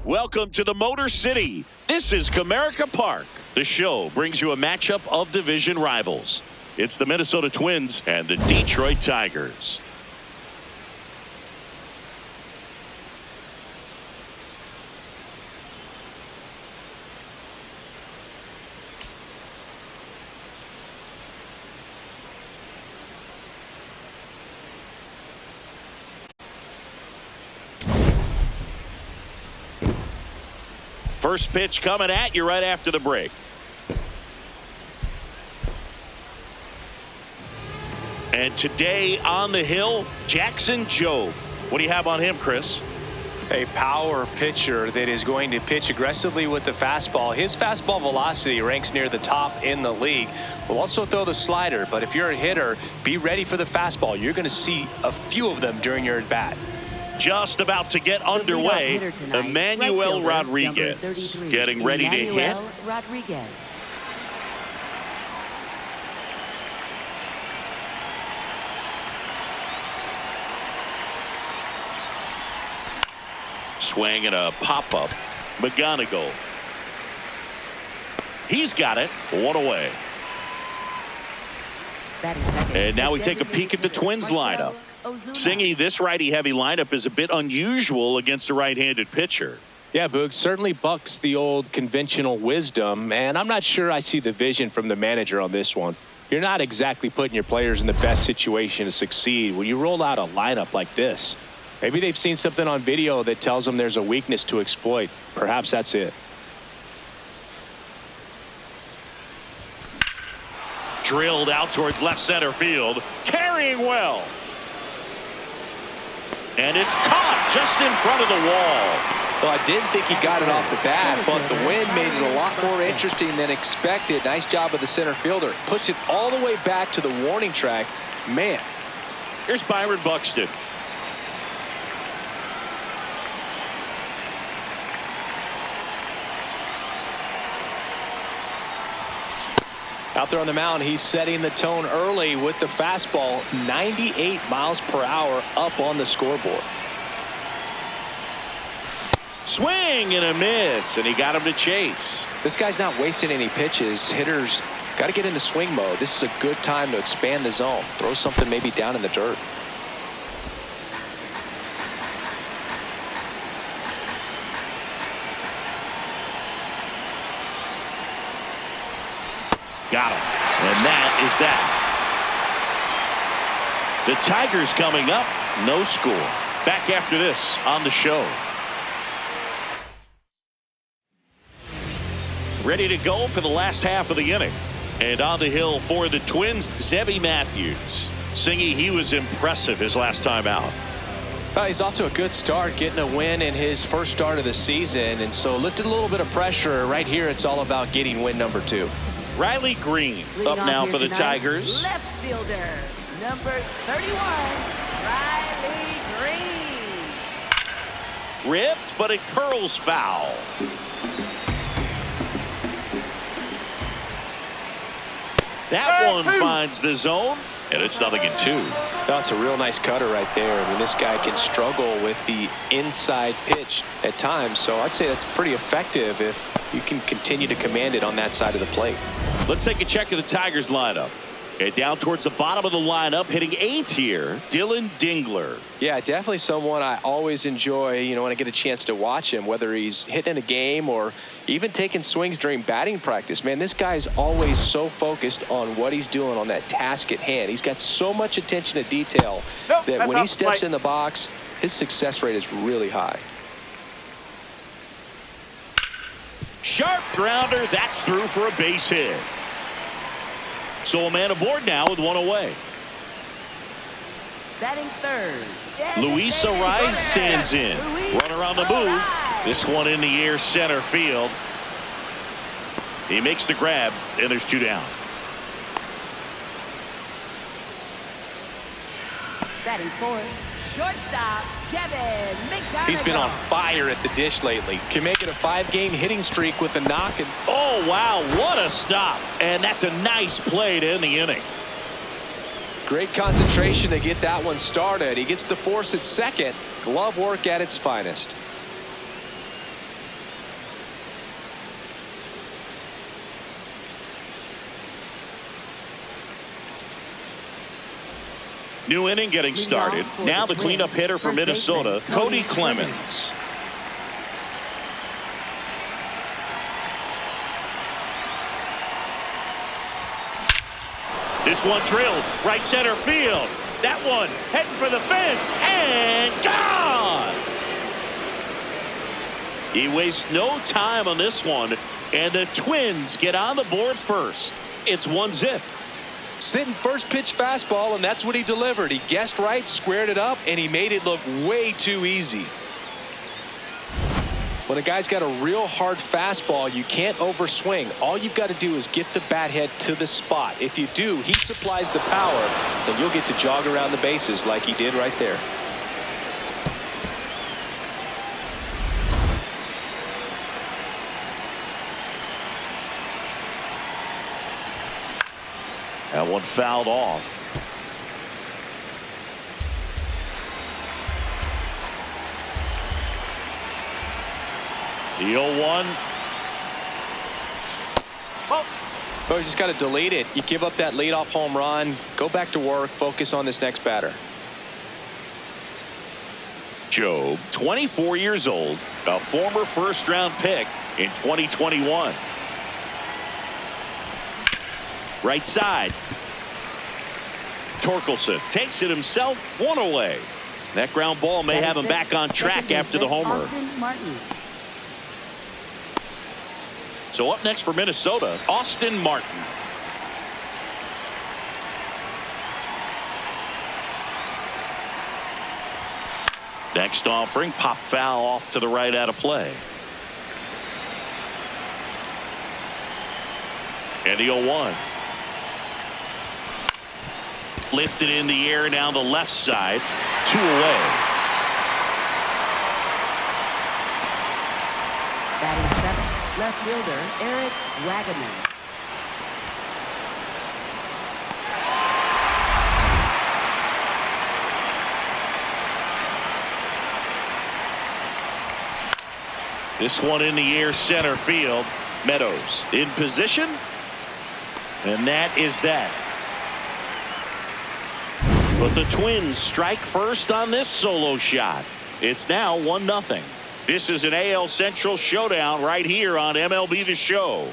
Welcome to the Motor City. This is Comerica Park. The show brings you a matchup of division rivals. It's the Minnesota Twins and the Detroit Tigers. First pitch coming at you right after the break. And today on the hill, Jackson Jobe. What do you have on him, Chris? A power pitcher that is going to pitch aggressively with the fastball. His fastball velocity ranks near the top in the league. Will also throw the slider, but if you're a hitter, be ready for the fastball. You're going to see a few of them during your at-bat. Just about to get underway, Emmanuel Rodriguez getting ready to hit. Rodriguez. Swing and a pop-up. McGonigal. He's got it. One away. And now we take a peek at the Twins lineup. Singy, this righty-heavy lineup is a bit unusual against a right-handed pitcher. Yeah, Boog, certainly bucks the old conventional wisdom, and I'm not sure I see the vision from the manager on this one. You're not exactly putting your players in the best situation to succeed when you roll out a lineup like this. Maybe they've seen something on video that tells them there's a weakness to exploit. Perhaps that's it. Drilled out towards left center field. Carrying well. And it's caught just in front of the wall. Well, I didn't think he got it off the bat, but the wind made it a lot more interesting than expected. Nice job of the center fielder. Pushed it all the way back to the warning track. Man. Here's Byron Buxton. Out there on the mound, he's setting the tone early with the fastball. 98 miles per hour up on the scoreboard. Swing and a miss, and he got him to chase. This guy's not wasting any pitches. Hitters got to get into swing mode. This is a good time to expand the zone. Throw something maybe down in the dirt. Got him. And that is that. The Tigers coming up. No score. Back after this on the show. Ready to go for the last half of the inning. And on the hill for the Twins, Zebby Matthews. Singy, he was impressive his last time out. Well, he's off to a good start, getting a win in his first start of the season. And so lifted a little bit of pressure. Right here, it's all about getting win number 2. Riley Green up now for the Tigers. Left fielder, number 31, Riley Green. Ripped, but it curls foul. That one finds the zone, and it's 0-2. That's a real nice cutter right there. I mean, this guy can struggle with the inside pitch at times, so I'd say that's pretty effective if you can continue to command it on that side of the plate. Let's take a check of the Tigers lineup. And down towards the bottom of the lineup, hitting 8th here, Dylan Dingler. Yeah, definitely someone I always enjoy, when I get a chance to watch him, whether he's hitting a game or even taking swings during batting practice. Man, this guy's always so focused on what he's doing on that task at hand. He's got so much attention to detail that when he steps in the box, his success rate is really high. Sharp grounder, that's through for a base hit. So a man aboard now with one away. Batting third. Luis Ariz stands in. Runner on the move. This one in the air center field. He makes the grab, and there's 2 down. Batting fourth. Shortstop, Kevin McGonigal. He's been on fire at the dish lately. Can make it a 5-game hitting streak with the knock. And oh, wow, what a stop. And that's a nice play to end the inning. Great concentration to get that one started. He gets the force at second. Glove work at its finest. New inning getting started. Now the cleanup hitter for Minnesota, Cody Clemens. This one drilled right center field. That one heading for the fence and gone. He wastes no time on this one, and the Twins get on the board first. It's 1-0. Sitting first pitch fastball, and that's what he delivered. He guessed right, squared it up, and he made it look way too easy. When a guy's got a real hard fastball, you can't overswing. All you've got to do is get the bat head to the spot. If you do, he supplies the power, and you'll get to jog around the bases like he did right there. That one fouled off. The 0-1. But you just got to delete it. You give up that leadoff home run. Go back to work. Focus on this next batter. Job, 24 years old, a former first-round pick in 2021. Right side. Torkelson takes it himself, one away. That ground ball may have him back on track after the homer. So up next for Minnesota, Austin Martin. Next offering, pop foul off to the right out of play. And the 0-1. Lifted in the air down the left side. 2 away. Batting seventh, left fielder Eric Wagaman. This one in the air center field. Meadows in position. And that is that. But the Twins strike first on this solo shot. It's now 1-0. This is an AL Central showdown right here on MLB The Show.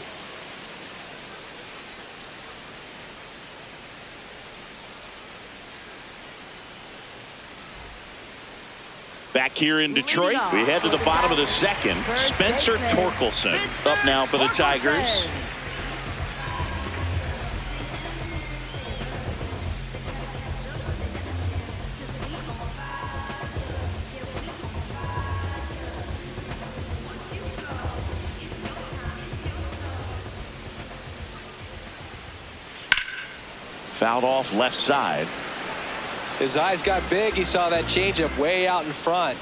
Back here in Detroit, we head to the bottom of the second. Spencer Torkelson up now for the Tigers. Fouled off left side. His eyes got big. He saw that changeup way out in front.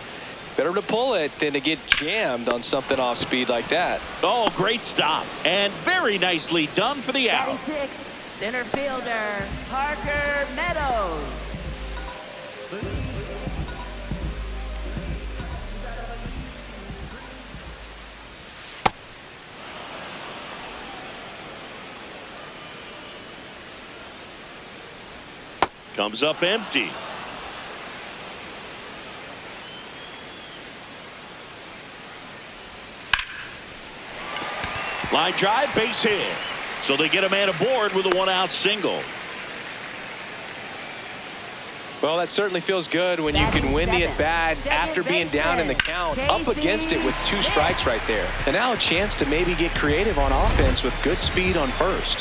Better to pull it than to get jammed on something off speed like that. Oh, great stop. And very nicely done for the out. Batting sixth, center fielder Parker Meadows. Comes up empty. Line drive, base hit. So they get a man aboard with a 1-out single. Well, that certainly feels good when you can win the at-bat after being down in the count, up against it with 2 strikes right there. And now a chance to maybe get creative on offense with good speed on first.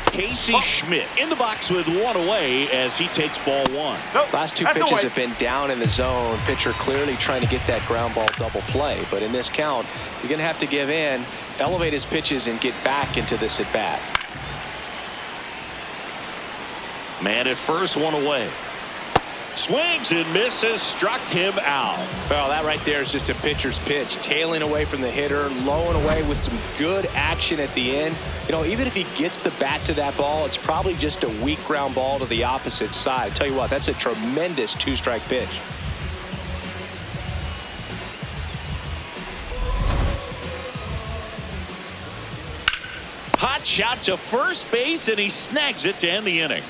Casey Schmidt in the box with 1 away as he takes ball 1. Last 2 pitches have been down in the zone. Pitcher clearly trying to get that ground ball double play. But in this count, he's going to have to give in, elevate his pitches, and get back into this at bat. Man at first, 1 away. Swings and misses, struck him out. Well, that right there is just a pitcher's pitch, tailing away from the hitter, low and away with some good action at the end. You know, even if he gets the bat to that ball, it's probably just a weak ground ball to the opposite side. Tell you what, that's a tremendous 2-strike pitch. Hot shot to first base, and he snags it to end the inning.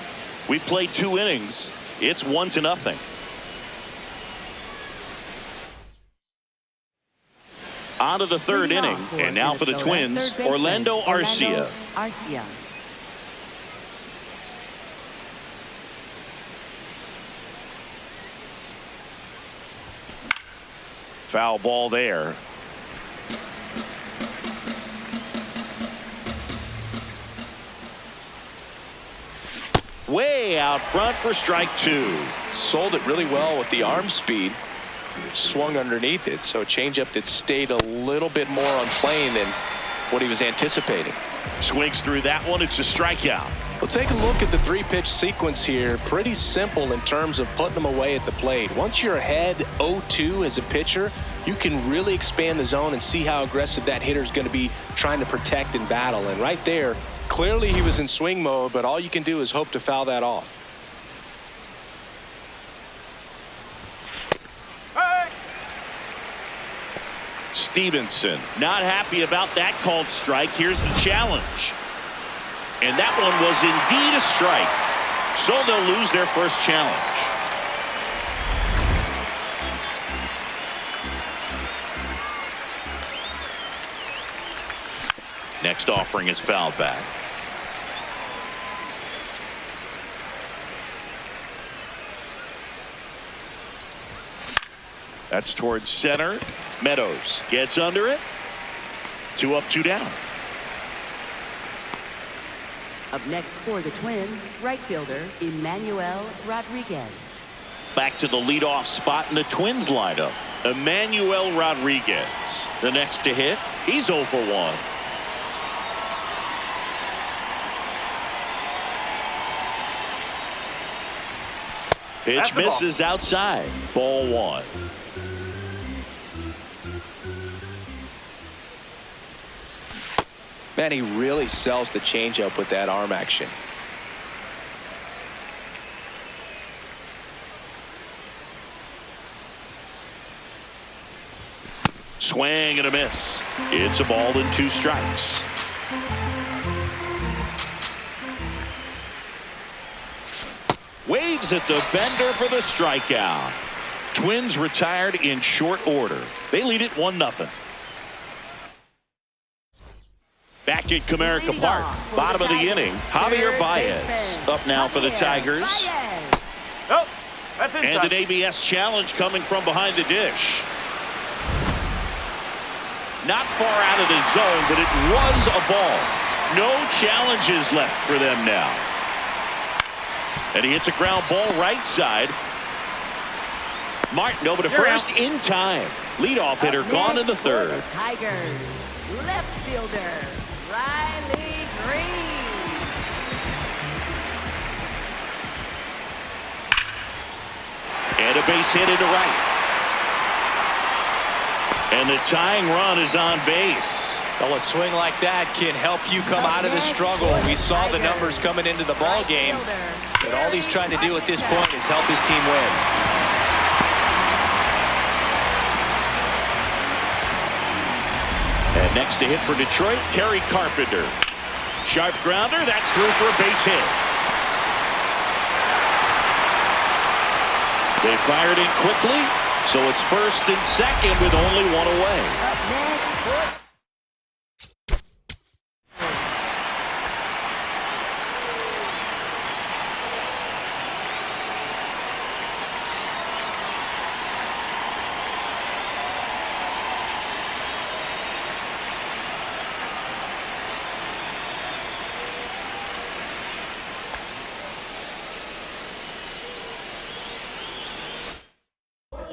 We played 2 innings. It's 1-0. On to the third inning, and now for the Twins, Orlando Arcia. Foul ball there. Way out front for strike 2. Sold it really well with the arm speed. Swung underneath it, so a changeup that stayed a little bit more on plane than what he was anticipating. Swings through that one. It's a strikeout. Well, take a look at the 3-pitch sequence here. Pretty simple in terms of putting them away at the plate. Once you're ahead 0-2 as a pitcher, you can really expand the zone and see how aggressive that hitter is going to be trying to protect and battle. And right there, clearly he was in swing mode, but all you can do is hope to foul that off. Stevenson not happy about that called strike. Here's the challenge. And that one was indeed a strike. So they'll lose their first challenge. Next offering is fouled back. That's towards center. Meadows gets under it. 2 up, 2 down. Up next for the Twins, right fielder Emmanuel Rodriguez. Back to the leadoff spot in the Twins lineup. Emmanuel Rodriguez. The next to hit. He's 0 for 1. Pitch misses outside. Ball 1. Man, he really sells the changeup with that arm action. Swing and a miss. It's a ball and 2 strikes. Waves at the bender for the strikeout. Twins retired in short order. They lead it 1-0. Back at Comerica Park, bottom of the inning, Javier Baez up now for the Tigers. And an ABS challenge coming from behind the dish. Not far out of the zone, but it was a ball. No challenges left for them now. And he hits a ground ball right side. Martin over to first in time. Leadoff hitter gone in the third. The Tigers, left fielder Riley Green. And a base hit into right. And the tying run is on base. Well, a swing like that can help you come out of the struggle. We saw the numbers coming into the ball game, but all he's trying to do at this point is help his team win. And next to hit for Detroit, Kerry Carpenter. Sharp grounder, that's through for a base hit. They fired in quickly, so it's first and second with only 1 away. Up next,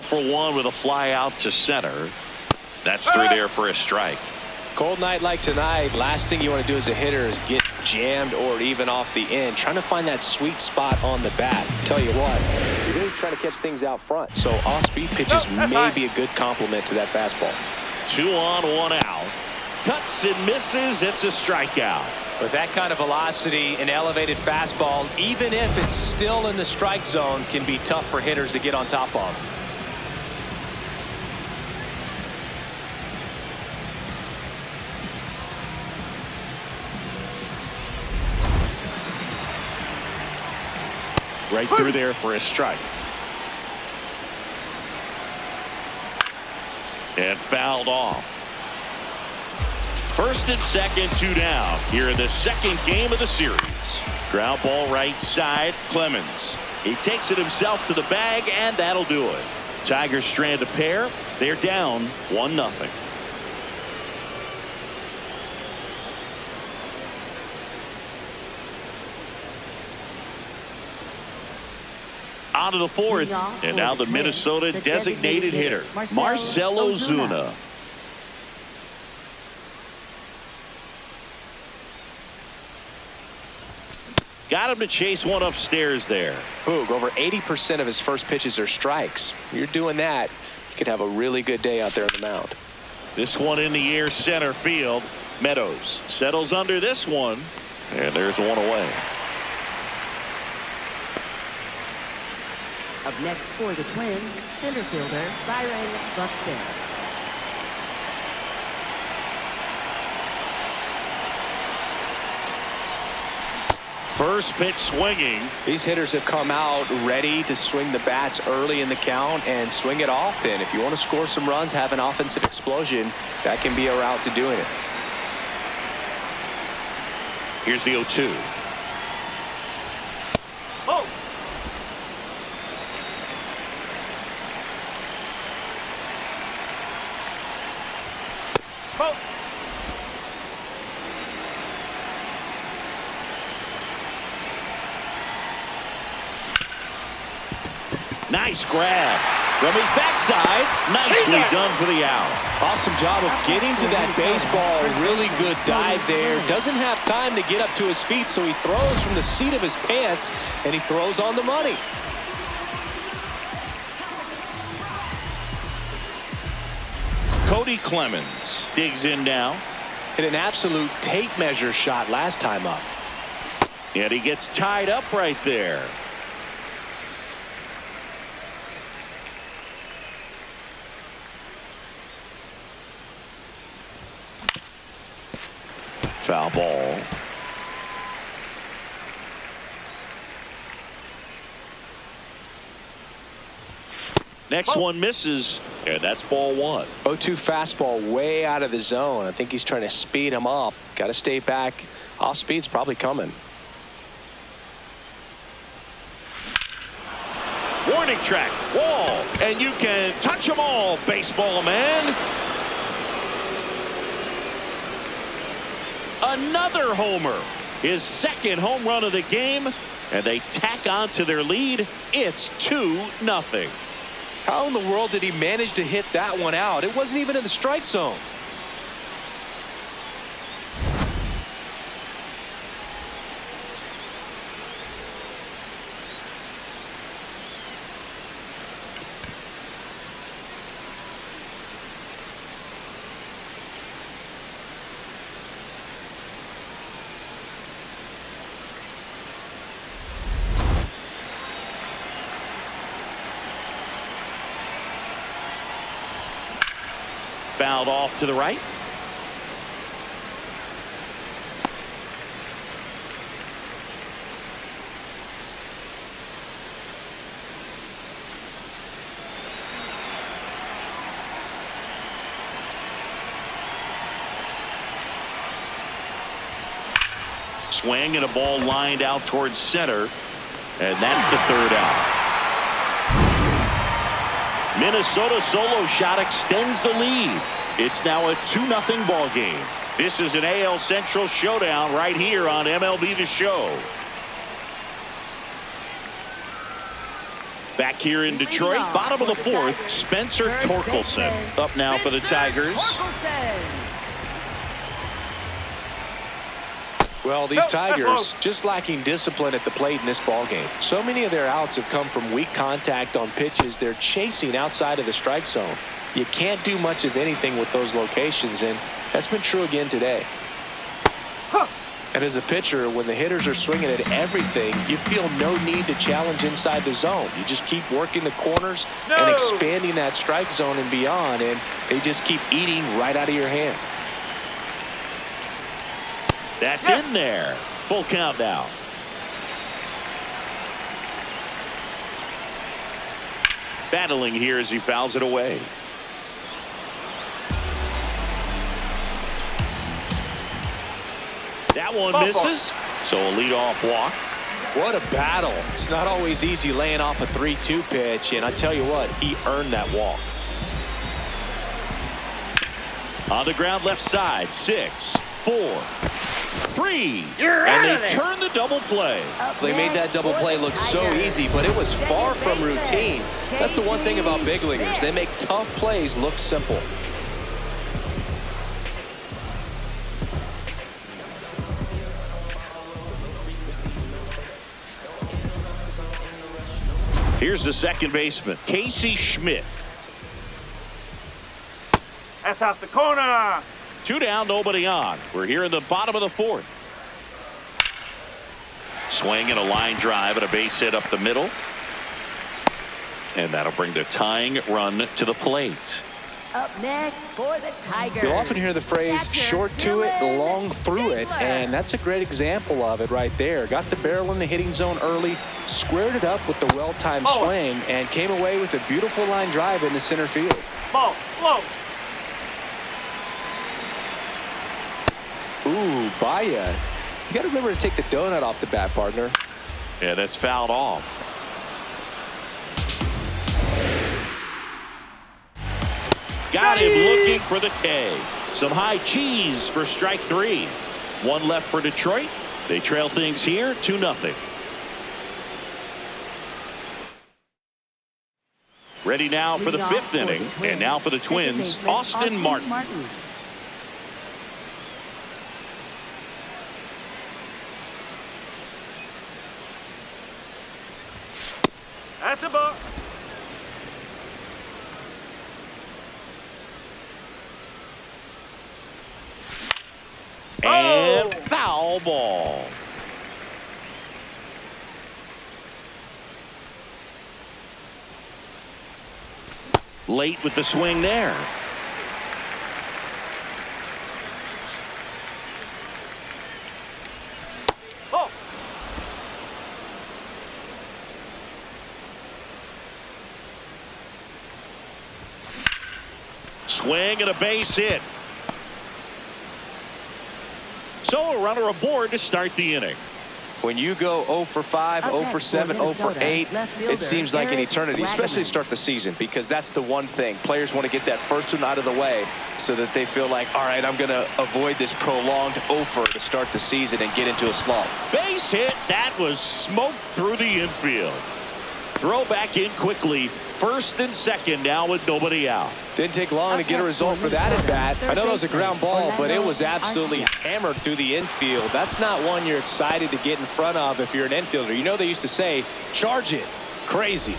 for 1 with a fly out to center. That's through there for a strike. Cold night like tonight, last thing you want to do as a hitter is get jammed or even off the end. Trying to find that sweet spot on the bat. Tell you what, you're really trying to catch things out front. So off-speed pitches may be a good complement to that fastball. 2 on, 1 out. Cuts and misses. It's a strikeout. With that kind of velocity, an elevated fastball, even if it's still in the strike zone, can be tough for hitters to get on top of. Right through there for a strike. And fouled off. First and second, 2 down here in the second game of the series. Ground ball right side, Clemens. He takes it himself to the bag, and that'll do it. Tigers strand a pair. They're down 1-0. On to the fourth, and now the Minnesota designated hitter, Marcell Ozuna. Got him to chase one upstairs there. Boog, over 80% of his first pitches are strikes. You're doing that, you could have a really good day out there on the mound. This one in the air, center field. Meadows settles under this one, and there's one away. Up next for the Twins, center fielder Byron Buxton. First pitch swinging. These hitters have come out ready to swing the bats early in the count and swing it often. If you want to score some runs, have an offensive explosion, that can be a route to doing it. Here's the 0-2. Oh. Oh. Nice grab from his backside. Nicely done for the out. Awesome job of getting to that baseball. Really good dive there. Doesn't have time to get up to his feet, so he throws from the seat of his pants, and he throws on the money. Cody Clemens digs in now. Hit an absolute tape measure shot last time up. And he gets tied up right there. Foul ball. Next one misses, and that's ball 1. 0-2 fastball way out of the zone. I think he's trying to speed him up. Got to stay back. Off speed's probably coming. Warning track, wall, and you can touch them all, baseball man. Another homer, his second home run of the game, and they tack on to their lead. It's 2-0. How in the world did he manage to hit that one out? It wasn't even in the strike zone. Fouled off to the right. Swing and a ball lined out towards center, and that's the third out. Minnesota solo shot extends the lead. It's now a 2-0 ball game. This is an AL Central showdown right here on MLB The Show. Back here in Detroit, bottom of the fourth, Spencer Torkelson up now for the Tigers. Well, these Tigers just lacking discipline at the plate in this ballgame. So many of their outs have come from weak contact on pitches they're chasing outside of the strike zone. You can't do much of anything with those locations, and that's been true again today. And as a pitcher, when the hitters are swinging at everything, you feel no need to challenge inside the zone. You just keep working the corners and expanding that strike zone and beyond, and they just keep eating right out of your hand. That's in there. Full count now. Battling here as he fouls it away. That one misses. So a leadoff walk. What a battle. It's not always easy laying off a 3-2 pitch, and I tell you what, he earned that walk. On the ground left side, 6, 4, 3. And they turn the double play. They made that double play look so easy, but it was far from routine. That's the one thing about big leaguers. They make tough plays look simple. Here's the second baseman, Casey Schmidt. That's off the corner. 2 down, nobody on. We're here in the bottom of the 4th. Swing and a line drive and a base hit up the middle. And that'll bring the tying run to the plate. Up next for the Tigers. You'll often hear the phrase short to it, long through it, and that's a great example of it right there. Got the barrel in the hitting zone early, squared it up with the well-timed swing, and came away with a beautiful line drive into center field. Ball, low. Ooh, Baya. You got to remember to take the donut off the bat, partner. Yeah, that's fouled off. Got him looking for the K. Some high cheese for strike 3. 1 left for Detroit. They trail things here 2-0. Ready now for the 5th inning. And now for the Twins, Austin Martin. That's a ball. And foul ball. Late with the swing there. Oh. Swing and a base hit. So a runner aboard to start the inning. When you go 0 for 5, 0 for 7, 0 for 8, it seems like an eternity, especially to start the season, because that's the one thing. Players want to get that first one out of the way so that they feel like, all right, I'm going to avoid this prolonged 0 for to start the season and get into a slump. Base hit. That was smoked through the infield. Throw back in quickly. First and second now with nobody out. Didn't take long to get a result for that at bat. I know that was a ground ball, but it was absolutely hammered through the infield. That's not one you're excited to get in front of if you're an infielder. You know they used to say, charge it. Crazy.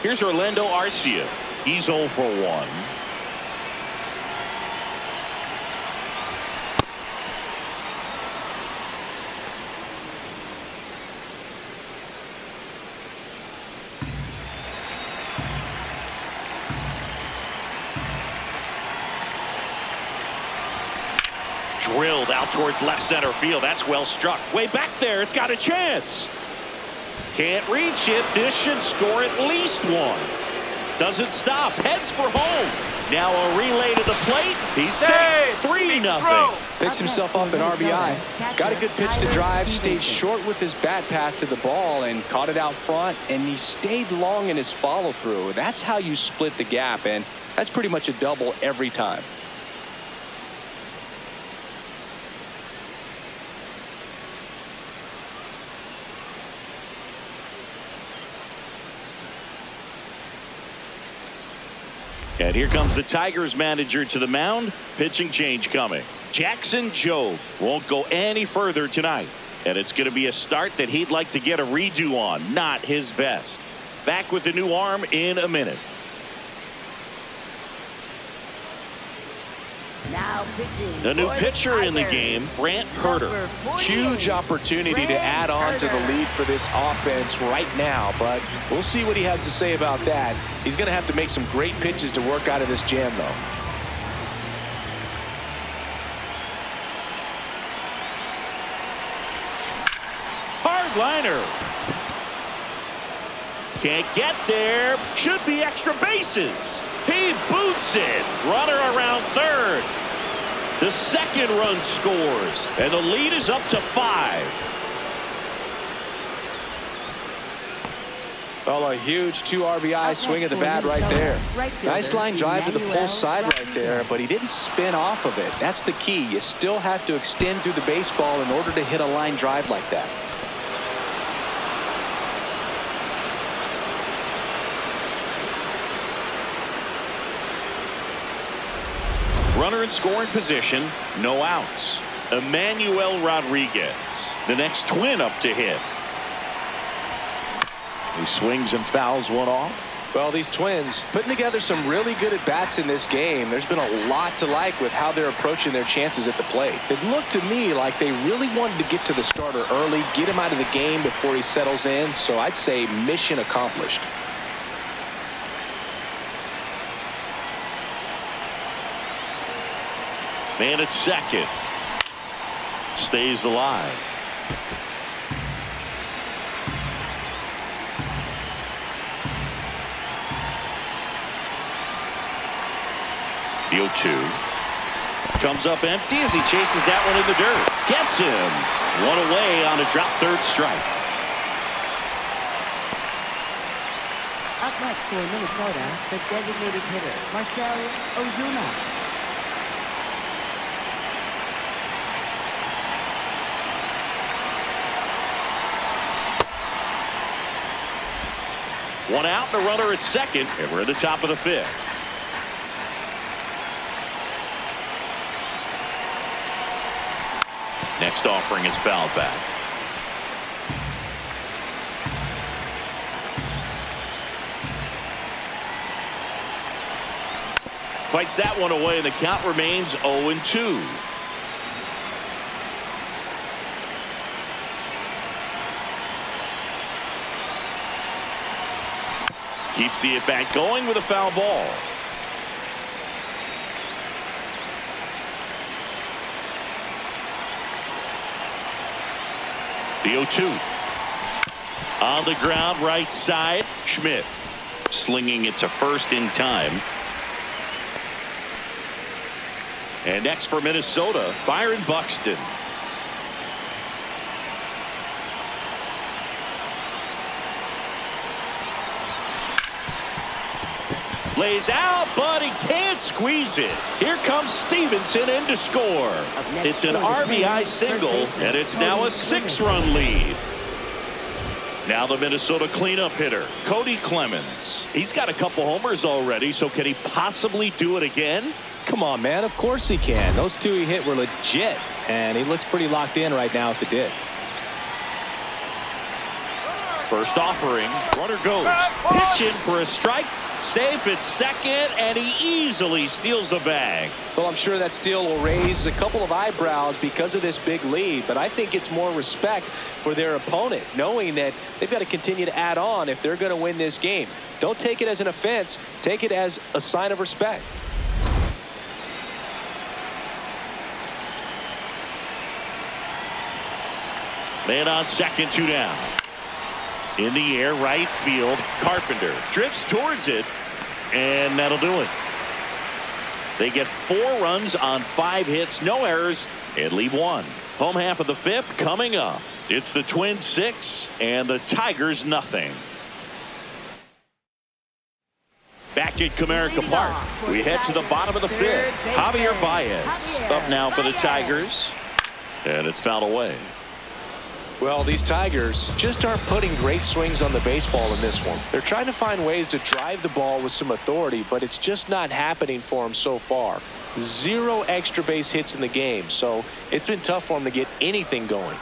Here's Orlando Arcia. He's 0 for 1. Drilled out towards left center field. That's well struck. Way back there. It's got a chance. Can't reach it. This should score at least 1. Doesn't stop. Heads for home. Now a relay to the plate. He's safe. 3-0. Picks himself up an RBI. Got a good pitch to drive. Stayed short with his bat path to the ball and caught it out front. And he stayed long in his follow through. That's how you split the gap. And that's pretty much a double every time. And here comes the Tigers manager to the mound. Pitching change coming. Jackson Jobe won't go any further tonight. And it's going to be a start that he'd like to get a redo on. Not his best. Back with the new arm in a minute. Now pitching. The new pitcher in the game, Brant Herter. Huge opportunity to add on to the lead for this offense right now, but we'll see what he has to say about that. He's going to have to make some great pitches to work out of this jam, though. Hard liner. Can't get there. Should be extra bases. He boots it. Runner around third. The second run scores, and the lead is up to 5. Well, a huge 2 RBI swing of the bat right there. Nice line drive to the pull side right there, but he didn't spin off of it. That's the key. You still have to extend through the baseball in order to hit a line drive like that. Runner in scoring position, no outs. Emmanuel Rodriguez, the next Twin up to hit. He swings and fouls one off. Well, these Twins putting together some really good at-bats in this game. There's been a lot to like with how they're approaching their chances at the plate. It looked to me like they really wanted to get to the starter early, get him out of the game before he settles in. So I'd say mission accomplished. Man at second. Stays alive. The 0-2 comes up empty as he chases that one in the dirt. Gets him. One away on a drop third strike. Up next for Minnesota, the designated hitter, Marcell Ozuna. One out and a runner at second, and we're at the top of the 5th. Next offering is fouled back. Fights that one away, and the count remains 0-2. Keeps the at-bat going with a foul ball. The 0-2. On the ground, right side. Schmidt slinging it to first in time. And next for Minnesota, Byron Buxton. Lays out, but he can't squeeze it. Here comes Stevenson in to score. It's an RBI single, and it's now a 6-run lead. Now the Minnesota cleanup hitter, Cody Clemens. He's got a couple homers already, so can he possibly do it again? Come on, man. Of course he can. Those 2 he hit were legit, and he looks pretty locked in right now at the dish. First offering, runner goes. Pitch in for a strike. Safe at second, and he easily steals the bag. Well, I'm sure that steal will raise a couple of eyebrows because of this big lead, but I think it's more respect for their opponent, knowing that they've got to continue to add on if they're going to win this game. Don't take it as an offense. Take it as a sign of respect. Man on second, 2 down. In the air, right field. Carpenter drifts towards it, and that'll do it. They get 4 runs on 5 hits, no errors, and leave 1. Home half of the 5th coming up. It's the Twins 6 and the Tigers nothing. Back at Comerica Park, we head to the bottom of the 5th. Javier Baez up now for the Tigers, and it's fouled away. Well, these Tigers just aren't putting great swings on the baseball in this one. They're trying to find ways to drive the ball with some authority, but it's just not happening for them so far. 0 extra base hits in the game, so it's been tough for them to get anything going.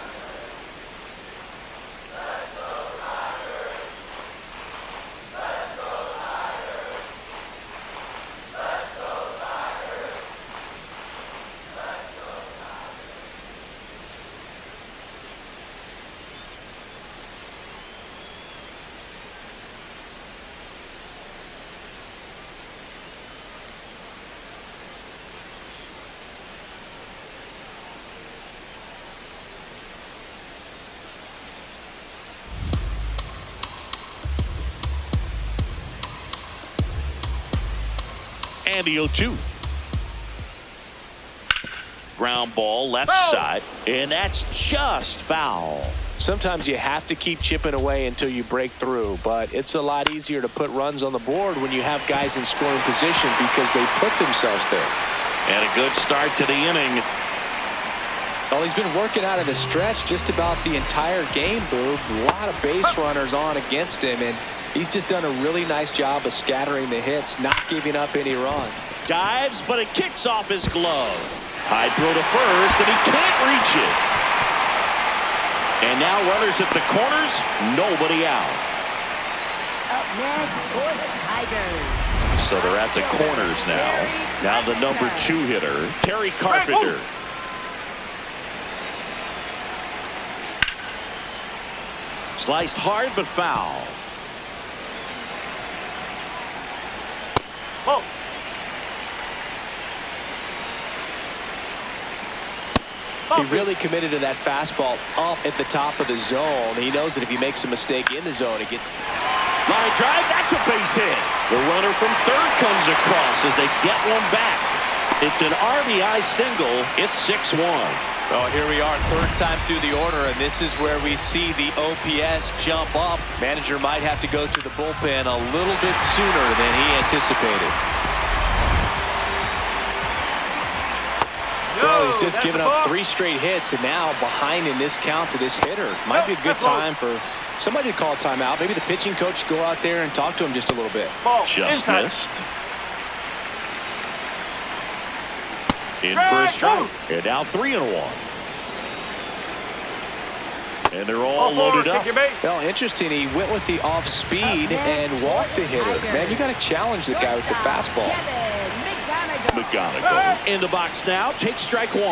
And the 0-2. Ground ball left side, and that's just foul. Sometimes you have to keep chipping away until you break through, but it's a lot easier to put runs on the board when you have guys in scoring position because they put themselves there. And a good start to the inning. Well, he's been working out of the stretch just about the entire game, Boob. A lot of base runners on against him, and he's just done a really nice job of scattering the hits, not giving up any run. Dives, but it kicks off his glove. High throw to first, and he can't reach it. And now runners at the corners, nobody out. Up next for the Tigers. So they're at the corners now. Now the number 2 hitter, Terry Carpenter. Sliced hard, but foul. Oh. He really committed to that fastball up at the top of the zone. He knows that if he makes a mistake in the zone, he gets... Line drive, that's a base hit. The runner from third comes across as they get one back. It's an RBI single. It's 6-1. Well, here we are, third time through the order, and this is where we see the OPS jump up. Manager might have to go to the bullpen a little bit sooner than he anticipated. Well, he's just given up 3 straight hits, and now behind in this count to this hitter. Might be a good time for somebody to call a timeout. Maybe the pitching coach go out there and talk to him just a little bit. Just missed. In for a strike. And now 3-1. And they're all loaded up. Well, interesting. He went with the off speed and walked the hitter. Man, you got to challenge the guy with the fastball. McGonigal in the box now. Takes strike 1.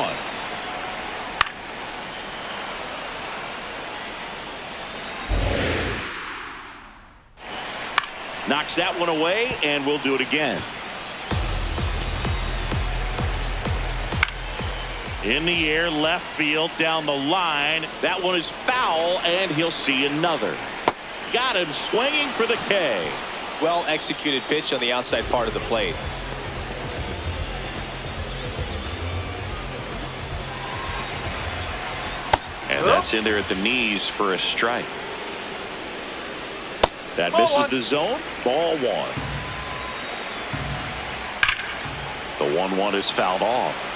Knocks that one away, and we'll do it again. In the air, left field, down the line. That one is foul, and he'll see another. Got him swinging for the K. Well executed pitch on the outside part of the plate. And that's in there at the knees for a strike. That misses the zone. Ball 1. The 1-1 is fouled off.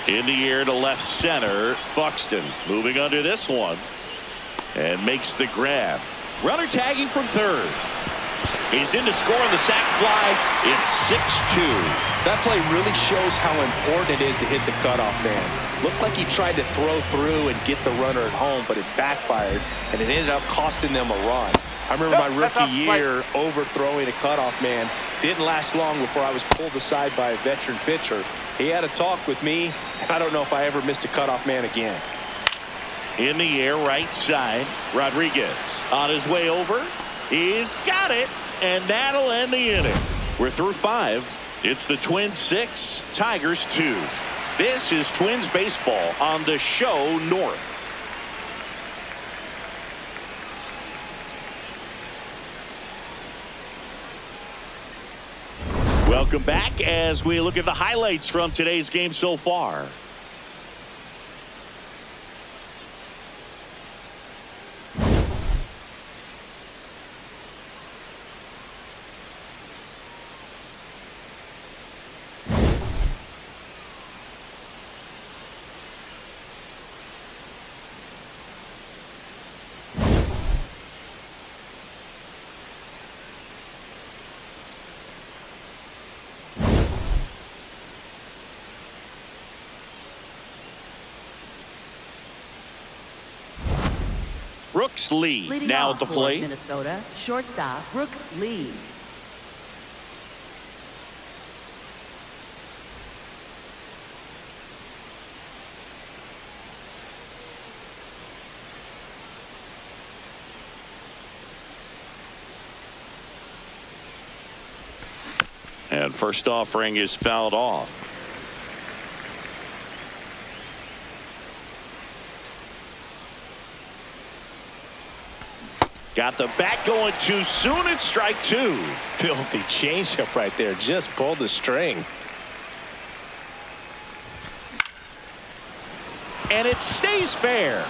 In the air to left center. Buxton moving under this one. And makes the grab. Runner tagging from third. He's in to score on the sac fly. It's 6-2. That play really shows how important it is to hit the cutoff man. Looked like he tried to throw through and get the runner at home, but it backfired, and it ended up costing them a run. I remember my rookie year overthrowing a cutoff man. Didn't last long before I was pulled aside by a veteran pitcher. He had a talk with me, and I don't know if I ever missed a cutoff man again. In the air, right side. Rodriguez on his way over. He's got it, and that'll end the inning. We're through 5. It's the Twins 6, Tigers 2. This is Twins baseball on the show North. Welcome back as we look at the highlights from today's game so far. Brooks Lee Leading now off at the for plate. Minnesota, shortstop Brooks Lee. And first offering is fouled off. Got the bat going too soon. It's strike two. Filthy changeup right there. Just pulled the string. And it stays fair.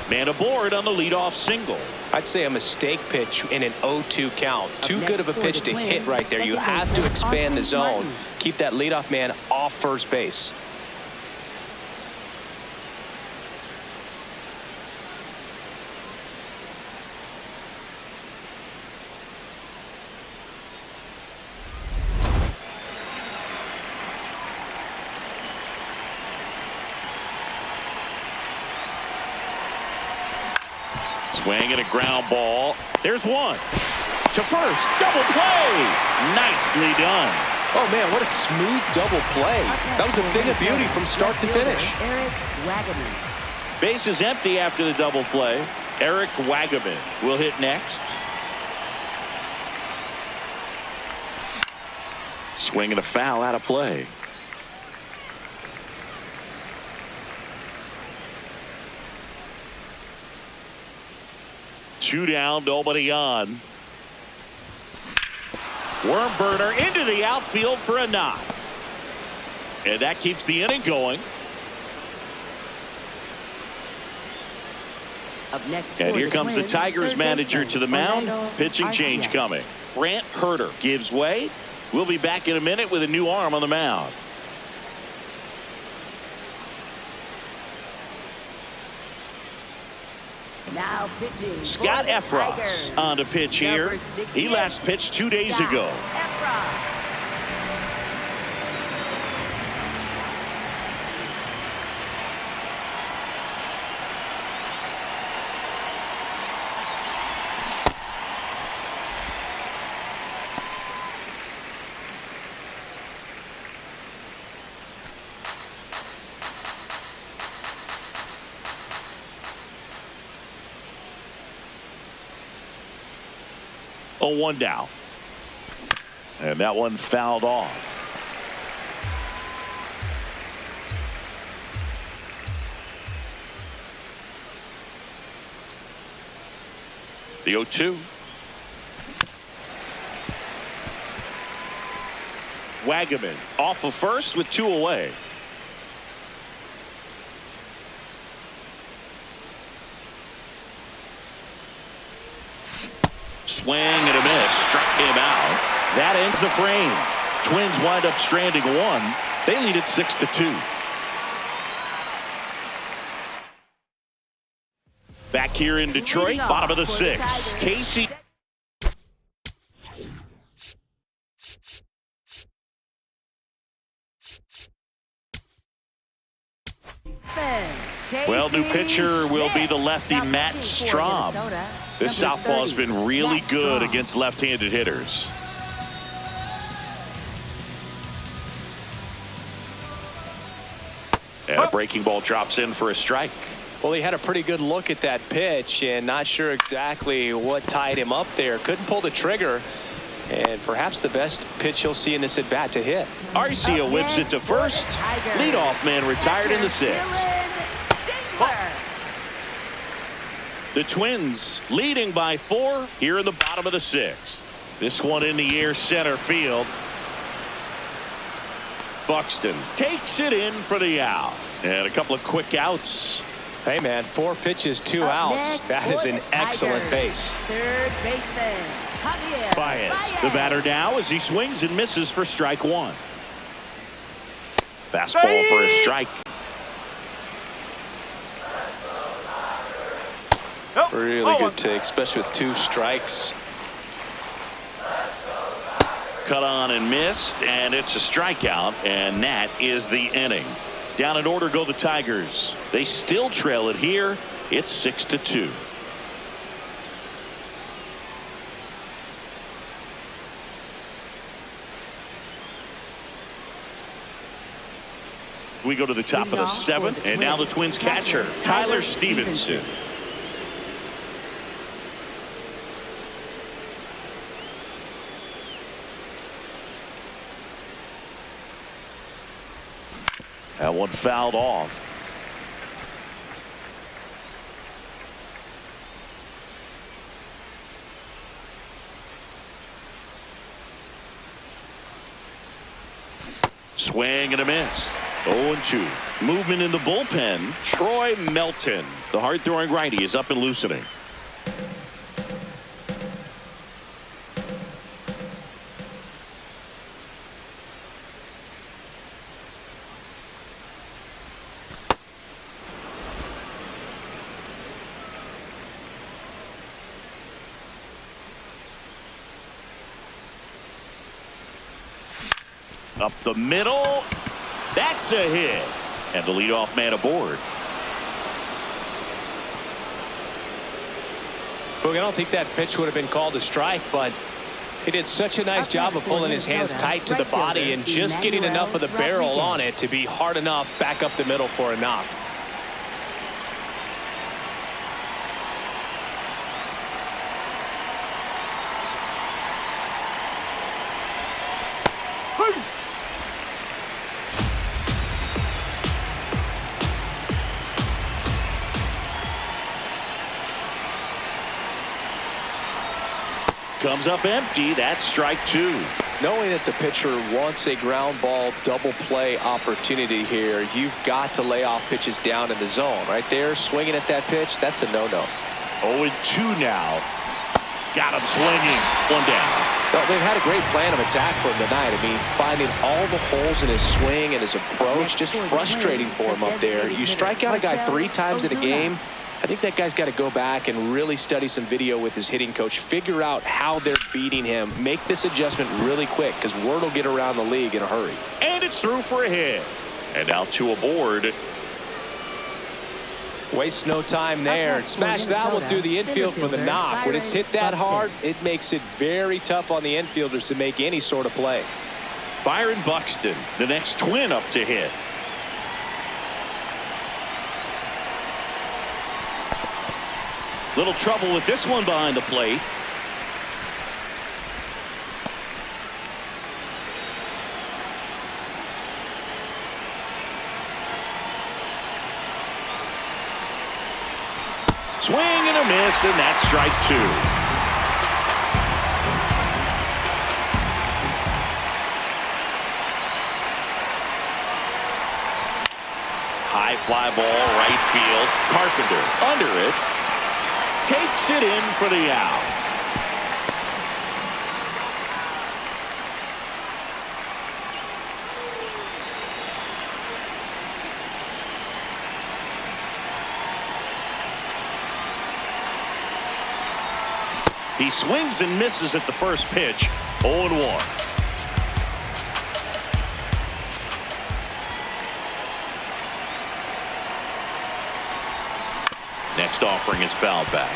Man aboard on the leadoff single. I'd say a mistake pitch in an 0-2 count. Too good of a pitch to hit right there. You have to expand the zone. Keep that leadoff man off first base. Swing and a ground ball. There's one. To first. Double play. Nicely done. Oh, man, what a smooth double play. That was a thing of beauty from start to finish. Eric Wagaman. Base is empty after the double play. Eric Wagaman will hit next. Swing and a foul out of play. Two down, nobody on. Worm burner into the outfield for a knock. And that keeps the inning going. Up next And for here the comes the Twins, Tigers third manager baseman, to the mound. Orlando Pitching Garcia. change coming. Brant Herter gives way. We'll be back in a minute with a new arm on the mound. Now pitching Scott for the Efros Tigers. on to pitch here. Number He 68, last pitched 2 days Scott ago. Efros. Oh, 1 down. And that one fouled off. The 0-2. Wagaman off of first with 2 away. Swing and a miss. Struck him out. That ends the frame. Twins wind up stranding 1. They lead it 6-2. Back here in Detroit, bottom of the 6th. Casey. Well, new pitcher will be the lefty Matt Strahm. This southpaw's been really good against left-handed hitters. And a breaking ball drops in for a strike. Well, he had a pretty good look at that pitch and not sure exactly what tied him up there. Couldn't pull the trigger. And perhaps the best pitch he'll see in this at-bat to hit. Arcia whips it to first. Leadoff man retired in the 6th. The Twins leading by 4 here in the bottom of the 6th. This one in the air center field. Buxton takes it in for the out. And a couple of quick outs. Hey, man, 4 pitches, 2 outs. That is an excellent pace. Third baseman, Javier Baez, the batter now as he swings and misses for strike 1. Fastball for a strike. Really good take, especially with 2 strikes. Cut on and missed, and it's a strikeout, and that is the inning. Down in order go the Tigers. They still trail it here. It's 6-2. We go to the top of the 7th, and now the Twins catcher, Tyler Stevenson. That one fouled off. Swing and a miss. 0-2. Movement in the bullpen. Troy Melton. The hard-throwing righty is up and loosening. Up the middle. That's a hit. And the leadoff man aboard. Boog, I don't think that pitch would have been called a strike, but he did such a nice job of pulling his hands tight to the body and just getting enough of the barrel on it to be hard enough back up the middle for a knock. Comes up empty. That's strike two. Knowing that the pitcher wants a ground ball double play opportunity here, you've got to lay off pitches down in the zone. Right there, swinging at that pitch, that's a no-no. 0-2 now. Got him swinging. One down. Well, they've had a great plan of attack for him tonight. I mean, finding all the holes in his swing and his approach, just frustrating for him up there. You strike out a guy 3 times in a game, I think that guy's got to go back and really study some video with his hitting coach, figure out how they're beating him, make this adjustment really quick, because word will get around the league in a hurry. And it's through for a hit. And now 2 aboard. Waste no time there. Smash that one through the infield for the knock. When it's hit that hard, it makes it very tough on the infielders to make any sort of play. Byron Buxton, the next Twin up to hit. Little trouble with this one behind the plate. Swing and a miss, and that's strike 2. High fly ball, right field. Carpenter under it. Takes it in for the out. He swings and misses at the first pitch. 0-1. Next offering is fouled back.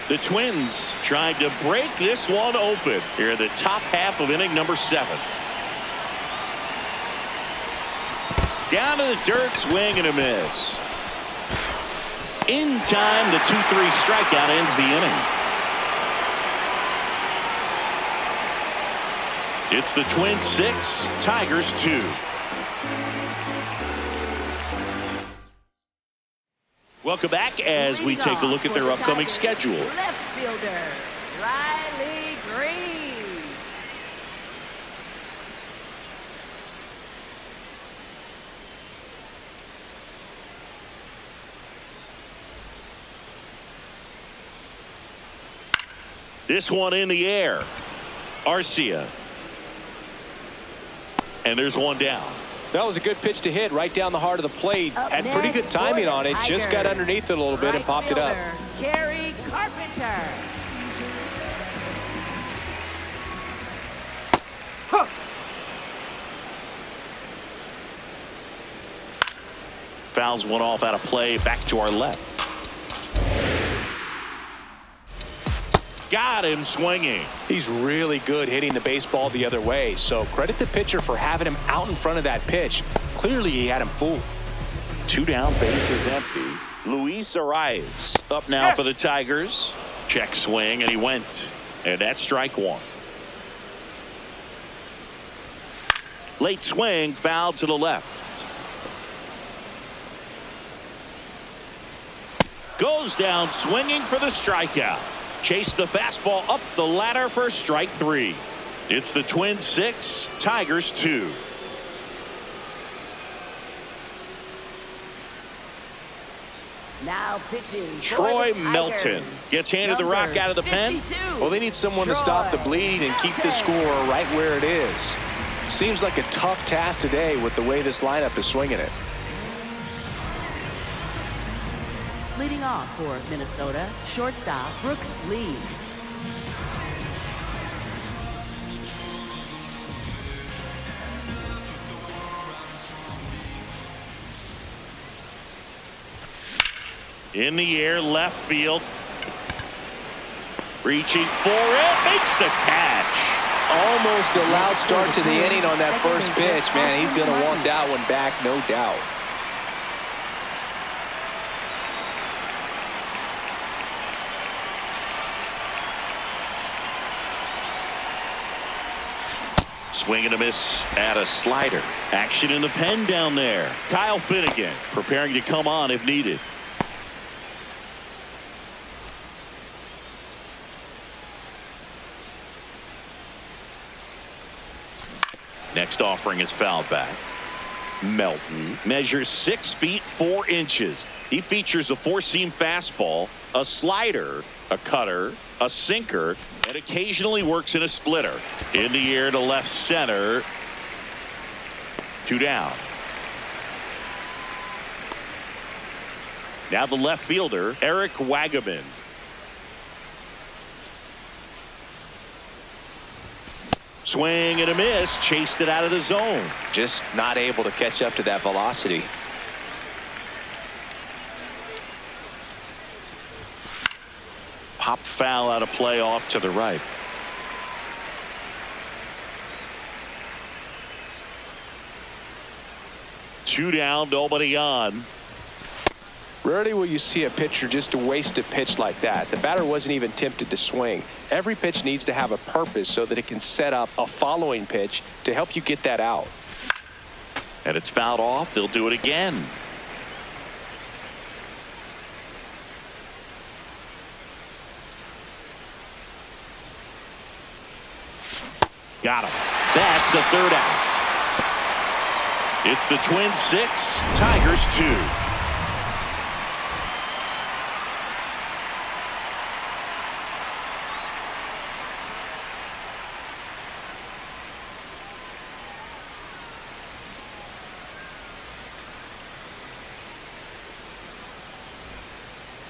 The Twins trying to break this one open here in the top half of inning number 7. Down to the dirt, swing and a miss. In time, the 2-3 strikeout ends the inning. It's the Twins 6, Tigers 2. Welcome back as we take a look at their upcoming schedule. Left fielder, Riley Green. This one in the air. Arcia. And there's one down. That was a good pitch to hit right down the heart of the plate. Had pretty good timing on it. Just got underneath it a little bit and popped it up. Kerry Carpenter. Huh. Fouls one off out of play. Back to our left. Got him swinging. He's really good hitting the baseball the other way, so credit the pitcher for having him out in front of that pitch. Clearly he had him fooled. 2 down, bases empty. Luis Arias up now for the Tigers. Check swing, and he went. And that's strike 1. Late swing, foul to the left. Goes down swinging for the strikeout. Chase the fastball up the ladder for strike 3. It's the Twins 6, Tigers 2. Now pitching. Troy for the Melton Tigers. gets handed the rock out of the pen. 52. Well, they need someone to stop the bleed and keep the score right where it is. Seems like a tough task today with the way this lineup is swinging it. Leading off for Minnesota, shortstop Brooks Lee. In the air, left field. Reaching for it, makes the catch. Almost a loud start to the inning on that first pitch. Man, he's going to want that one back, no doubt. Swing and a miss at a slider. Action in the pen down there. Kyle Finnegan preparing to come on if needed. Next offering is fouled back. Melton measures 6 feet 4 inches. He features a 4-seam fastball, a slider, a cutter, a sinker, and occasionally works in a splitter. In the air to left center. 2 down. Now the left fielder, Eric Wagaman. Swing and a miss, chased it out of the zone. Just not able to catch up to that velocity. Pop foul out of play off to the right. Two down, nobody on. Rarely will you see a pitcher just waste a pitch like that. The batter wasn't even tempted to swing. Every pitch needs to have a purpose so that it can set up a following pitch to help you get that out. And it's fouled off. They'll do it again. Got him. That's the 3rd out. It's the Twins 6, Tigers 2.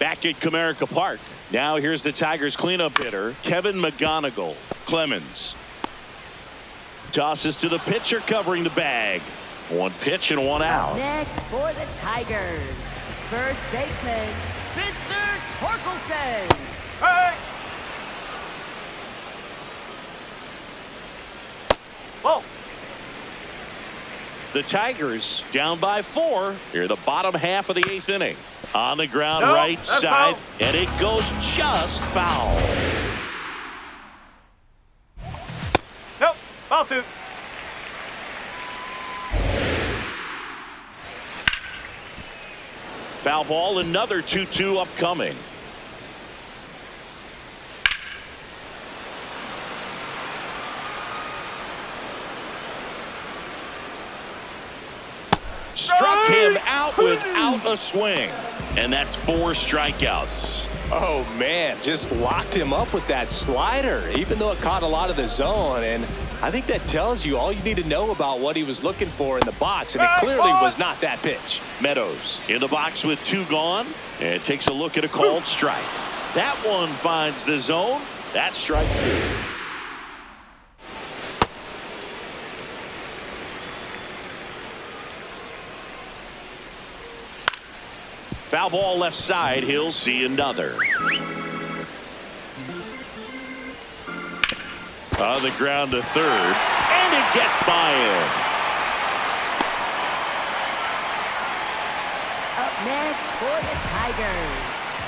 Back at Comerica Park. Now here's the Tigers cleanup hitter, Kevin McGonigal. Clemens tosses to the pitcher covering the bag. 1 pitch and 1 out. Next for the Tigers, first baseman Spencer Torkelson. Hey! Whoa! The Tigers down by 4 here the bottom half of the 8th inning. On the ground, No, right that's side, foul. and it goes just foul. Nope, ball 2. Foul ball, another 2-2 upcoming. Struck him out without a swing. And that's 4 strikeouts. Oh, man, just locked him up with that slider, even though it caught a lot of the zone. And I think that tells you all you need to know about what he was looking for in the box. And it clearly was not that pitch. Meadows in the box with 2 gone and takes a look at a called strike. That one finds the zone. That's strike 2. Foul ball left side. He'll see another. On the ground to 3rd. And it gets by him. Up next for the Tigers,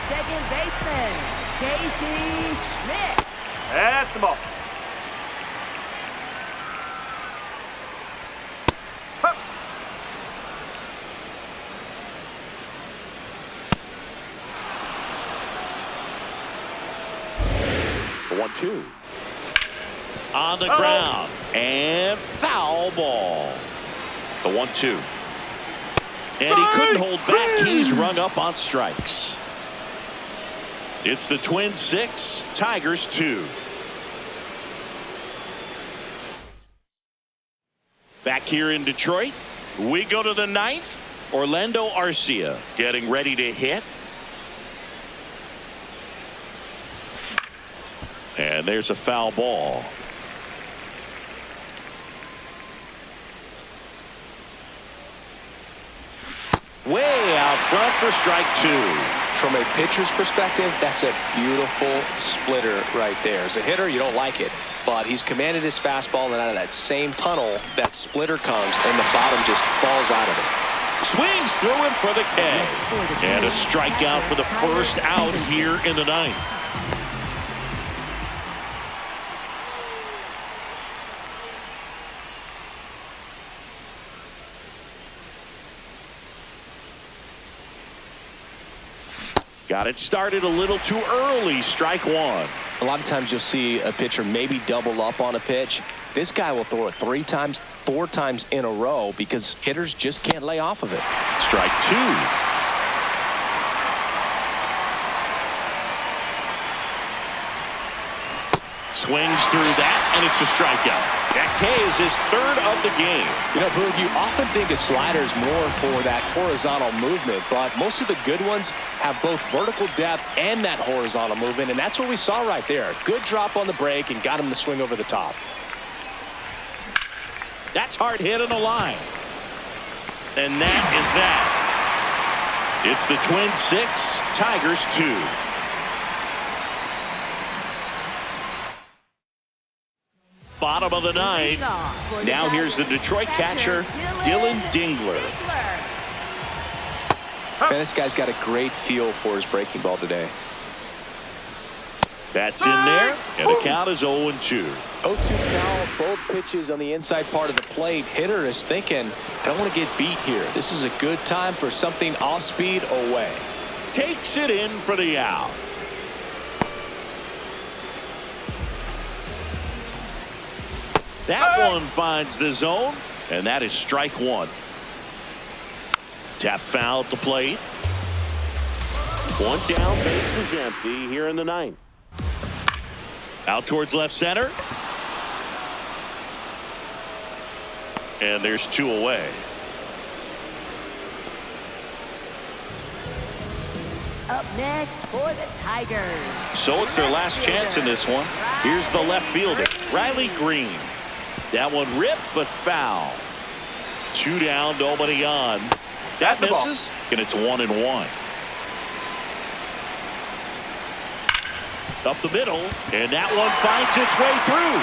second baseman Casey Schmidt. That's the ball. Huh. 1-2. On the ground. And foul ball. The 1-2. And he couldn't hold back. He's rung up on strikes. It's the Twins 6, Tigers 2. Back here in Detroit, we go to the 9th. Orlando Arcia getting ready to hit. And there's a foul ball. Way out front for strike 2. From a pitcher's perspective, that's a beautiful splitter right there. As a hitter, you don't like it, but he's commanded his fastball, and out of that same tunnel, that splitter comes, and the bottom just falls out of it. Swings through it for the K. And a strikeout for the first out here in the 9th. Got it started a little too early. Strike 1. A lot of times you'll see a pitcher maybe double up on a pitch. This guy will throw it 3 times, 4 times in a row because hitters just can't lay off of it. Strike 2. Swings through that, and it's a strikeout. That K is his 3rd of the game. You know, Boog, you often think of sliders more for that horizontal movement, but most of the good ones have both vertical depth and that horizontal movement, and that's what we saw right there. Good drop on the break and got him to swing over the top. That's hard hit on the line. And that is that. It's the Twins 6, Tigers 2. Bottom of the 9th. Now here's the Detroit catcher, Dylan Dingler. Man, this guy's got a great feel for his breaking ball today. That's in there, and the count is 0-2. 0-2 count, both pitches on the inside part of the plate. Hitter is thinking, I don't want to get beat here. This is a good time for something off speed away. Takes it in for the out. That one finds the zone, and that is strike 1. Tap foul at the plate. One down, base is empty here in the 9th. Out towards left center. And there's 2 away. Up next for the Tigers. So it's their last chance in this one. Here's the left fielder, Riley Green. That one ripped, but foul. 2 down, nobody on. That misses, and it's 1-1. Up the middle, and that one finds its way through.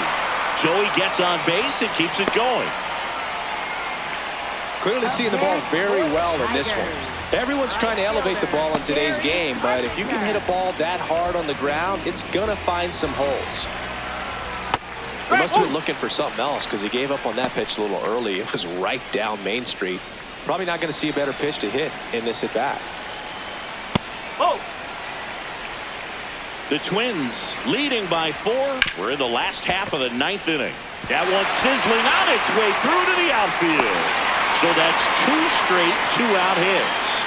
Joey gets on base and keeps it going. Clearly seeing the ball very well in this one. Everyone's trying to elevate the ball in today's game, but if you can hit a ball that hard on the ground, it's going to find some holes. He must have been looking for something else because he gave up on that pitch a little early. It was right down Main Street. Probably not going to see a better pitch to hit in this at-bat. Oh! The Twins leading by 4. We're in the last half of the 9th inning. That one sizzling on its way through to the outfield. So that's 2 straight 2-out hits.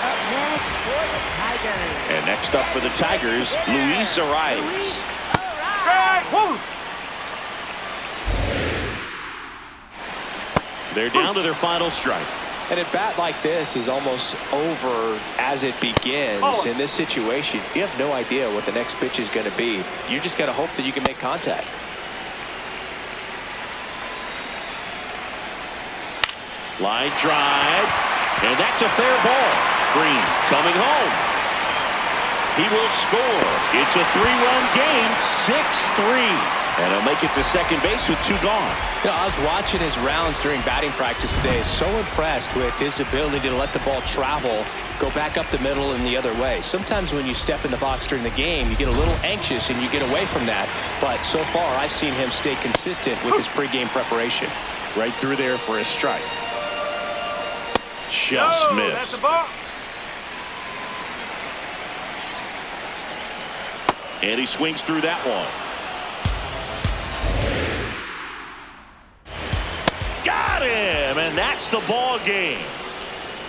Up next for the Tigers. And next up for the Tigers, Luis Arias. Strike 1! They're down to their final strike. And a bat like this is almost over as it begins. In this situation, you have no idea what the next pitch is going to be. You just got to hope that you can make contact. Line drive, and that's a fair ball. Green coming home. He will score. It's a 3-run game, 6-3. And he'll make it to second base with 2 gone. You know, I was watching his rounds during batting practice today. So impressed with his ability to let the ball travel, go back up the middle and the other way. Sometimes when you step in the box during the game, you get a little anxious and you get away from that. But so far, I've seen him stay consistent with his pregame preparation. Right through there for a strike. Just missed. That's the ball. And he swings through that one. and that's the ball game.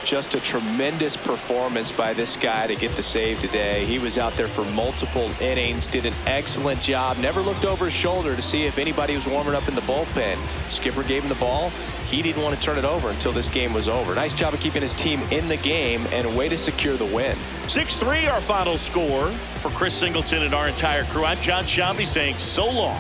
Just a tremendous performance by this guy to get the save today. He was out there for multiple innings, did an excellent job, never looked over his shoulder to see if anybody was warming up in the bullpen. Skipper gave him the ball. He didn't want to turn it over until this game was over. Nice job of keeping his team in the game and a way to secure the win. 6-3 our final score. For Chris Singleton and our entire crew, I'm John Shambi saying so long.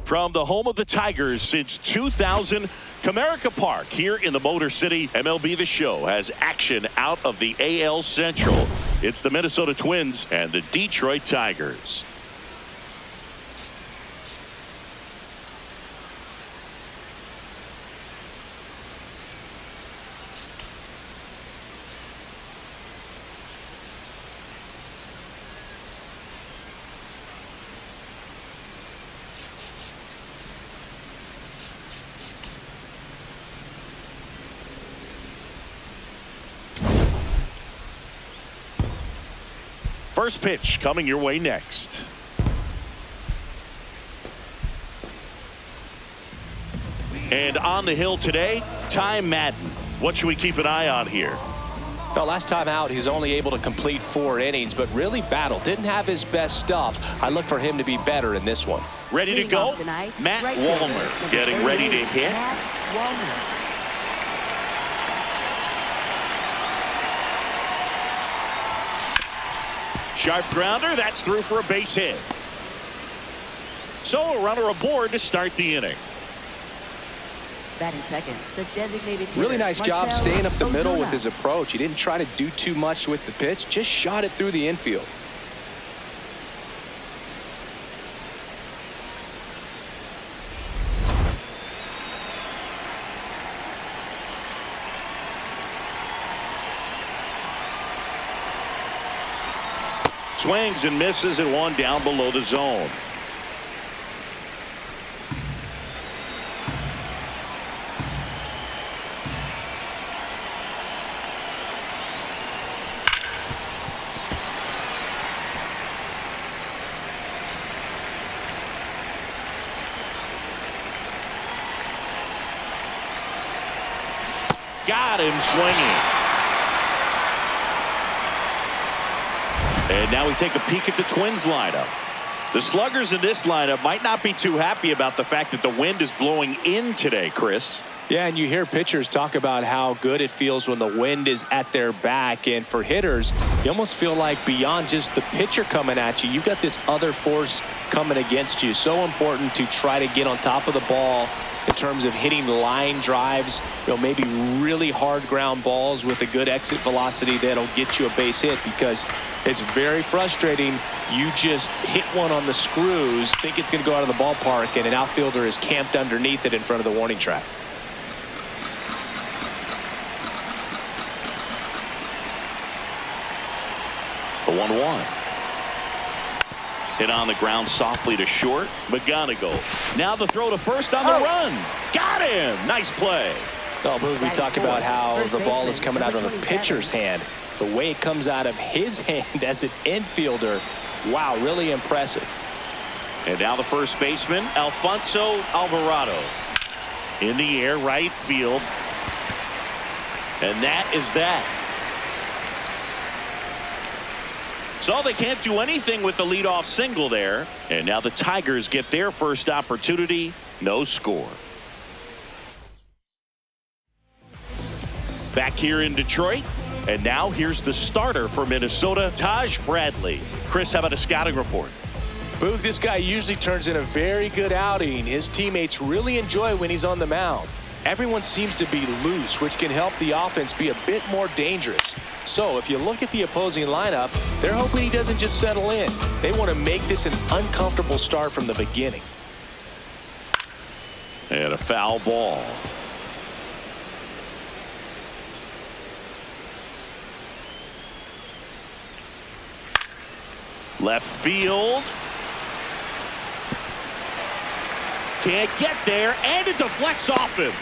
From the home of the Tigers since 2000, Comerica Park here in the Motor City. MLB The Show has action out of the AL Central. It's the Minnesota Twins and the Detroit Tigers. First pitch coming your way next. And on the hill today, Ty Madden. What should we keep an eye on here? Well, last time out, he's only able to complete 4 innings, but really battled. Didn't have his best stuff. I look for him to be better in this one. Ready to go? Matt Wallner getting ready to hit. Sharp grounder, that's through for a base hit. So a runner aboard to start the inning. Batting second, the designated hitter, Really nice job Marcell staying up the middle with Ozuna. his approach. He didn't try to do too much with the pitch, just shot it through the infield. Swings and misses and one down below the zone. Got him swinging. And now we take a peek at the Twins lineup. The sluggers in this lineup might not be too happy about the fact that the wind is blowing in today, Chris. Yeah, and you hear pitchers talk about how good it feels when the wind is at their back. And for hitters, you almost feel like beyond just the pitcher coming at you, you've got this other force coming against you. So important to try to get on top of the ball in terms of hitting line drives, maybe really hard ground balls with a good exit velocity that'll get you a base hit, because it's very frustrating. You just hit one on the screws, think it's going to go out of the ballpark, and an outfielder is camped underneath it in front of the warning track. The 1-1. Hit on the ground softly to short. McGonigal. Now the throw to first on the run. Got him. Nice play. Oh, we talk about how the ball is coming out of the pitcher's hand. The way it comes out of his hand as an infielder. Wow, really impressive. And now the first baseman, Alfonso Alvarado. In the air, right field. And that is that. So they can't do anything with the leadoff single there. And now the Tigers get their first opportunity. No score. Back here in Detroit. And now here's the starter for Minnesota, Taj Bradley. Chris, how about a scouting report? Boog, this guy usually turns in a very good outing. His teammates really enjoy when he's on the mound. Everyone seems to be loose, which can help the offense be a bit more dangerous. So if you look at the opposing lineup, they're hoping he doesn't just settle in. They want to make this an uncomfortable start from the beginning. And a foul ball. Left field. Can't get there, and it deflects off him.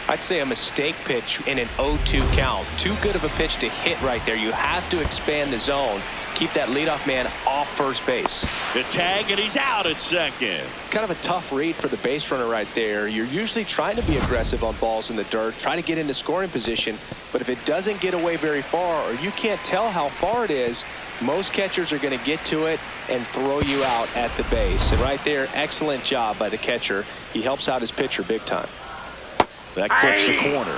I'd say a mistake pitch in an 0-2 count. Too good of a pitch to hit right there. You have to expand the zone. Keep that leadoff man off first base. The tag, and he's out at second. Kind of a tough read for the base runner right there. You're usually trying to be aggressive on balls in the dirt, trying to get into scoring position. But if it doesn't get away very far, or you can't tell how far it is, most catchers are going to get to it and throw you out at the base. And right there, excellent job by the catcher. He helps out his pitcher big time. That clips the corner.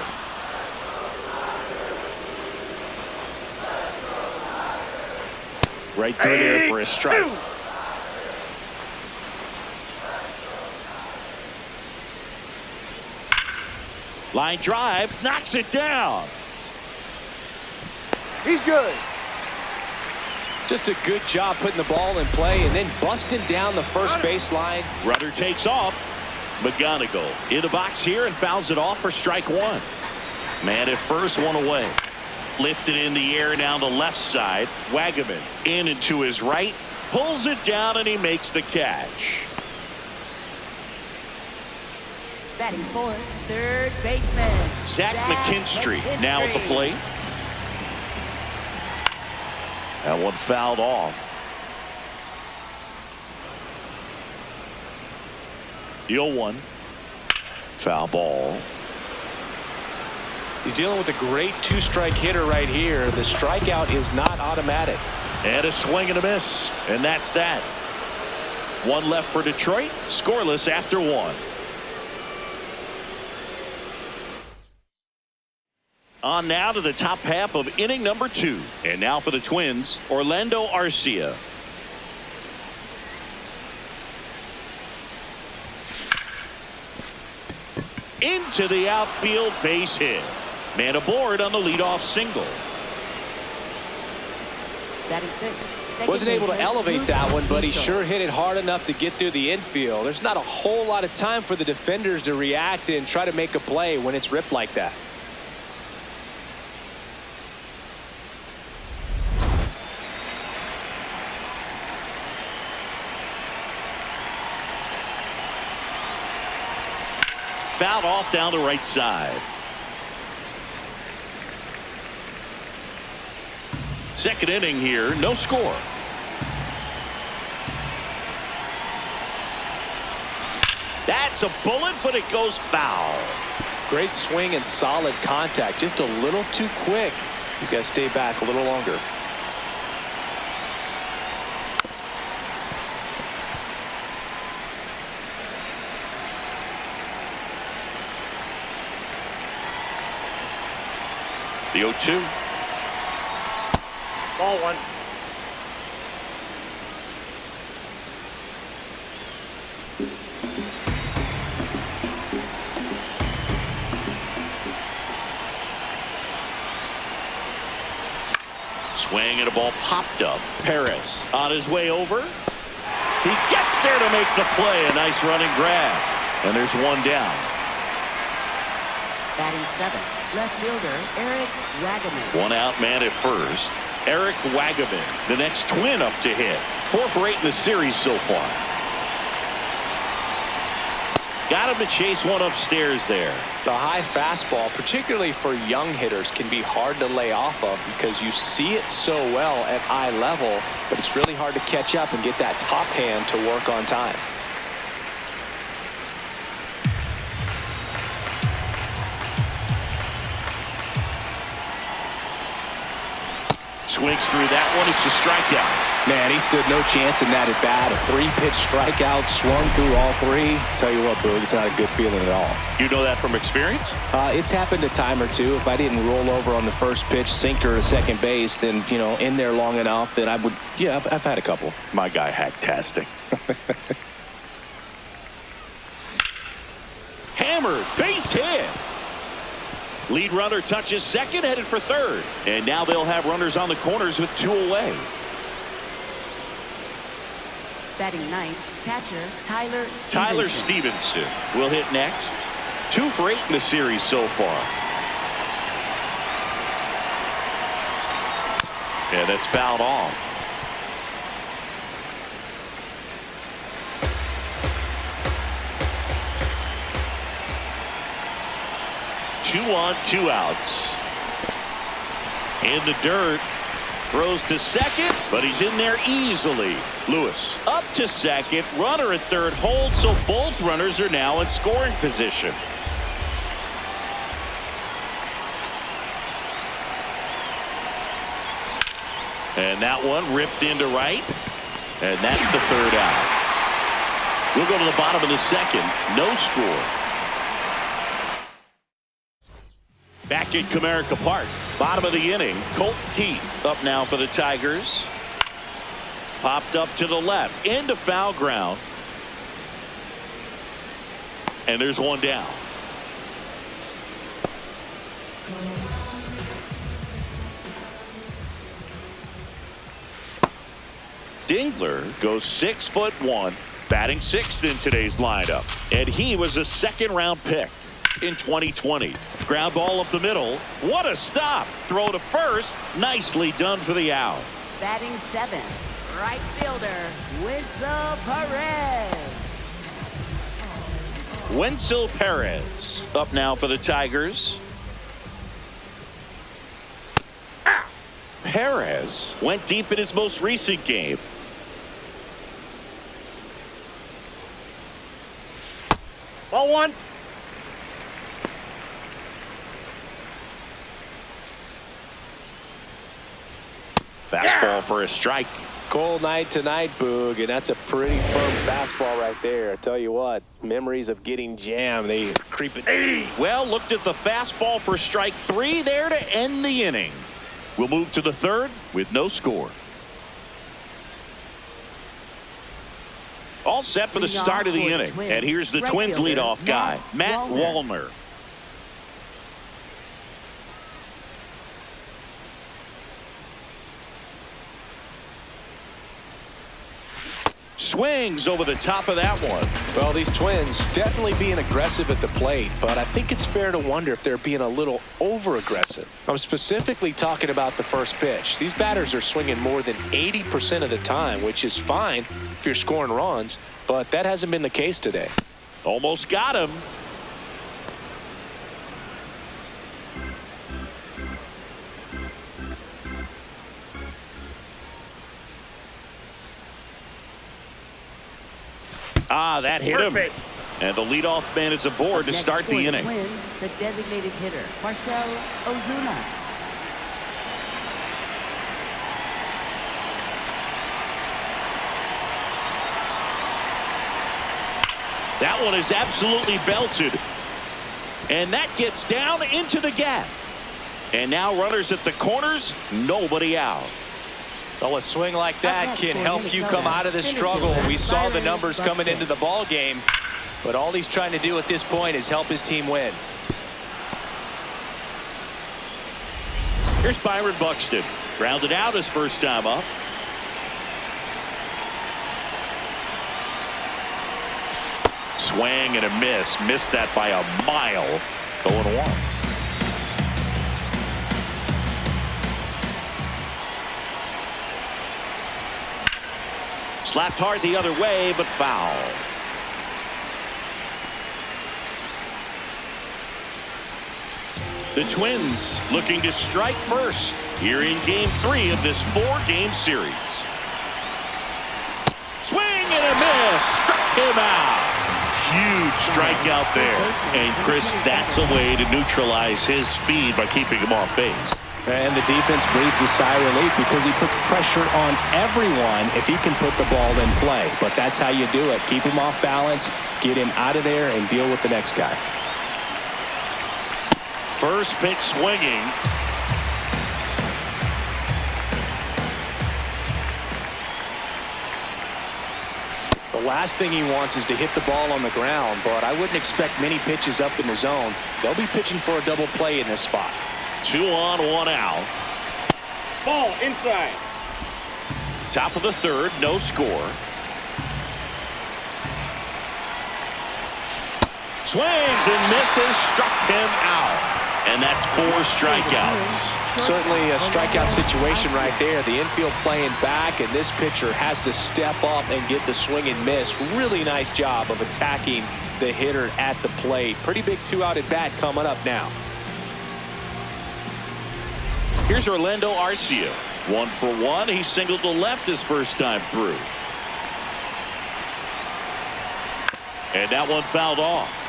Right through there for a strike. Line drive, knocks it down. He's good. Just a good job putting the ball in play and then busting down the first baseline. Runner takes off. McGonigal in the box here and fouls it off for strike one. Man at first, one away. Lifted in the air down the left side. Wagaman in and to his right. Pulls it down and he makes the catch. Batting fourth, third baseman. Zach McKinstry now at the plate. That one fouled off. The 0-1. Foul ball. He's dealing with a great two-strike hitter right here. The strikeout is not automatic. And a swing and a miss. And that's that. One left for Detroit. Scoreless after one. On now to the top half of inning number 2. And now for the Twins, Orlando Arcia. Into the outfield, base hit. Man aboard on the leadoff single. Batting six. Wasn't able to elevate that one, but he sure hit it hard enough to get through the infield. There's not a whole lot of time for the defenders to react and try to make a play when it's ripped like that. Fouled off down the right side. Second inning here, no score. That's a bullet, but it goes foul. Great swing and solid contact. Just a little too quick. He's got to stay back a little longer. The 0-2. Ball one. Swing and a ball popped up. Perez on his way over. He gets there to make the play. A nice running grab. And there's one down. Batting seventh, left fielder Eric Wagaman. One out man at first. Eric Wagaman, the next Twin up to hit. 4 for 8 in the series so far. Got him to chase one upstairs there. The high fastball, particularly for young hitters, can be hard to lay off of because you see it so well at eye level, but it's really hard to catch up and get that top hand to work on time. Swings through that one. It's a strikeout. Man, he stood no chance in that at bat. A 3-pitch strikeout, swung through all 3. Tell you what, Boog, it's not a good feeling at all. You know that from experience? It's happened a time or two. If I didn't roll over on the first pitch, sinker to second base, then, you know, in there long enough, then I would, yeah, I've had a couple. My guy, hacktastic. Hammered, base hit. Lead runner touches second, headed for third. And now they'll have runners on the corners with 2 away. Batting ninth, catcher Tyler Stevenson will hit next. 2 for 8 in the series so far. Yeah, that's fouled off. Two on, 2 outs. In the dirt. Throws to second, but he's in there easily. Lewis up to second. Runner at third holds, so both runners are now in scoring position. And that one ripped into right. And that's the 3rd out. We'll go to the bottom of the second. No score. Back at Comerica Park. Bottom of the inning. Colt Keith up now for the Tigers. Popped up to the left. Into foul ground. And there's one down. Dingler goes 6'1", batting 6th in today's lineup. And he was a 2nd-round pick in 2020. Ground ball up the middle. What a stop. Throw to first. Nicely done for the out. Batting 7th, right fielder, Wenzel Perez. Wenzel Perez up now for the Tigers. Perez went deep in his most recent game. Ball 1. Fastball for a strike. Cold night tonight, Boog, and that's a pretty firm fastball right there. I tell you what, memories of getting jammed, they creep it. Well, looked at the fastball for strike 3 there to end the inning. We'll move to the 3rd with no score. All set for the start of the inning. And here's the Twins leadoff guy, Matt Wallner. Swings over the top of that one. Well, these Twins definitely being aggressive at the plate, but I think it's fair to wonder if they're being a little over-aggressive. I'm specifically talking about the first pitch. These batters are swinging more than 80% of the time, which is fine if you're scoring runs, but that hasn't been the case today. Almost got him. That hit him. And the leadoff man is aboard to start the inning. Twins, the designated hitter, Marcell Ozuna. That one is absolutely belted. And that gets down into the gap. And now runners at the corners, nobody out. Well, a swing like that can help you come out of the struggle. We saw the numbers coming into the ball game, but all he's trying to do at this point is help his team win. Here's Byron Buxton. Grounded out his first time up. Swing and a miss. Missed that by a mile. 0-1. Slapped hard the other way, but foul. The Twins looking to strike first here in Game 3 of this 4-game series. Swing and a miss. Struck him out. Huge strikeout there. And Chris, that's a way to neutralize his speed by keeping him off base. And the defense breathes a sigh of relief because he puts pressure on everyone if he can put the ball in play. But that's how you do it. Keep him off balance, get him out of there, and deal with the next guy. First pitch swinging. The last thing he wants is to hit the ball on the ground, but I wouldn't expect many pitches up in the zone. They'll be pitching for a double play in this spot. 2 on, 1 out. Ball inside. Top of the third, no score. Swings and misses, struck him out. And that's 4 strikeouts. Certainly a strikeout situation right there. The infield playing back, and this pitcher has to step up and get the swing and miss. Really nice job of attacking the hitter at the plate. Pretty big 2-out at bat coming up now. Here's Orlando Arcia. 1 for 1. He singled to left his first time through. And that one fouled off.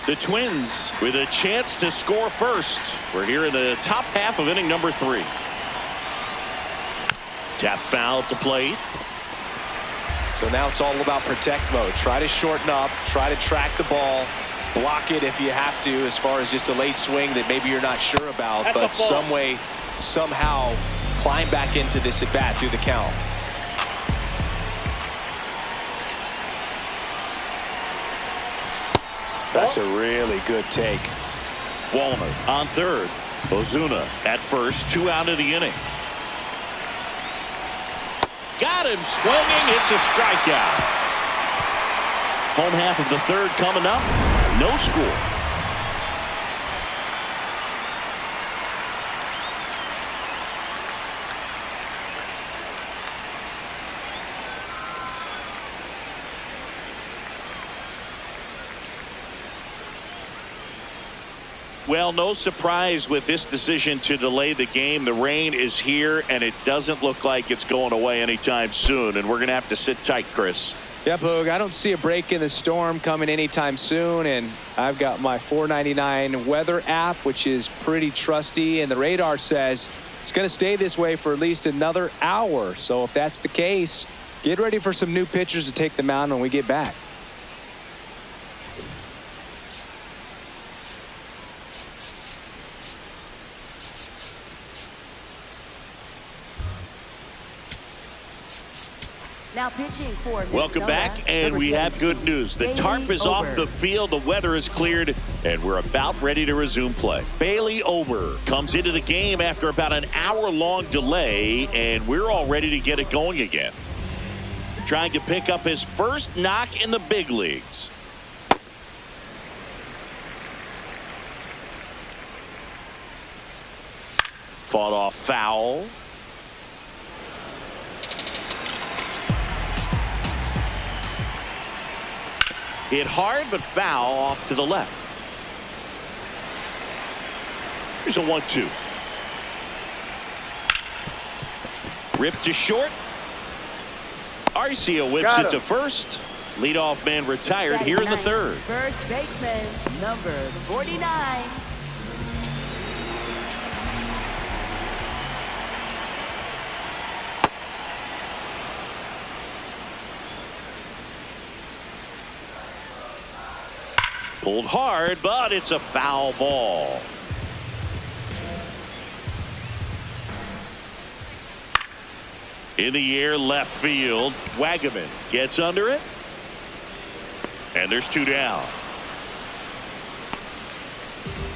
The Twins with a chance to score first. We're here in the top half of inning number 3. Tap foul at the plate. So now it's all about protect mode. Try to shorten up, try to track the ball, block it if you have to, as far as just a late swing that maybe you're not sure about. That's but some way, somehow climb back into this at bat through the count. That's a really good take. Walner on third. Ozuna at first. 2 out of the inning. Got him swinging. It's a strikeout. Home half of the third coming up. No score. Well, no surprise with this decision to delay the game. The rain is here, and it doesn't look like it's going away anytime soon. And we're going to have to sit tight, Chris. Yeah, Boog, I don't see a break in the storm coming anytime soon. And I've got my $4.99 weather app, which is pretty trusty. And the radar says it's going to stay this way for at least another hour. So if that's the case, get ready for some new pitchers to take the mound when we get back. Now pitching for Minnesota, Welcome back, and we have good news. The tarp is off the field, the weather is cleared, and we're about ready to resume play. Bailey Ober comes into the game after about an hour-long delay, and we're all ready to get it going again. Trying to pick up his first knock in the big leagues. Fought off foul. Hit hard, but foul off to the left. Here's a 1-2. Ripped to short. Arcia whips it to first. Leadoff man retired here in the third. First baseman, number 49. Pulled hard, but it's a foul ball. In the air, left field. Wagaman gets under it. And there's 2 down.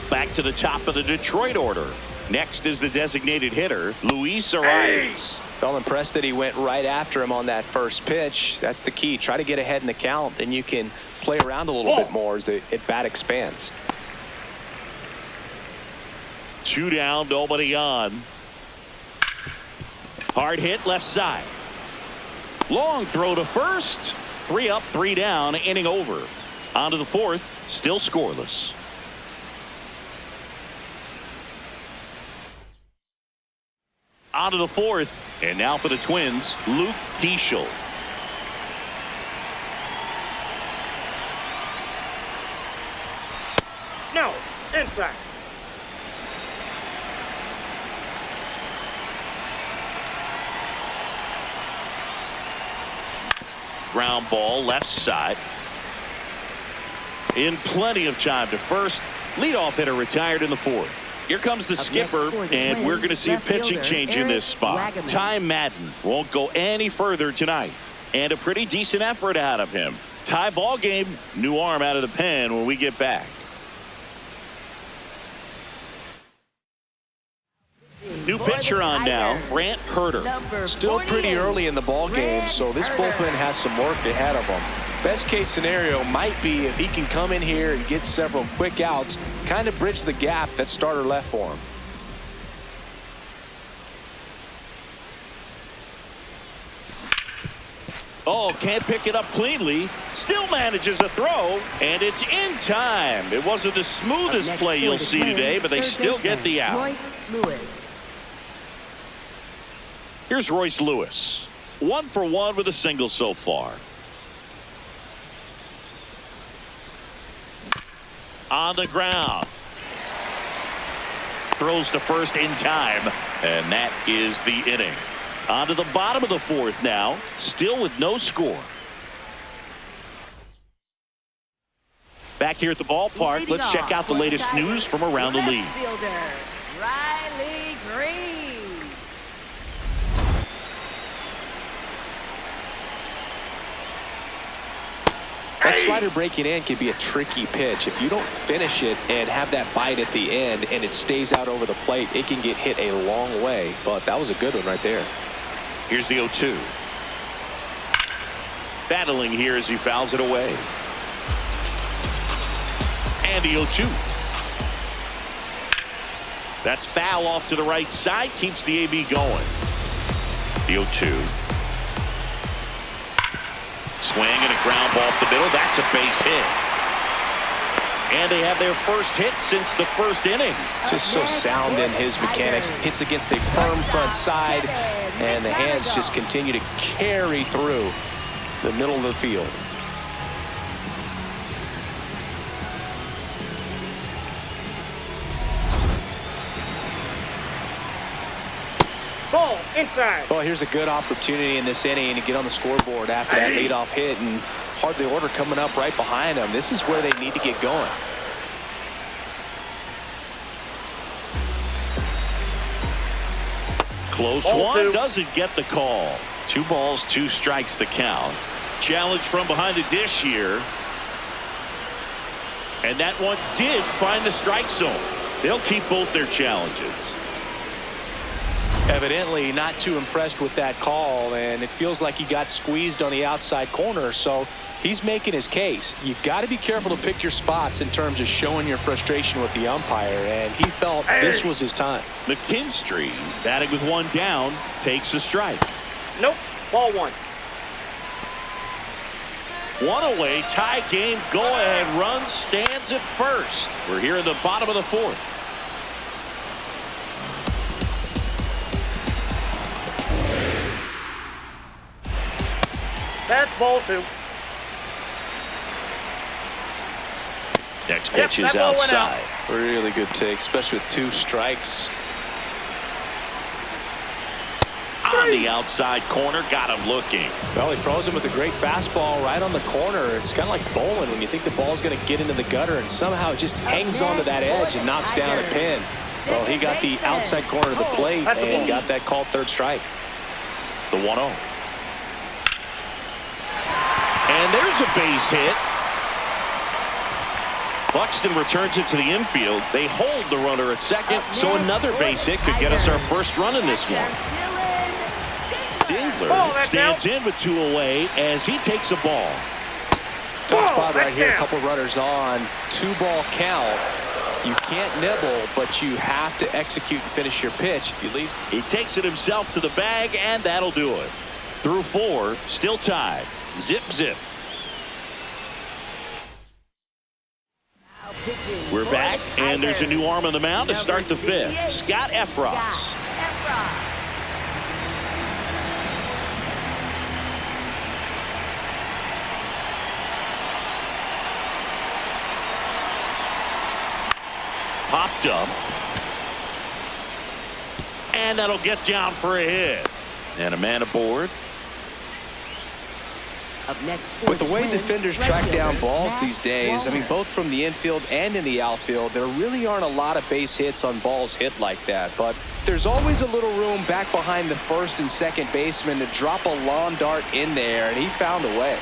Back to the top of the Detroit order. Next is the designated hitter, Luis Arias. Felt impressed that he went right after him on that first pitch. That's the key. Try to get ahead in the count, then you can play around a little bit more as the at bat expands. 2 down, nobody on. Hard hit left side. Long throw to first. 3 up, 3 down, inning over. On to the fourth, still scoreless. On to the fourth, and now for the Twins, Luke Keeschel. No, inside. Ground ball left side. In plenty of time to first. Leadoff hitter retired in the fourth. Here comes the skipper, and we're going to see a pitching change in this spot. Ty Madden won't go any further tonight. And a pretty decent effort out of him. Tie ball game, new arm out of the pen when we get back. New pitcher on now, Brant Herter. Still pretty early in the ball game, so this bullpen has some work ahead of them. Best case scenario might be if he can come in here and get several quick outs, kind of bridge the gap that starter left for him. Oh, can't pick it up cleanly. Still manages a throw, and it's in time. It wasn't the smoothest play you'll see today, but they still get the out. Royce Lewis. Here's Royce Lewis. 1 for 1 with a single so far. On the ground. Throws to first in time, and that is the inning. On to the bottom of the fourth now, still with no score. Back here at the ballpark, let's check out the latest news from around the league. Riley Green. That slider breaking in can be a tricky pitch. If you don't finish it and have that bite at the end and it stays out over the plate, it can get hit a long way. But that was a good one right there. Here's the 0-2. Battling here as he fouls it away. And the 0-2. That's foul off to the right side. Keeps the AB going. The 0-2. Swing and a ground ball up the middle. That's a base hit. And they have their first hit since the first inning. Just so sound in his mechanics. Hits against a firm front side, and the hands just continue to carry through the middle of the field. Ball inside. Well, here's a good opportunity in this inning to get on the scoreboard after that leadoff hit, and hardly order coming up right behind them. This is where they need to get going. Close one, doesn't get the call. 2 balls, 2 strikes the count. Challenge from behind the dish here. And that one did find the strike zone. They'll keep both their challenges. Evidently not too impressed with that call, and it feels like he got squeezed on the outside corner, so he's making his case. You've got to be careful to pick your spots in terms of showing your frustration with the umpire, and he felt this was his time. McKinstry, batting with 1 down, takes a strike. Nope. Ball 1. 1 away, tie game, go ahead run, stands at first. We're here in the bottom of the fourth. That's ball 2. Next pitch is that ball went out. outside. Really good take, especially with 2 strikes. On the outside corner, got him looking. Well, he throws him with a great fastball right on the corner. It's kind of like bowling when you think the ball's going to get into the gutter, and somehow it just hangs onto that edge and knocks down a pin. Well, he got the outside corner of the plate and got that called 3rd strike. The 1-0. And there's a base hit. Buxton returns it to the infield. They hold the runner at second, so another base hit could get us our first run in this one. Dingler stands in with 2 away as he takes a ball. Tough spot right here. A couple runners on. 2-ball count. You can't nibble, but you have to execute and finish your pitch. If you leave, he takes it himself to the bag, and that'll do it. Through 4, still tied. Zip, zip. Pitching We're for back, the and there's a Tigers. new arm on the mound to Number start the fifth. 68, Scott Efros. Scott Efros. Popped up. And that'll get down for a hit. And a man aboard. Up next for With the way Twins, defenders right track fielder, down balls Matt these days, I mean, Wallner. both from the infield and in the outfield, there really aren't a lot of base hits on balls hit like that. But there's always a little room back behind the first and second baseman to drop a lawn dart in there, and he found a way.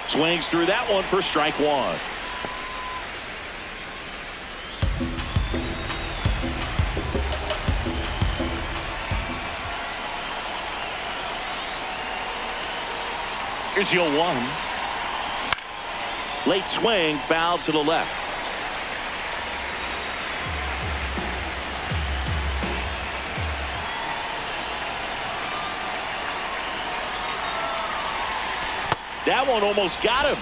Swings through that one for strike one. Here's the 0-1. Late swing, foul to the left. That one almost got him.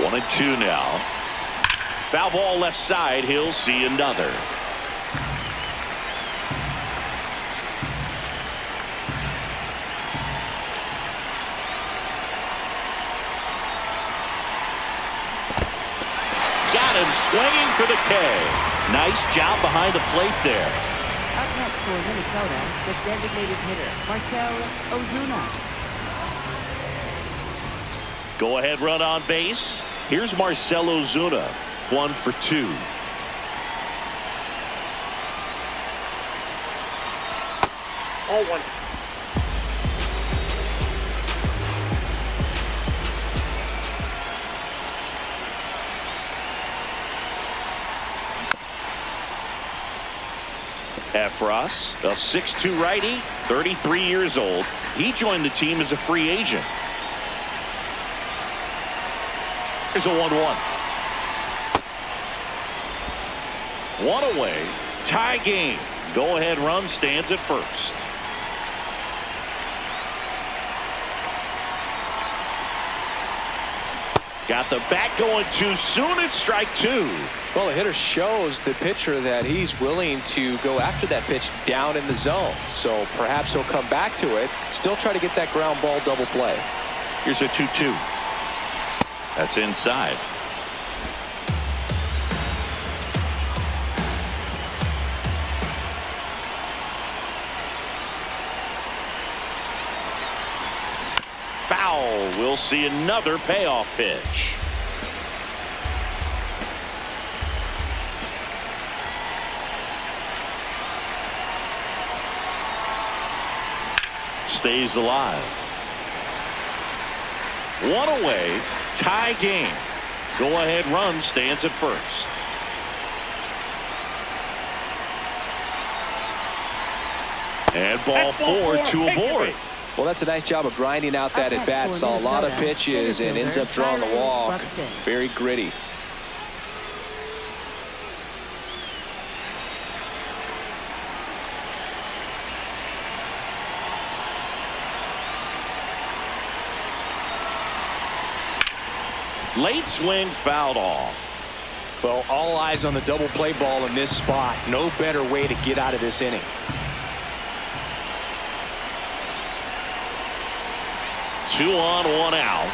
One and two now. Foul ball left side. He'll see another. Got him swinging for the K. Nice job behind the plate there. Up next for Minnesota, the designated hitter, Marcell Ozuna. Go ahead run on base. Here's Marcell Ozuna. 1 for 2. Ball one. Efros, a 6'2" righty, 33 years old. He joined the team as a free agent. Here's a 1-1. One away. Tie game. Go ahead run stands at first. Got the bat going too soon. It's strike two. Well, the hitter shows the pitcher that he's willing to go after that pitch down in the zone. So perhaps he'll come back to it, still try to get that ground ball double play. Here's a 2-2. That's inside. Foul. We'll see another payoff pitch. Stays alive. One away. Tie game. Go ahead run stands at first. And ball four, two aboard. Well, that's a nice job of grinding out that at bat. Saw a lot of pitches and ends up drawing the walk. Very gritty. Late swing fouled off. Well, all eyes on the double play ball in this spot. No better way to get out of this inning. Two on, one out.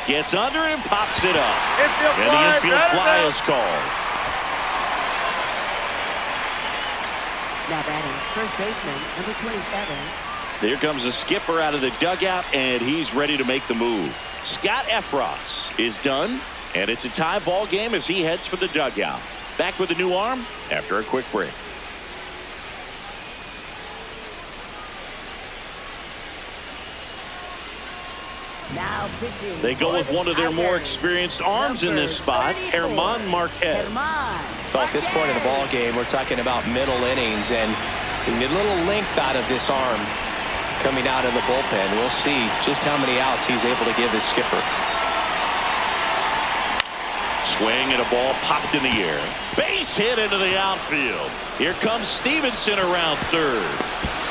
Gets under and pops it up. Infield And fly, the infield got it fly out. is called. Now batting, first baseman, number 27. Here comes the skipper out of the dugout, and he's ready to make the move. Scott Efros is done, and it's a tie ball game as he heads for the dugout. Back with a new arm after a quick break. Now pitching. They go for with the one of their more Tigers. experienced arms in this spot, Number 34, German Marquez. So at this point in the ball game, we're talking about middle innings, and we need a little length out of this arm coming out of the bullpen. We'll see just how many outs he's able to give his skipper. Swing and a ball popped in the air. Base hit into the outfield. Here comes Stevenson around third.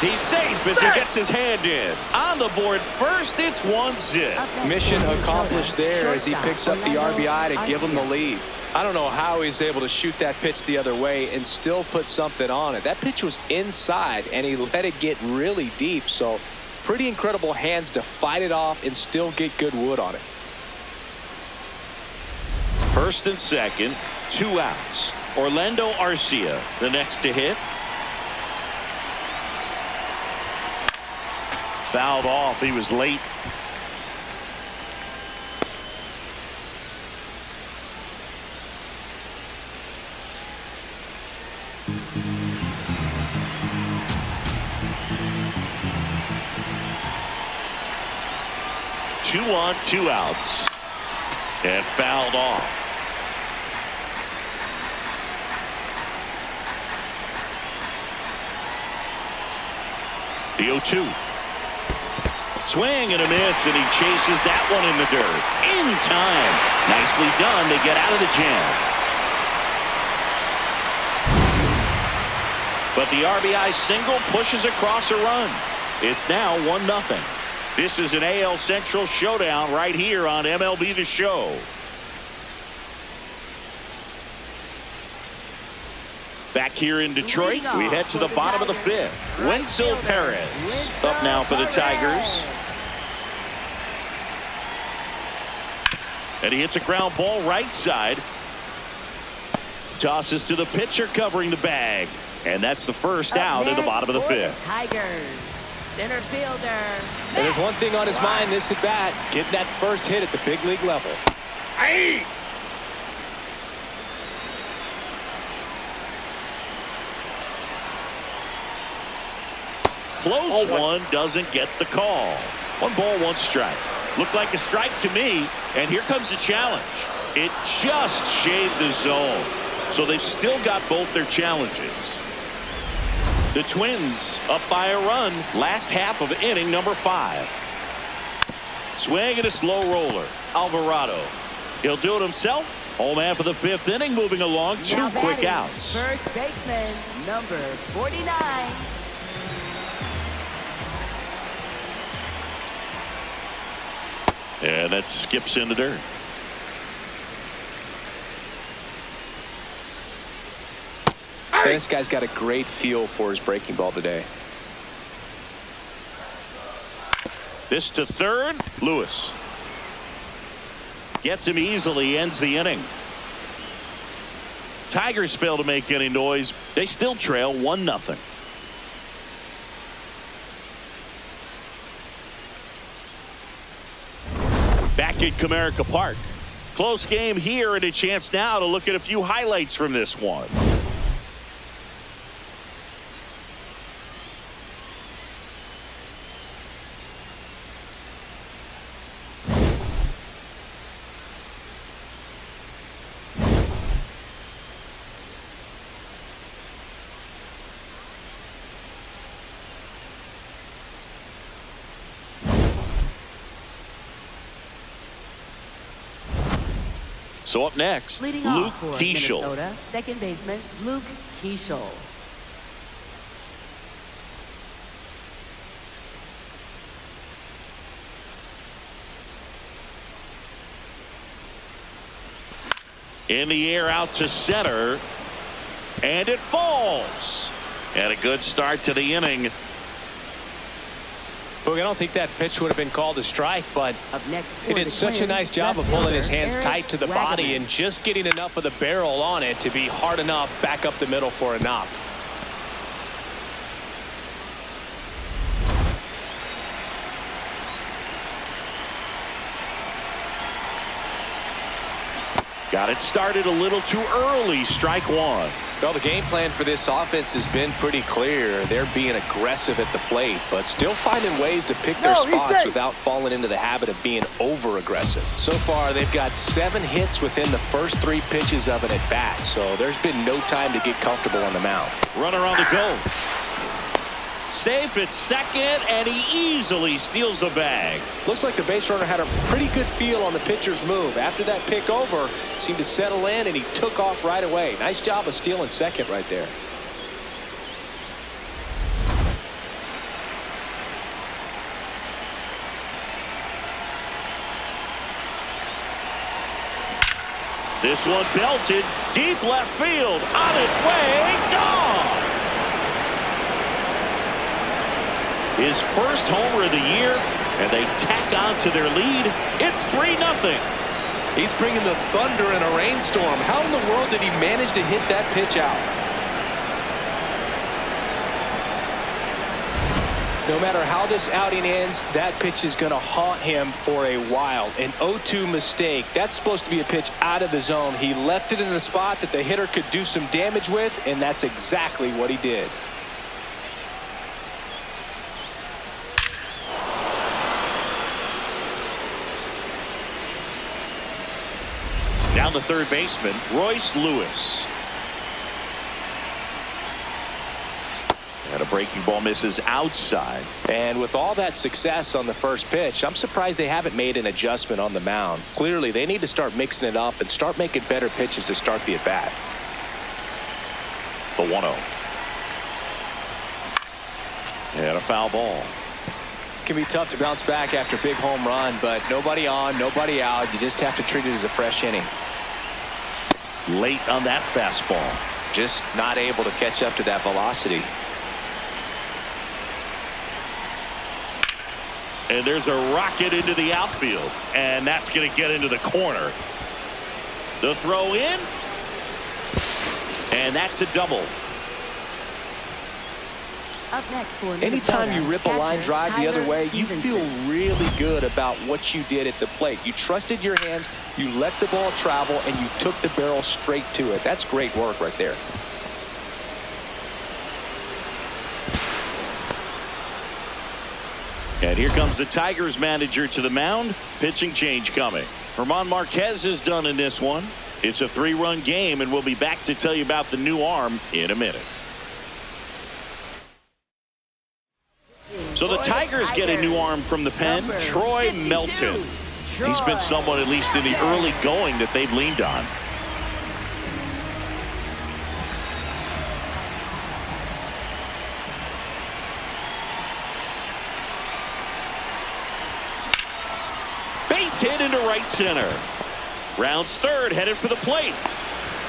He's safe as he gets his hand in. On the board first, it's 1-0. Mission accomplished there as he picks up the RBI to give him the lead. I don't know how he's able to shoot that pitch the other way and still put something on it. That pitch was inside, and he let it get really deep. So pretty incredible hands to fight it off and still get good wood on it. First and second, 2 outs. Orlando Arcia, the next to hit. Fouled off. He was late. Two on, 2 outs. And fouled off. The 0-2. Swing and a miss, and he chases that one in the dirt. In time. Nicely done to get out of the jam. But the RBI single pushes across a run. It's now 1-0. This is an AL Central showdown right here on MLB The Show. Back here in Detroit, we head to the bottom of the 5th. Wenzel Perez up now for the Tigers. And he hits a ground ball right side. Tosses to the pitcher covering the bag. And that's the first out in the bottom of the 5th. Tigers, center fielder. And there's one thing on his mind this at bat, getting that first hit at the big league level. Hey! Close one, doesn't get the call. 1 ball, 1 strike. Looked like a strike to me, and here comes the challenge. It just shaved the zone. So they've still got both their challenges. The Twins up by a run, last half of inning number 5. Swing and a slow roller. Alvarado. He'll do it himself. Home half of the 5th inning, moving along. 2 quick outs. First baseman, number 49. And that skips in the dirt. This guy's got a great feel for his breaking ball today. This to third. Lewis gets him easily, ends the inning. Tigers fail to make any noise. They still trail 1-0. Back at Comerica Park. Close game here, and a chance now to look at a few highlights from this one. So up next, Leading Luke off for Keeschel. Minnesota, second baseman Luke Keeschel. In the air out to center, and it falls. And a good start to the inning. Boog, I don't think that pitch would have been called a strike, but Up next he for did the such a Twins, nice job of left pulling his fielder hands Eric tight to the body Wagner. and just getting enough of the barrel on it to be hard enough back up the middle for a knock. Got it started a little too early. Strike 1. Well, the game plan for this offense has been pretty clear. They're being aggressive at the plate, but still finding ways to pick their spots without falling into the habit of being over-aggressive. So far, they've got 7 hits within the first 3 pitches of an at-bat, so there's been no time to get comfortable on the mound. Runner on the go. Safe at second, and he easily steals the bag. Looks like the base runner had a pretty good feel on the pitcher's move. After that pick over, seemed to settle in, and he took off right away. Nice job of stealing second right there. This one belted deep left field, on its way, gone. His first homer of the year, and they tack on to their lead. It's 3-0. He's bringing the thunder in a rainstorm. How in the world did he manage to hit that pitch out? No matter how this outing ends, that pitch is going to haunt him for a while. An 0-2 mistake. That's supposed to be a pitch out of the zone. He left it in a spot that the hitter could do some damage with, and that's exactly what he did. Down the third baseman, Royce Lewis. And a breaking ball misses outside. And with all that success on the first pitch, I'm surprised they haven't made an adjustment on the mound. Clearly, they need to start mixing it up and start making better pitches to start the at-bat. The 1-0. And a foul ball. It can be tough to bounce back after a big home run, but nobody on, nobody out. You just have to treat it as a fresh inning. Late on that fastball. Just not able to catch up to that velocity. And there's a rocket into the outfield, and that's going to get into the corner. The throw in, and that's a double. Up next for Anytime you rip a line drive the other way, you Stevenson. feel really good about what you did at the plate. You trusted your hands, you let the ball travel, and you took the barrel straight to it. That's great work right there. And here comes the Tigers manager to the mound. Pitching change coming. German Marquez is done in this one. It's a 3-run game, and we'll be back to tell you about the new arm in a minute. So the Tigers get a new arm from the pen, Troy Melton. He's been someone, at least in the early going, that they've leaned on. Base hit into right center. Rounds third, headed for the plate.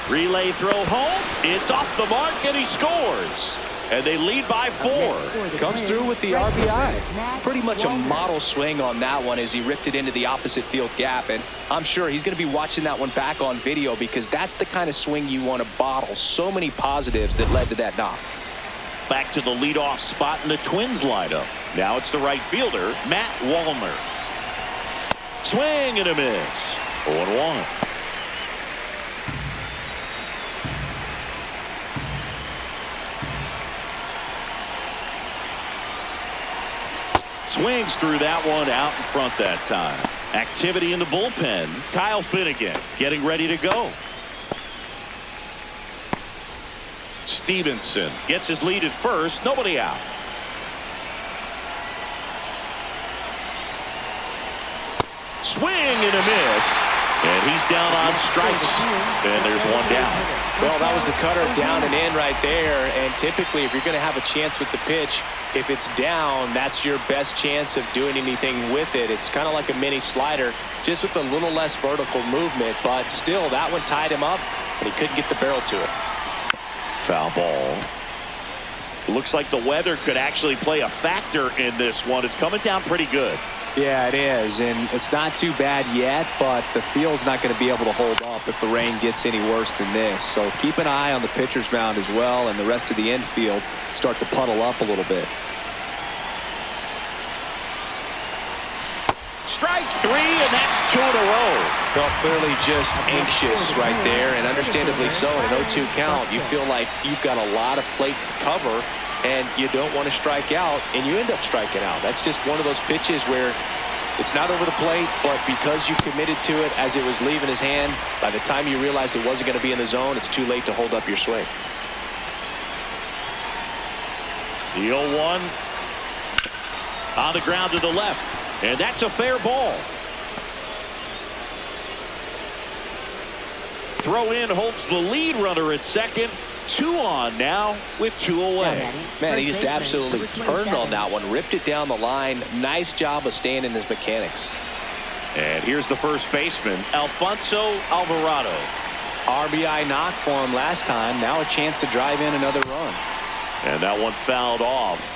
Relay throw home. It's off the mark, and he scores. And they lead by 4. Comes through with the RBI. Pretty much a model swing on that one as he ripped it into the opposite field gap. And I'm sure he's going to be watching that one back on video because that's the kind of swing you want to bottle. So many positives that led to that knock. Back to the leadoff spot in the Twins lineup. Now it's the right fielder, Matt Wallner. Swing and a miss. 0-1. Swings through that one out in front that time. Activity in the bullpen. Kyle Finnegan getting ready to go. Stevenson gets his lead at first. Nobody out. Swing and a miss. And he's down on strikes. And there's one down. Well, that was the cutter down and in right there. And typically, if you're going to have a chance with the pitch, if it's down, that's your best chance of doing anything with it. It's kind of like a mini slider, just with a little less vertical movement. But still, that one tied him up, and he couldn't get the barrel to it. Foul ball. Looks like the weather could actually play a factor in this one. It's coming down pretty good. Yeah, it is, and it's not too bad yet, but the field's not going to be able to hold up if the rain gets any worse than this. So keep an eye on the pitcher's mound as well, and the rest of the infield start to puddle up a little bit. Strike 3, and that's 2 in a row. Well, clearly just anxious right there, and understandably so. In an 0-2 count, you feel like you've got a lot of plate to cover, and you don't want to strike out, and you end up striking out. That's just one of those pitches where it's not over the plate, but because you committed to it as it was leaving his hand, by the time you realized it wasn't going to be in the zone, it's too late to hold up your swing. The 0-1 on the ground to the left, and that's a fair ball. Throw in holds the lead runner at second. 2 on now with 2 away. Man, he just absolutely turned on that one, ripped it down the line. Nice job of staying in his mechanics. And here's the first baseman, Alfonso Alvarado. RBI knock for him last time. Now a chance to drive in another run. And that one fouled off.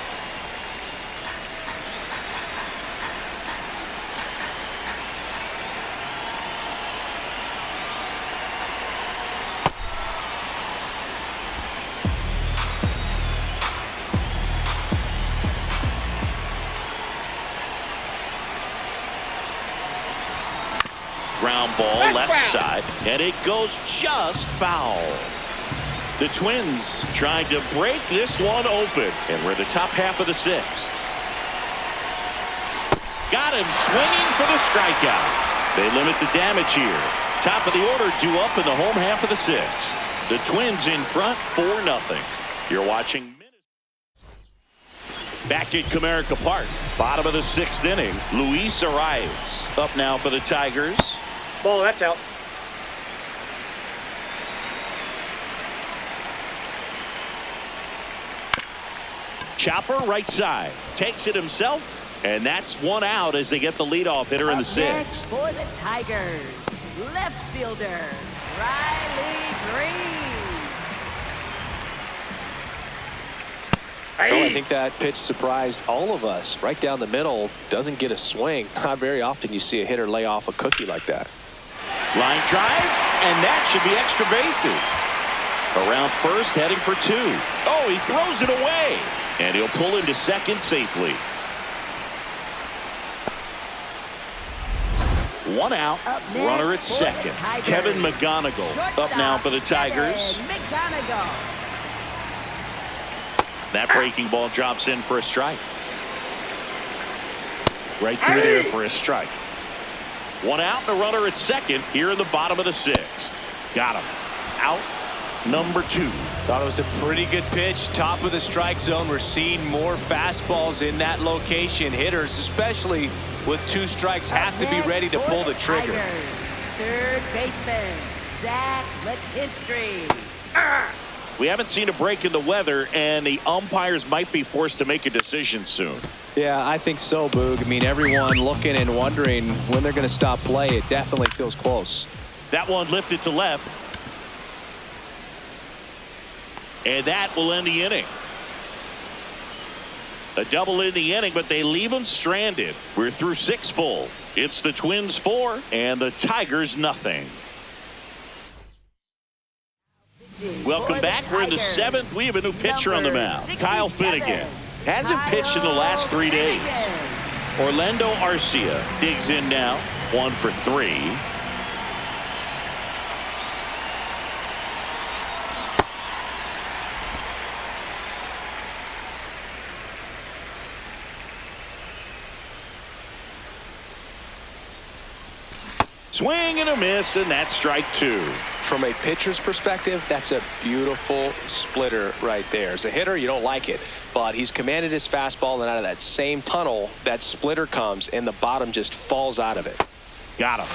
Ground ball left side, and it goes just foul. The Twins trying to break this one open, and we're in the top half of the 6th. Got him swinging for the strikeout. They limit the damage here. Top of the order due up in the home half of the 6th. The Twins in front 4-0. You're watching back at Comerica Park. Bottom of the 6th inning. Luis Arias up now for the Tigers. Ball, that's out. Chopper right side. Takes it himself, and that's 1 out as they get the leadoff hitter in the 6th. For the Tigers, left fielder, Riley Green. Oh, I think that pitch surprised all of us. Right down the middle, doesn't get a swing. Not very often you see a hitter lay off a cookie like that. Line drive, and that should be extra bases. Around first, heading for 2. Oh, he throws it away, and he'll pull into second safely. 1 out, runner at second. Kevin McGonigal up now for the Tigers. That breaking ball drops in for a strike. Right through there for a strike. 1 out and a runner at second here in the bottom of the 6th. Got him. Out number 2. Thought it was a pretty good pitch. Top of the strike zone. We're seeing more fastballs in that location. Hitters, especially with 2 strikes, have to be ready to pull the trigger. Third baseman, Zach McKinstry. We haven't seen a break in the weather, and the umpires might be forced to make a decision soon. Yeah, I think so, Boog. I mean, everyone looking and wondering when they're going to stop play. It definitely feels close. That one lifted to left. And that will end the inning. A double in the inning, but they leave them stranded. We're through 6 full. It's the Twins 4 and the Tigers nothing. Welcome back. We're in the 7th. We have a new pitcher on the mound. Kyle Finnegan hasn't pitched in the last 3 days. Orlando Arcia digs in now. 1 for 3. Swing and a miss, and that's strike 2. From a pitcher's perspective, that's a beautiful splitter right there. As a hitter, you don't like it, but he's commanded his fastball, and out of that same tunnel, that splitter comes, and the bottom just falls out of it. Got him.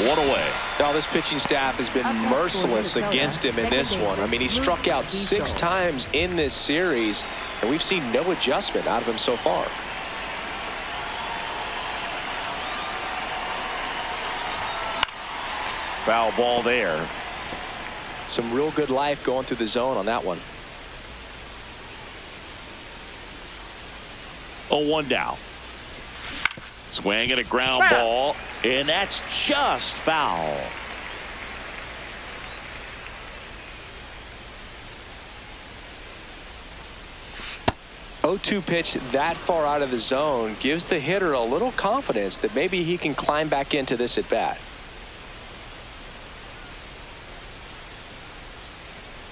1 away. Now, this pitching staff has been merciless against him in this one. I mean, he struck out 6 times in this series, and we've seen no adjustment out of him so far. Foul ball there. Some real good life going through the zone on that one. 0-1 down. Swing and a ground ball, and that's just foul. .02 pitch that far out of the zone gives the hitter a little confidence that maybe he can climb back into this at bat.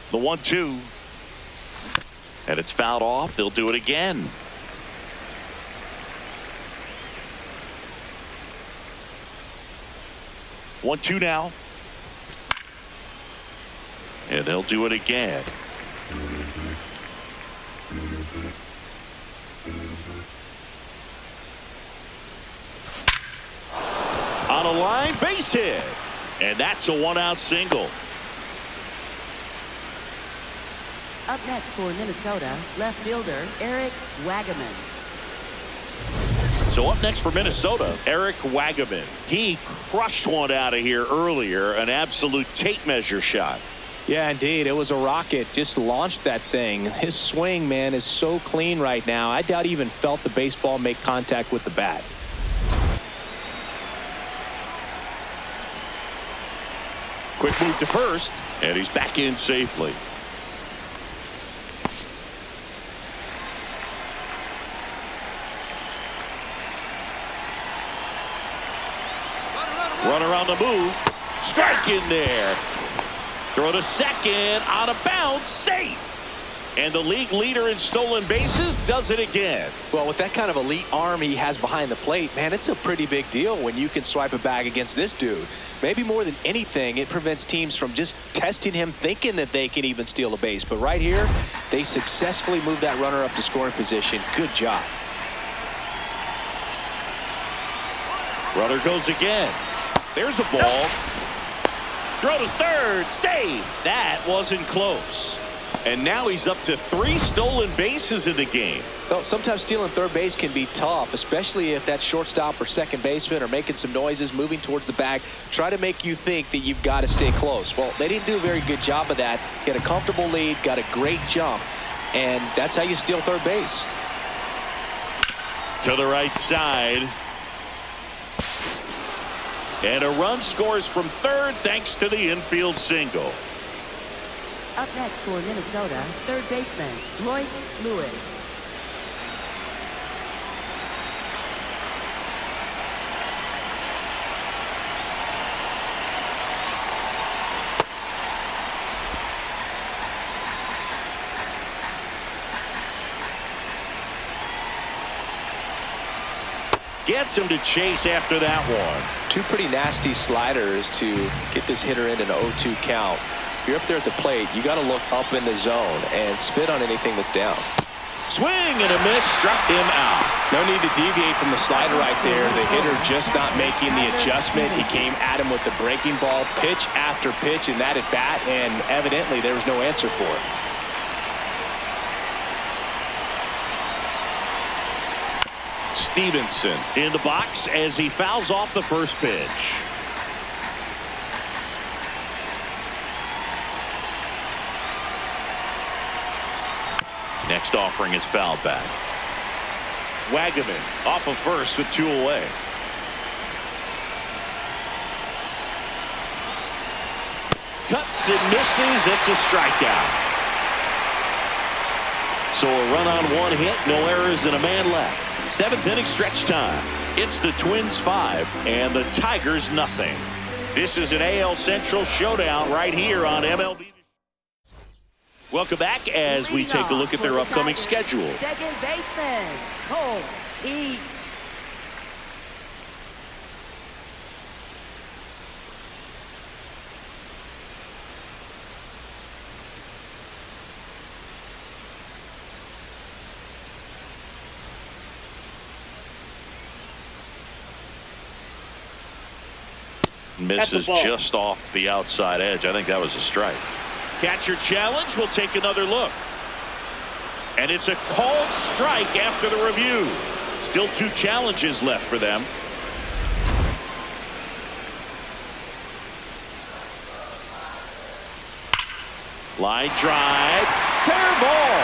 The 1-2. And it's fouled off. They'll do it again. One, 2 now. And they'll do it again. On a line, base hit. And that's a one-out single. Up next for Minnesota, left fielder Eric Wagaman. So up next for Minnesota, Eric Wagaman. He crushed one out of here earlier, an absolute tape measure shot. Yeah, indeed. It was a rocket. Just launched that thing. His swing, man, is so clean right now. I doubt he even felt the baseball make contact with the bat. Quick move to first, and he's back in safely. Runner on the move. Strike in there. Throw to second. Out of bounds. Safe. And the league leader in stolen bases does it again. Well, with that kind of elite arm he has behind the plate, man, it's a pretty big deal when you can swipe a bag against this dude. Maybe more than anything, it prevents teams from just testing him, thinking that they can even steal a base. But right here, they successfully moved that runner up to scoring position. Good job. Runner goes again. There's a ball. Throw to third. Save. That wasn't close. And now he's up to 3 stolen bases in the game. Well, sometimes stealing third base can be tough, especially if that shortstop or second baseman are making some noises, moving towards the bag, try to make you think that you've got to stay close. Well, they didn't do a very good job of that. Get a comfortable lead, got a great jump, and that's how you steal third base. To the right side. And a run scores from third thanks to the infield single. Up next for Minnesota, third baseman Royce Lewis. Gets him to chase after that one. 2 pretty nasty sliders to get this hitter into an 0-2 count. If you're up there at the plate, you got to look up in the zone and spit on anything that's down. Swing and a miss, struck him out. No need to deviate from the slider right there. The hitter just not making the adjustment. He came at him with the breaking ball, pitch after pitch in that at bat, and evidently there was no answer for it. Stevenson in the box as he fouls off the first pitch. Next offering is fouled back. Wagaman off of first with 2 away. Cuts and misses. It's a strikeout. So a run on 1 hit, no errors, and a man left. 7th inning stretch time. It's the Twins 5 and the Tigers nothing. This is an AL Central showdown right here on MLB. Welcome back as we take a look at their upcoming schedule. Second baseman Cole E. Misses just off the outside edge. I think that was a strike. Catcher challenge. We'll take another look. And it's a called strike after the review. Still 2 challenges left for them. Line drive. Fair ball.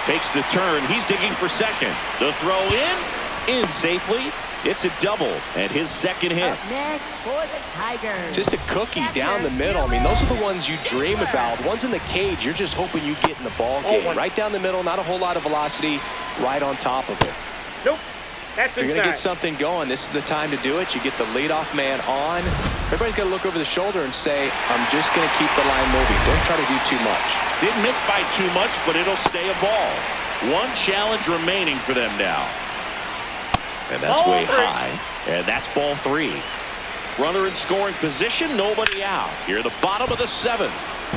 Takes the turn. He's digging for second. The throw in safely. It's a double and his second hit. Up next for the Tigers. Just a cookie down the middle. I mean, those are the ones you dream about. Ones in the cage, you're just hoping you get in the ball game. Right down the middle, not a whole lot of velocity, right on top of it. Nope. That's if you're going to get something going, this is the time to do it. You get the leadoff man on. Everybody's got to look over the shoulder and say, I'm just going to keep the line moving. Don't try to do too much. Didn't miss by too much, but it'll stay a ball. 1 challenge remaining for them now. And that's way high. And that's ball 3. Runner in scoring position, nobody out. Here at the bottom of the 7th.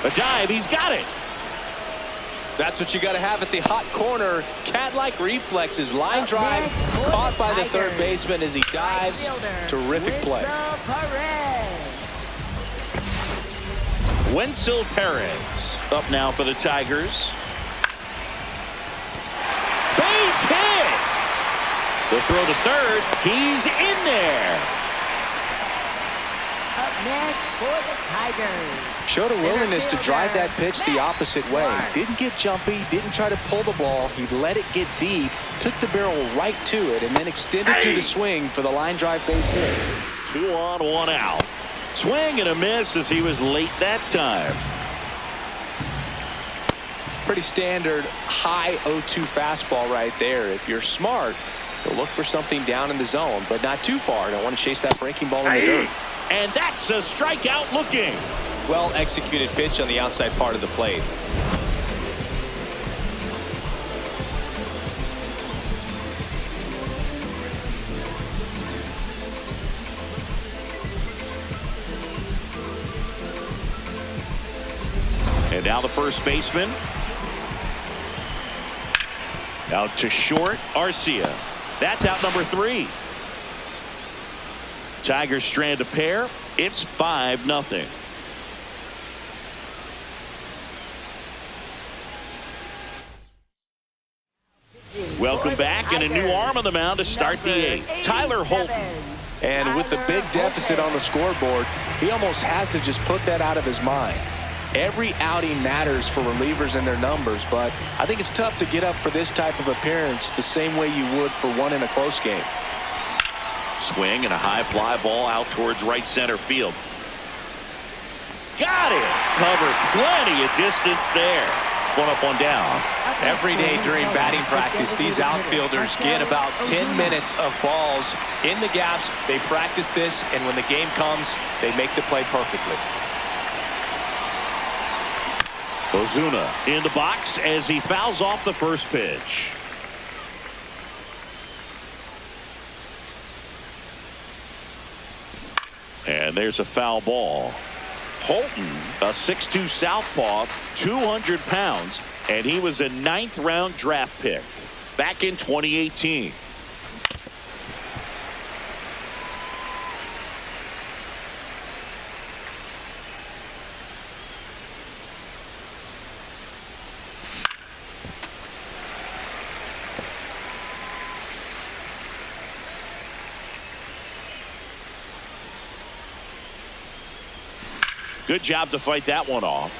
A dive, he's got it. That's what you got to have at the hot corner. Cat-like reflexes. Line drive caught by the third baseman as he dives. Terrific play. Wenzel Perez up now for the Tigers. Base hit. The throw to third. He's in there. Up next for the Tigers. Showed a willingness to drive that pitch the opposite way. Didn't get jumpy, didn't try to pull the ball. He let it get deep, took the barrel right to it, and then extended through the swing for the line drive base hit. 2 on, 1 out. Swing and a miss as he was late that time. Pretty standard high 0-2 fastball right there. If you're smart, you'll look for something down in the zone, but not too far. Don't want to chase that breaking ball in the dirt. And that's a strikeout looking. Well executed pitch on the outside part of the plate. And now the first baseman. Out to short, Arcia. That's out number 3. Tigers strand a pair. It's 5-0. Welcome back, and a new arm on the mound to start the 8th. Tyler Holton. And with the big deficit on the scoreboard, he almost has to just put that out of his mind. Every outing matters for relievers and their numbers, but I think it's tough to get up for this type of appearance the same way you would for one in a close game. Swing and a high fly ball out towards right center field. Got it. Covered plenty of distance there. 1 up, 1 down. Every day during batting practice, these outfielders get about 10 minutes of balls in the gaps. They practice this, and when the game comes, they make the play perfectly. Ozuna in the box as he fouls off the first pitch. And there's a foul ball. Holton, a 6'2 southpaw, 200 pounds, and he was a 9th round draft pick back in 2018. Good job to fight that one off.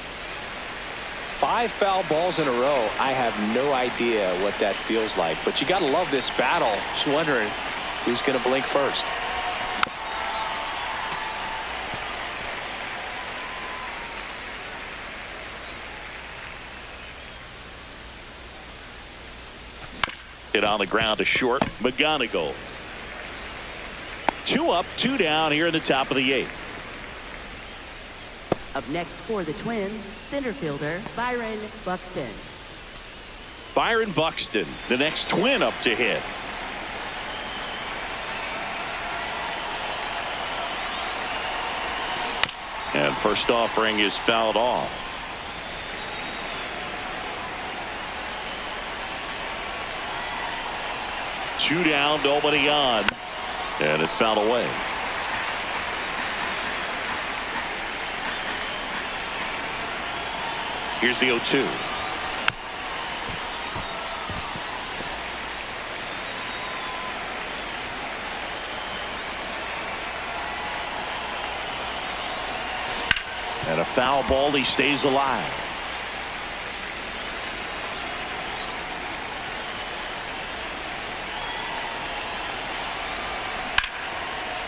5 foul balls in a row. I have no idea what that feels like, but you got to love this battle. Just wondering who's going to blink first. Hit on the ground to short. McGonigal. 2 up, 2 down here in the top of the 8th. Up next for the Twins, center fielder Byron Buxton. Byron Buxton, the next Twin up to hit. And first offering is fouled off. Two down, nobody on. And it's fouled away. Here's the 0-2. And a foul ball, he stays alive.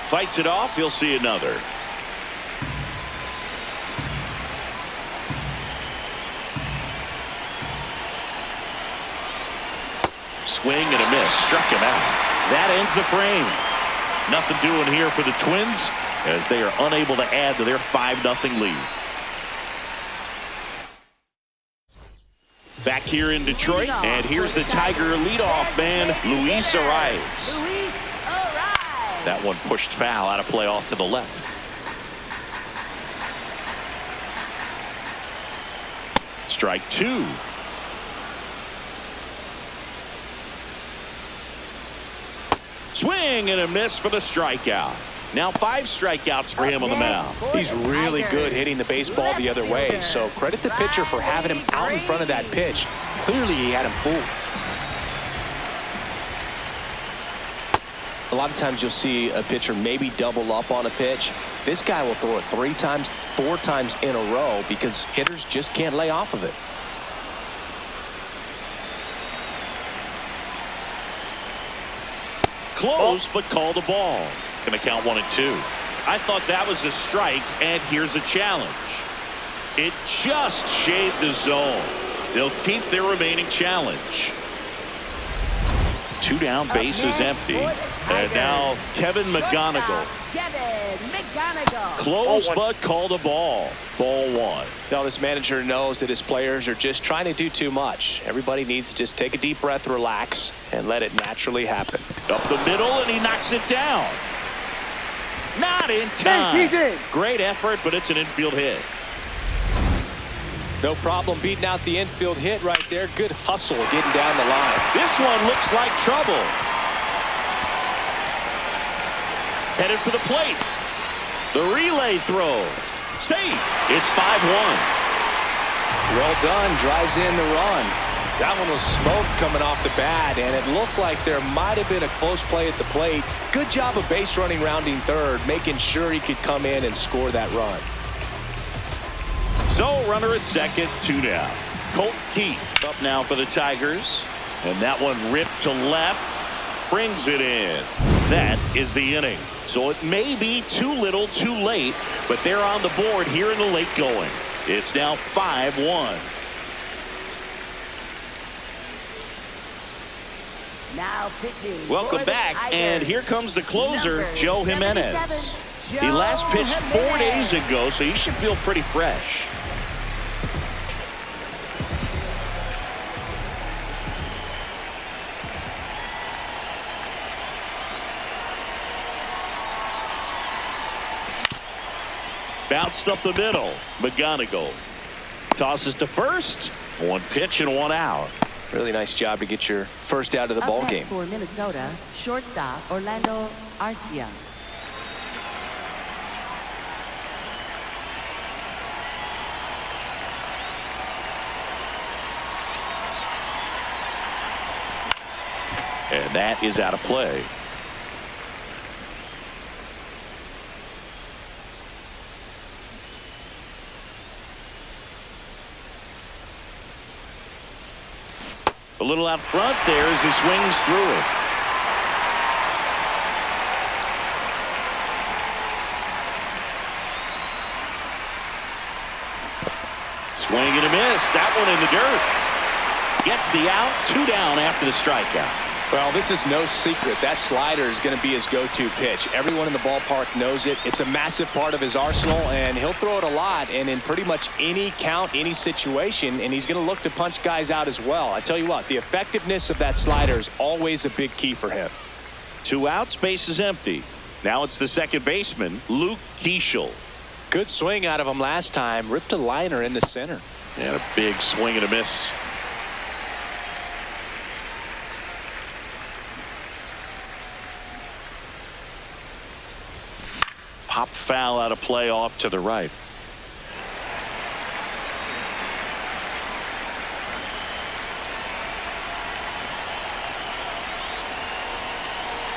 Fights it off, you'll see another. Swing and a miss. Struck him out. That ends the frame. Nothing doing here for the Twins as they are unable to add to their 5-0 lead. Back here in Detroit, and here's the Tiger leadoff man, Luis Arias. That one pushed foul out of play off to the left. Strike 2. Swing and a miss for the strikeout. Now 5 strikeouts for him on the mound. He's really good hitting the baseball the other way, so credit the pitcher for having him out in front of that pitch. Clearly he had him fooled. A lot of times you'll see a pitcher maybe double up on a pitch. This guy will throw it 3 times, 4 times in a row because hitters just can't lay off of it. Close, but called the ball. Going to count 1-2. I thought that was a strike, and here's a challenge. It just shaved the zone. They'll keep their remaining challenge. 2 down, bases empty. And now Kevin McGonigal. Close, but called a ball. Ball 1. Now this manager knows that his players are just trying to do too much. Everybody needs to just take a deep breath, relax, and let it naturally happen. Up the middle, and he knocks it down. Not in time. Great effort, but it's an infield hit. No problem beating out the infield hit right there. Good hustle getting down the line. This one looks like trouble. Headed for the plate. The relay throw. Safe. It's 5-1. Well done. Drives in the run. That one was smoke coming off the bat, and it looked like there might have been a close play at the plate. Good job of base running, rounding third, making sure he could come in and score that run. So runner at second, 2 down. Colt Keith up now for the Tigers. And that one ripped to left. Brings it in. That is the inning. So it may be too little too late, but they're on the board here in the late going. It's now 5-1. Now pitching. Welcome back, and here comes the closer, Joe Jimenez. He last pitched 4 days ago, so he should feel pretty fresh. Bounced up the middle. McGonigal tosses to first. 1 pitch and 1 out. Really nice job to get your first out of the ball game. For Minnesota, shortstop Orlando Arcia. And that is out of play. A little out front there as he swings through it. Swing and a miss. That one in the dirt. Gets the out. 2 down after the strikeout. Well, this is no secret. That slider is going to be his go-to pitch. Everyone in the ballpark knows it. It's a massive part of his arsenal, and he'll throw it a lot and in pretty much any count, any situation, and he's going to look to punch guys out as well. I tell you what, the effectiveness of that slider is always a big key for him. 2 outs, base is empty. Now it's the second baseman, Luke Keeschel. Good swing out of him last time. Ripped a liner in the center. And a big swing and a miss. Pop foul out of play off to the right.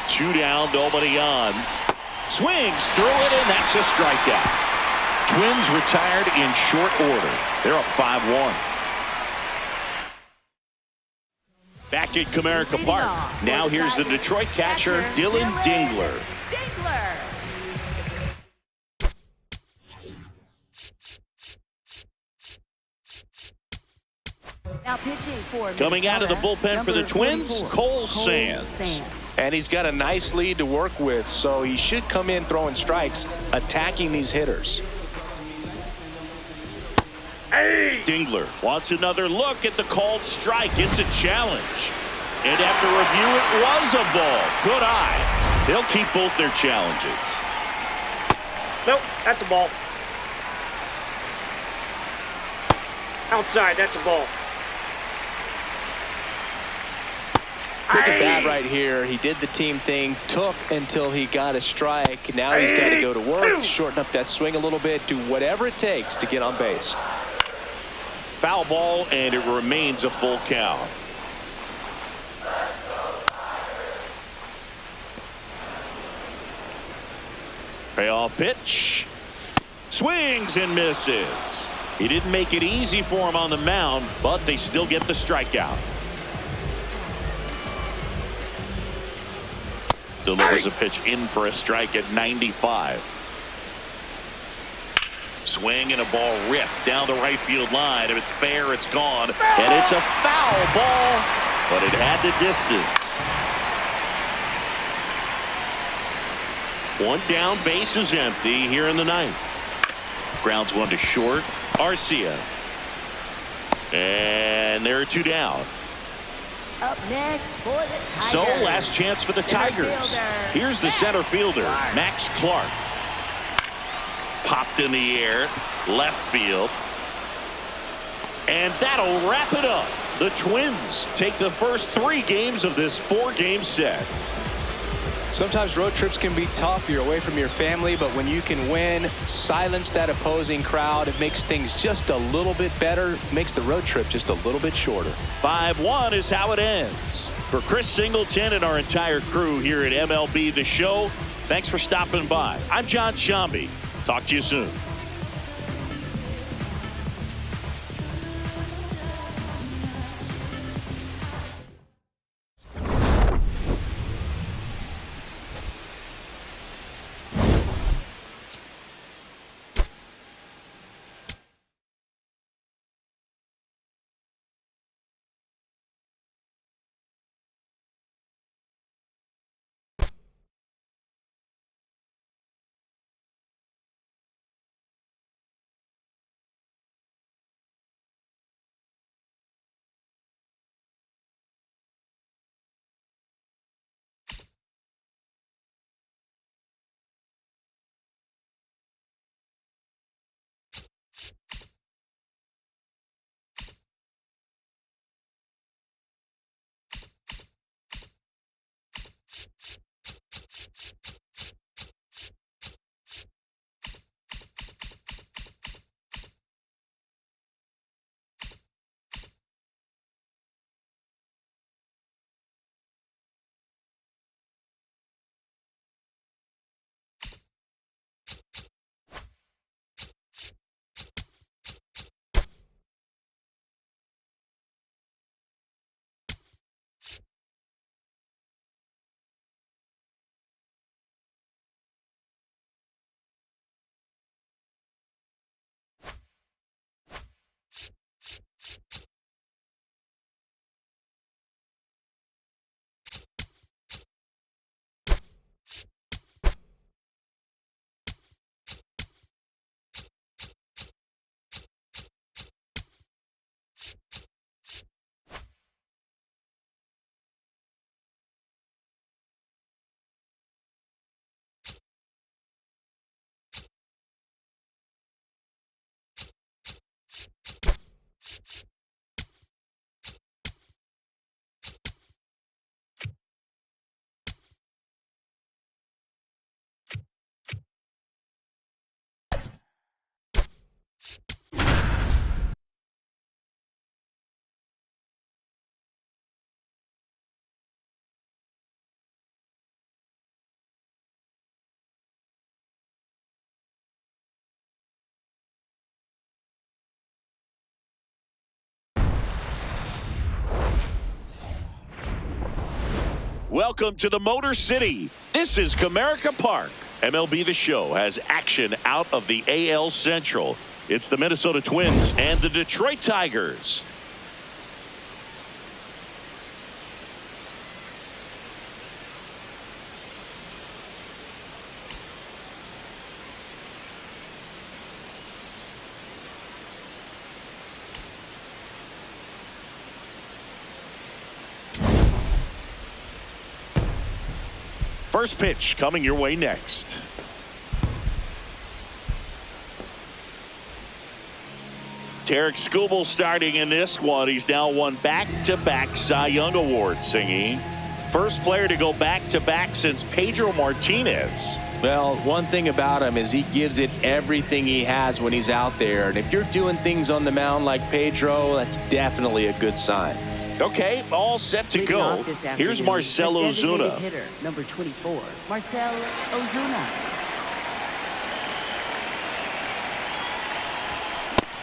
Two down, nobody on. Swings through it, and that's a strikeout. Twins retired in short order. They're up 5-1. Back at Comerica Park. Now here's the Detroit catcher, Dylan Dingler. Now pitching for coming out of the bullpen for the Twins, Cole Sands. And he's got a nice lead to work with, so he should come in throwing strikes, attacking these hitters. Hey! Dingler wants another look at the called strike. It's a challenge. And after review, it was a ball. Good eye. They'll keep both their challenges. Nope, that's a ball. Outside, that's a ball. Look at that right here. He did the team thing, took until he got a strike. Now he's got to go to work, shorten up that swing a little bit, do whatever it takes to get on base. Foul ball, and it remains a full count. Payoff pitch. Swings and misses. He didn't make it easy for him on the mound, but they still get the strikeout. Delivers a pitch in for a strike at 95. Swing and a ball ripped down the right field line. If it's fair, it's gone. And it's a foul ball, but it had the distance. One down, base is empty here in the ninth. Grounds one to short. Arcia. And there are two down. Up next for the Tigers. So last chance for the Tigers. Here's the center fielder, Max Clark. Popped in the air, left field. And that'll wrap it up. The Twins take the first 3 games of this 4-game set. Sometimes road trips can be tough. You're away from your family, but when you can win, silence that opposing crowd, it makes things just a little bit better, makes the road trip just a little bit shorter. 5-1 is how it ends. For Chris Singleton and our entire crew here at MLB The Show, thanks for stopping by. I'm John Shambi. Talk to you soon. Welcome to the Motor City. This is Comerica Park. MLB The Show has action out of the AL Central. It's the Minnesota Twins and the Detroit Tigers. First pitch coming your way next. Tarek Skubal starting in this one. He's now won back-to-back Cy Young Award singing. First player to go back-to-back since Pedro Martinez. Well, one thing about him is he gives it everything he has when he's out there. And if you're doing things on the mound like Pedro, that's definitely a good sign. Okay, all set to go. Here's Marcell Ozuna. Hitter, number 24, Marcell Ozuna.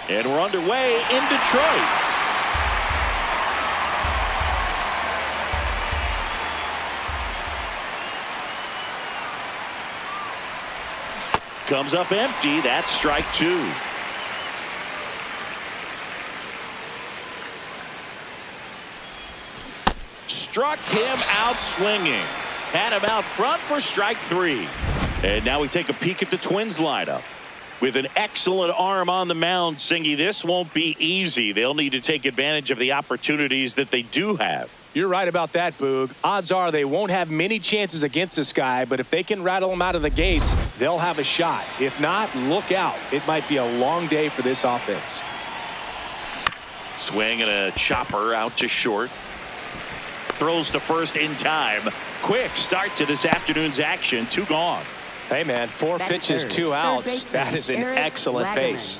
And we're underway in Detroit. Comes up empty. That's strike 2. Struck him out swinging. Had him out front for strike 3. And now we take a peek at the Twins lineup. With an excellent arm on the mound, Singy, this won't be easy. They'll need to take advantage of the opportunities that they do have. You're right about that, Boog. Odds are they won't have many chances against this guy, but if they can rattle him out of the gates, they'll have a shot. If not, look out. It might be a long day for this offense. Swing and a chopper out to short. Throws to first in time. Quick start to this afternoon's action. 2 gone. Hey, man, 4 pitches, 2 outs. That is an excellent pace.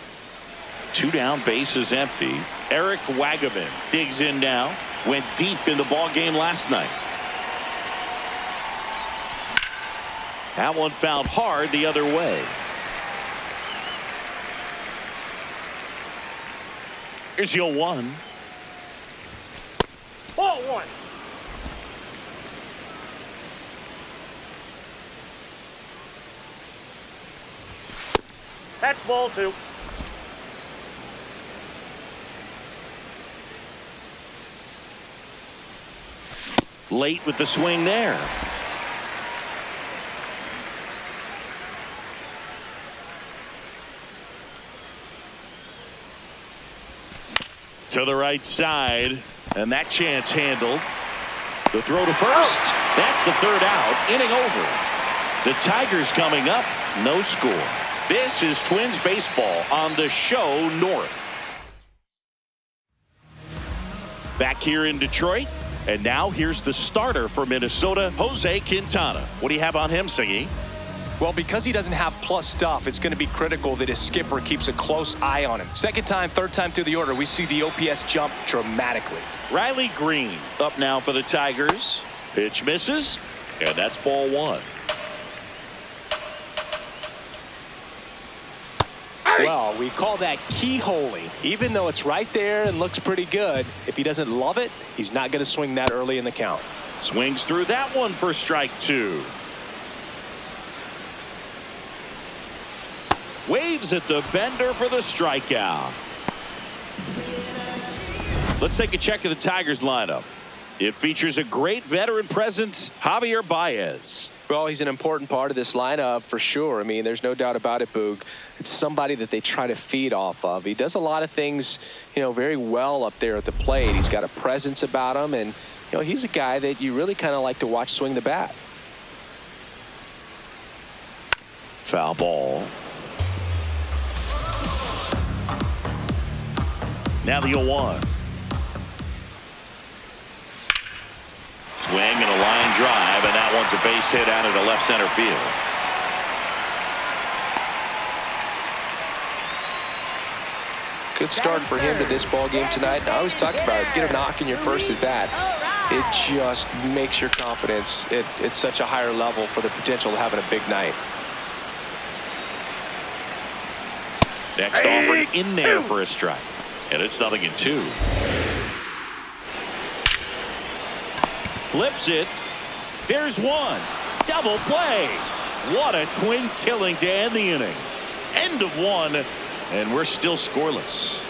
2 down, bases empty. Eric Wagaman digs in now. Went deep in the ball game last night. That one fouled hard the other way. Here's your 1. Ball 1. That's ball 2. Late with the swing there. To the right side, and that chance handled. The throw to first. That's the 3rd out. Inning over. The Tigers coming up. No score. This is Twins baseball on the show North. Back here in Detroit. And now here's the starter for Minnesota, Jose Quintana. What do you have on him, Singy? Well, because he doesn't have plus stuff, it's going to be critical that his skipper keeps a close eye on him. Second time, third time through the order, we see the OPS jump dramatically. Riley Green up now for the Tigers. Pitch misses, and that's ball 1. Well, we call that keyholing. Even though it's right there and looks pretty good, if he doesn't love it, he's not going to swing that early in the count. Swings through that one for strike 2. Waves at the bender for the strikeout. Let's take a check of the Tigers lineup. It features a great veteran presence, Javier Baez. Well, he's an important part of this lineup for sure. I mean, there's no doubt about it, Boog. It's somebody that they try to feed off of. He does a lot of things, very well up there at the plate. He's got a presence about him, and, he's a guy that you really kind of like to watch swing the bat. Foul ball. Now the 0-1. Swing and a line drive, and that one's a base hit out into left center field. Good start for him to this ball game tonight. I always talk about it. Get a knock in your first at bat. It just makes your confidence at such a higher level for the potential of having a big night. Next offer in there for a strike, and it's 0-2. Flips it. There's 1. Double play. What a twin killing to end the inning. End of 1, and we're still scoreless.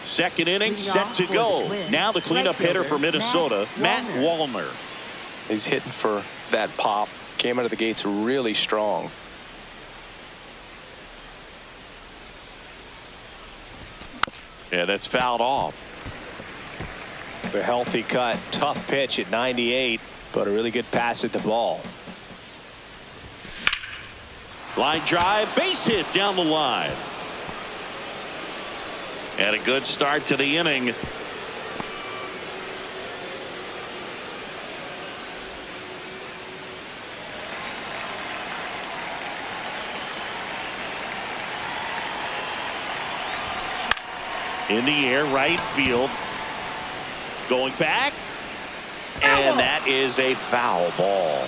Second inning set to go. Now the cleanup hitter for Minnesota, Matt Wallner. He's hitting for that pop. Came out of the gates really strong. Yeah, that's fouled off. A healthy cut. Tough pitch at 98, but a really good pass at the ball. Line drive, base hit down the line. And a good start to the inning. In the air, right field. Going back. And that is a foul ball.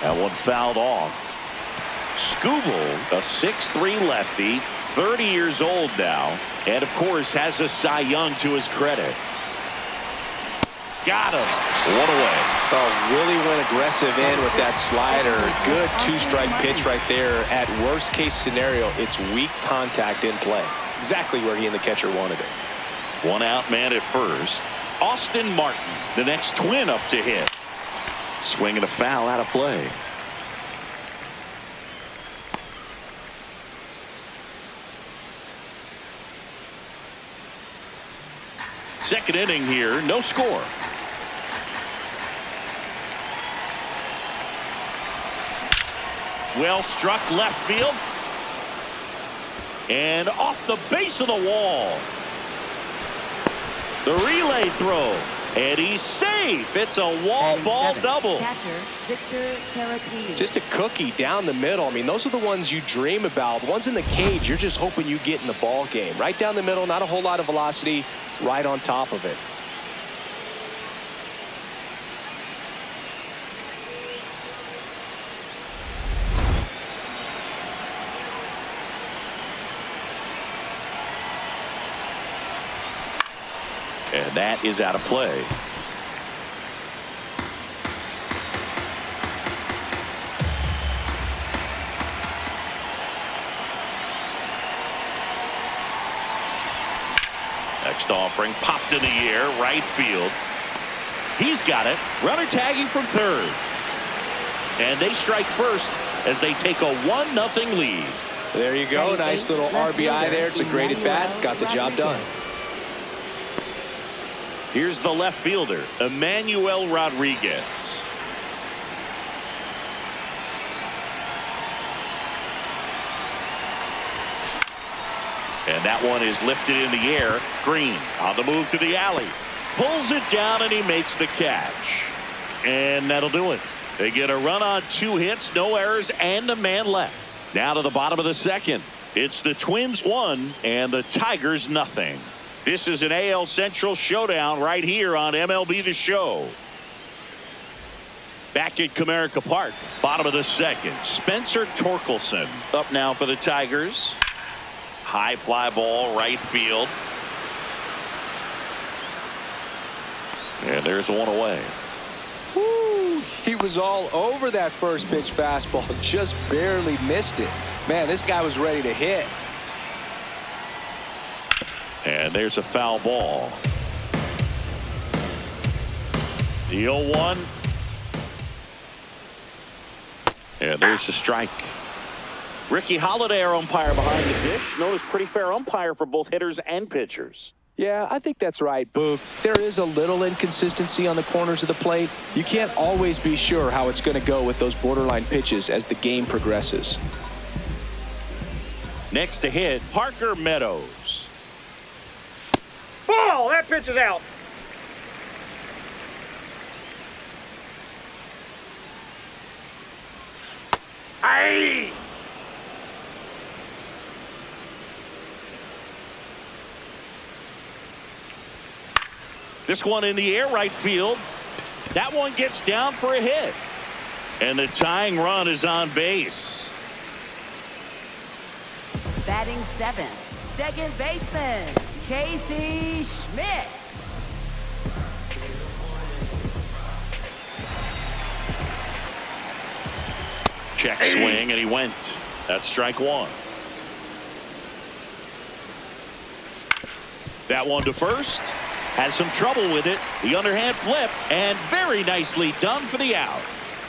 That one fouled off. Skubal, a 6'3" lefty, 30 years old now, and of course has a Cy Young to his credit. Got him. One away. Oh, really went aggressive in with that slider. Good two-strike pitch right there. At worst case scenario, it's weak contact in play. Exactly where he and the catcher wanted it. One out man at first. Austin Martin, the next Twin up to hit. Swinging a foul out of play. Second inning here, no score. Well struck left field. And off the base of the wall. The relay throw. And he's safe. It's a wall ball double. Catcher, Victor Caratini. Just a cookie down the middle. I mean, those are the ones you dream about. The ones in the cage, you're just hoping you get in the ball game. Right down the middle, not a whole lot of velocity, right on top of it. And that is out of play. Next offering popped in the air, right field. He's got it. Runner tagging from third. And they strike first as they take a 1-0 lead. There you go. Nice little RBI there. It's a great at bat. Got the job done. Here's the left fielder, Emmanuel Rodriguez. And that one is lifted in the air. Green on the move to the alley. Pulls it down and he makes the catch. And that'll do it. They get a run on 2 hits, no errors, and a man left. Now to the bottom of the second. It's the Twins 1 and the Tigers nothing. This is an AL Central showdown right here on MLB The Show. Back at Comerica Park, bottom of the second. Spencer Torkelson up now for the Tigers. High fly ball, right field. And there's one away. Woo, he was all over that first pitch fastball, just barely missed it. Man, this guy was ready to hit. And there's a foul ball. The 0-1. And there's the strike. Ricky Holiday, our umpire behind the dish, known as pretty fair umpire for both hitters and pitchers. Yeah, I think that's right, Boog. There is a little inconsistency on the corners of the plate. You can't always be sure how it's going to go with those borderline pitches as the game progresses. Next to hit, Parker Meadows. Ball! That pitch is out. Aye! This one in the air, right field. That one gets down for a hit. And the tying run is on base. Batting 7th, second baseman, Casey Schmidt. Check swing, and he went. That's strike 1. That one to first. Has some trouble with it. The underhand flip, and very nicely done for the out.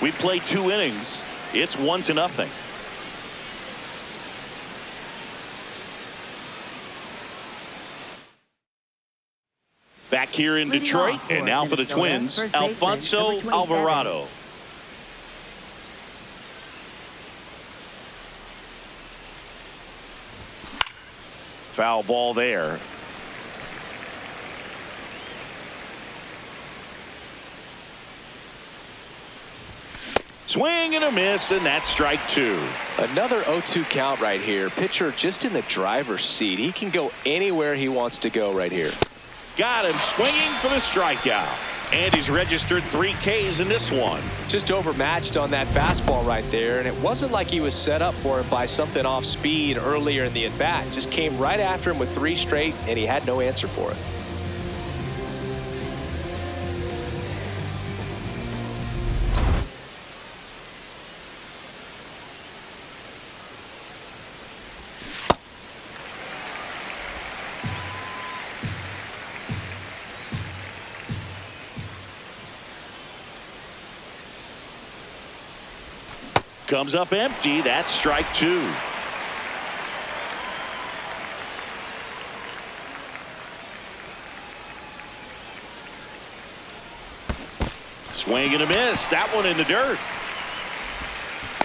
We played 2 innings. It's 1-0. Back here in Leading Detroit, off and now for the Minnesota, Twins, first baseman, Alfonso number 27. Alvarado. Foul ball there. Swing and a miss, and that's strike 2. Another 0-2 count right here. Pitcher just in the driver's seat. He can go anywhere he wants to go right here. Got him swinging for the strikeout. And he's registered 3 Ks in this one. Just overmatched on that fastball right there, and it wasn't like he was set up for it by something off speed earlier in the at-bat. Just came right after him with 3 straight, and he had no answer for it. Comes up empty. That's strike 2. Swing and a miss. That one in the dirt.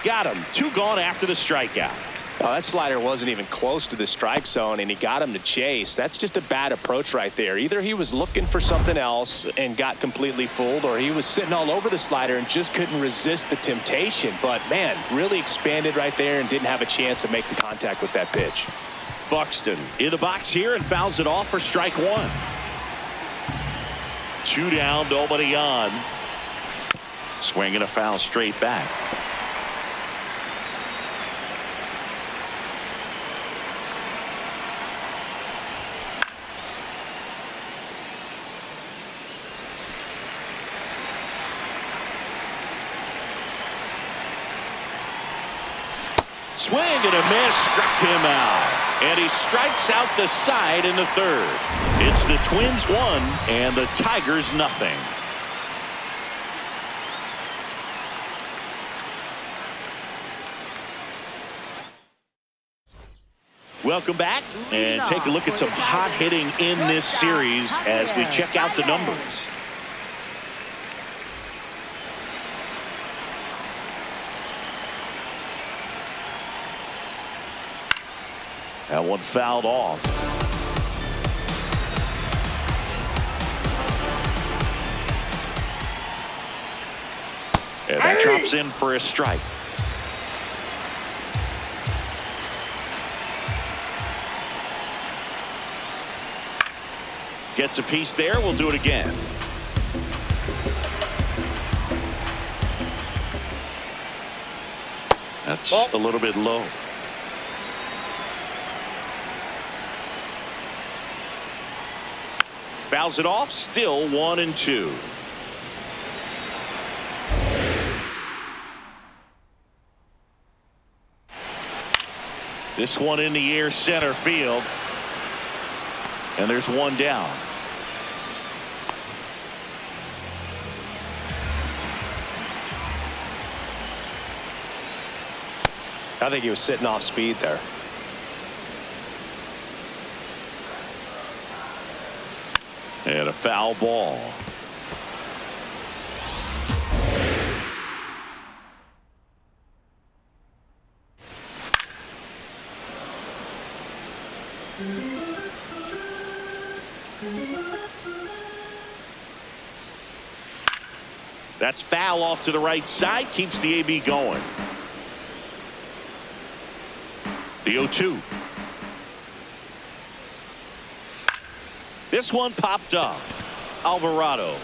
Got him. 2 gone after the strikeout. Oh, that slider wasn't even close to the strike zone, and he got him to chase. That's just a bad approach right there. Either he was looking for something else and got completely fooled, or he was sitting all over the slider and just couldn't resist the temptation. But, man, really expanded right there and didn't have a chance of making contact with that pitch. Buxton in the box here and fouls it off for strike 1. 2 down, nobody on. Swing and a foul straight back. Swing and a miss, struck him out. And he strikes out the side in the 3rd. It's the Twins 1 and the Tigers nothing. Welcome back and take a look at some hot hitting in this series as we check out the numbers. That one fouled off. And that drops in for a strike. Gets a piece there. We'll do it again. That's a little bit low. Fouls it off. Still 1-2. This one in the air, center field. And there's 1 down. I think he was sitting off speed there. And a foul ball. That's foul off to the right side. Keeps the AB going. The 0-2. This one popped up. Alvarado.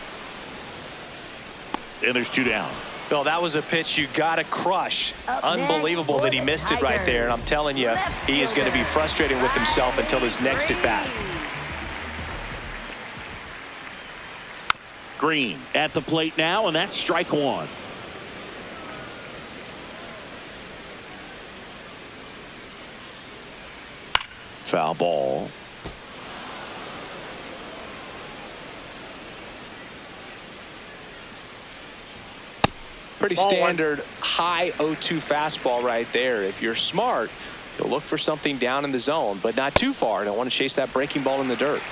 And there's 2 down. Well, that was a pitch you got to crush. Up Unbelievable next that he for the missed it right there. And I'm telling you, Left he is going to be fielder. frustrated with himself until his next at bat. Green at the plate now, and that's strike 1. Foul ball. Pretty Ball one. standard high 0-2 fastball right there. If you're smart, you'll look for something down in the zone, but not too far. Don't want to chase that breaking ball in the dirt.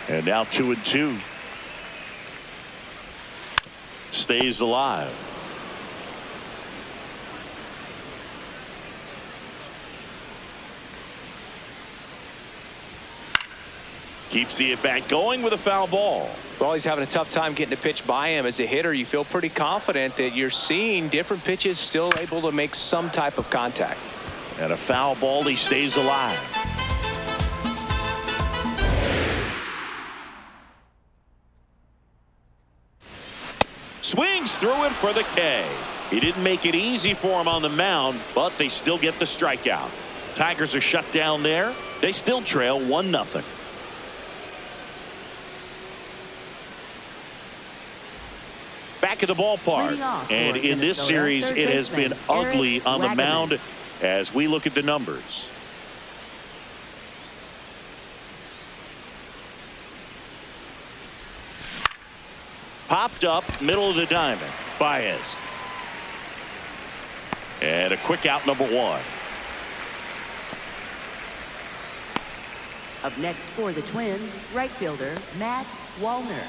And now 2-2. Stays alive. Keeps the at-bat going with a foul ball. Well, he's having a tough time getting a pitch by him. As a hitter, you feel pretty confident that you're seeing different pitches still able to make some type of contact. And a foul ball, he stays alive. Swings through it for the K. He didn't make it easy for him on the mound, but they still get the strikeout. Tigers are shut down there. They still trail 1-0. Back at the ballpark, and in this series it has been ugly on the mound as we look at the numbers. Popped up middle of the diamond. Baez. And a quick out, number 1. Up next for the Twins, right fielder Matt Wallner.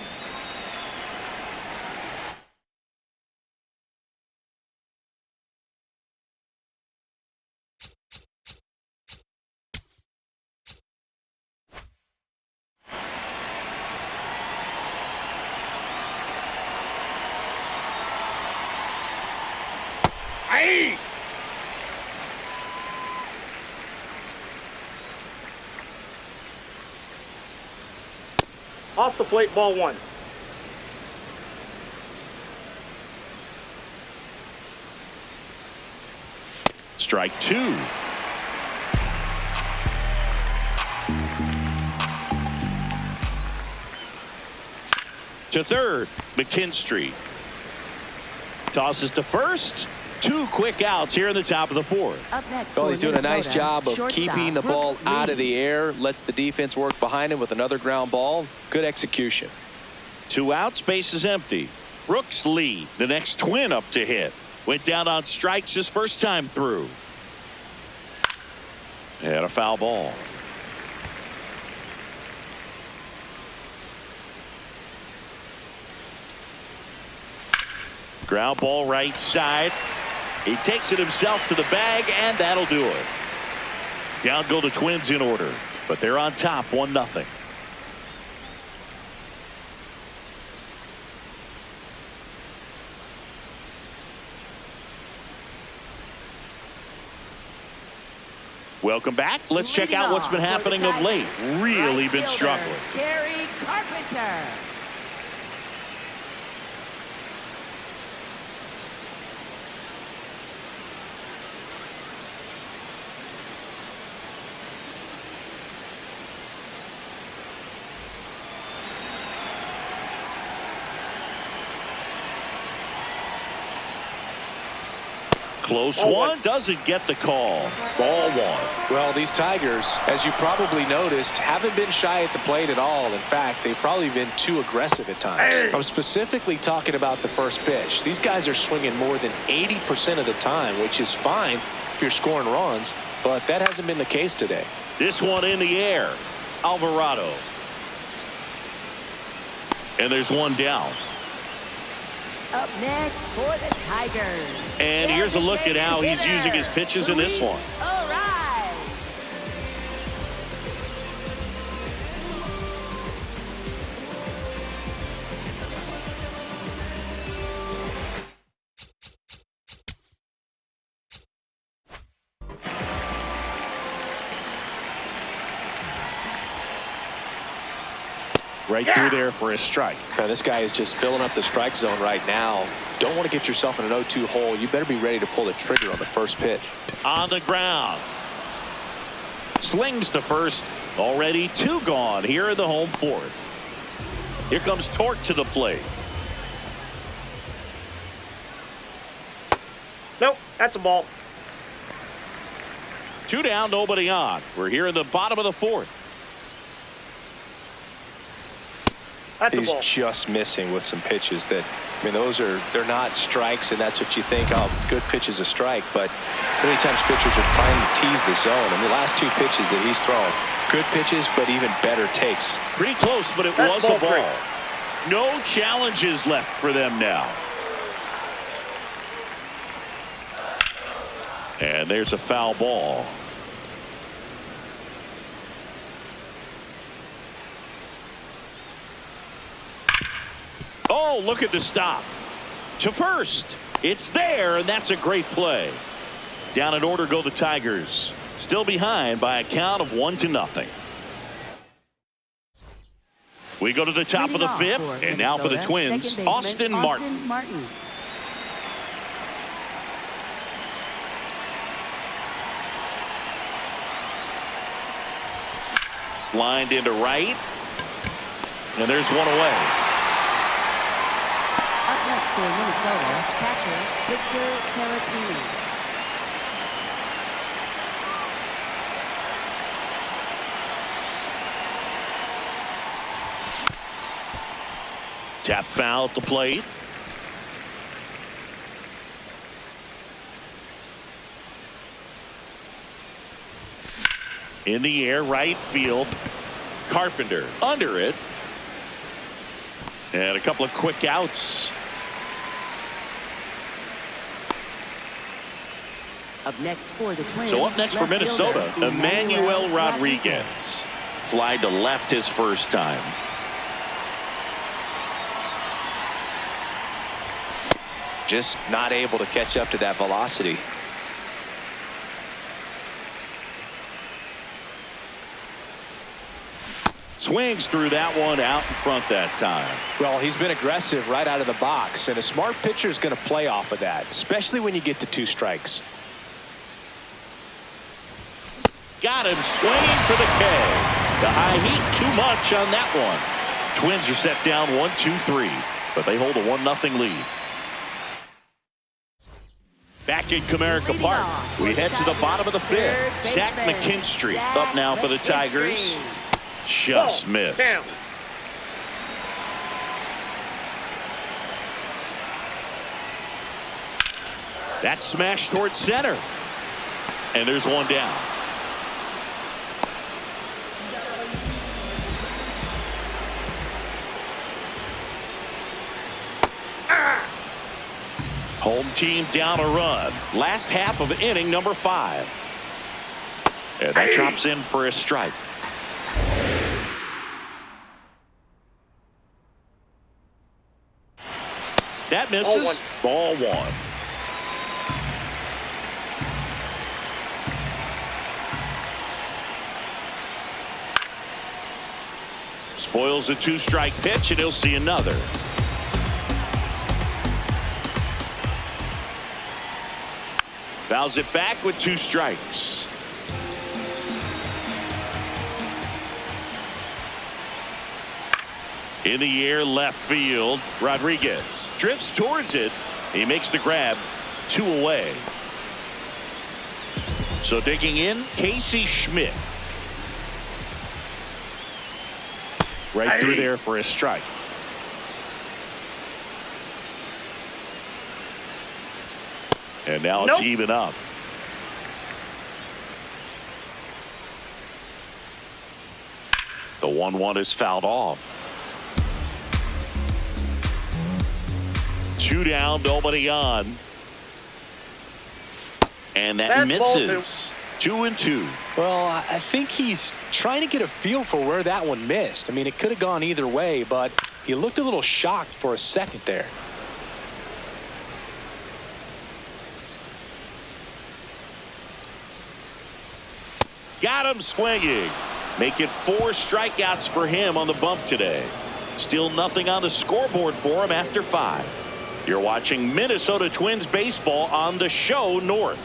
Aye. Off the plate, ball 1. Strike 2. To third, McKinstry. Tosses to first. 2 quick outs here in the top of the 4th. Up next Well, for he's doing a nice Minnesota, job of shortstop keeping the ball Brooks out of Lee. the air, lets the defense work behind him with another ground ball. Good execution. 2 outs, base is empty. Brooks Lee, the next Twin up to hit. Went down on strikes his first time through. And a foul ball. Ground ball right side. He takes it himself to the bag, and that'll do it. Down go the Twins in order, but they're on top 1-0. Welcome back. Let's check out what's been happening of late. Really been struggling. Gary Carpenter. Close one. Doesn't get the call. Ball 1. Well, these Tigers, as you probably noticed, haven't been shy at the plate at all. In fact, they've probably been too aggressive at times. I'm specifically talking about the first pitch. These guys are swinging more than 80% of the time, which is fine if you're scoring runs, but that hasn't been the case today. This one in the air. Alvarado. And there's one down. Up next for the Tigers. And here's a look at how he's using his pitches in this one. All right. Right through there for a strike. Now, this guy is just filling up the strike zone right now. Don't want to get yourself in an 0-2 hole. You better be ready to pull the trigger on the first pitch. On the ground. Slings to first. Already 2 gone here in the home 4th. Here comes Torque to the plate. Nope, that's a ball. 2 down, nobody on. We're here in the bottom of the 4th. That's a He's ball. just missing with some pitches that, I mean, they're not strikes, and that's what you think, oh, good pitch is a strike, but so many times pitchers are trying to tease the zone. And the last two pitches that he's thrown, good pitches, but even better takes. Pretty close, but it That's was a ball three. ball. No challenges left for them now. And there's a foul ball. Oh, look at the stop. To first. It's there, and that's a great play. Down in order go the Tigers. Still behind by a count of 1-0. We go to the top of the fifth, and now for the Twins, Austin Martin. Lined into right, and there's one away. Up next for Minnesota, catcher Victor Caratini. Tap foul at the plate. In the air, right field. Carpenter under it. And a couple of quick outs. Up next for the Twins. So up next for left Minnesota, fielder, Emmanuel Rodriguez. Rodriguez. Flied to left his first time. Just not able to catch up to that velocity. Swings through that one out in front that time. Well, he's been aggressive right out of the box, and a smart pitcher is going to play off of that, especially when you get to 2 strikes. Got him swinging for the K. The high heat too much on that one. Twins are set down 1-2-3, but they hold a 1-0 lead. Back in Comerica Park, we head to the bottom of the fifth. Zach McKinstry up now for the Tigers. Just missed. Down. That smash towards center. And there's one down. Home team down a run. Last half of inning number 5. And that drops in for a strike. That misses. Ball 1. Spoils a 2-strike pitch, and he'll see another. Fouls it back with 2 strikes. In the air, left field. Rodriguez drifts towards it. He makes the grab. 2 away. So digging in, Casey Schmidt. Right through there for a strike. And now it's even up. The 1-1 is fouled off. 2 down, nobody on. And that misses. 2-2. Well, I think he's trying to get a feel for where that one missed. I mean, it could have gone either way, but he looked a little shocked for a second there. Got him swinging. Make it 4 strikeouts for him on the bump today. Still nothing on the scoreboard for him after 5. You're watching Minnesota Twins baseball on the show North.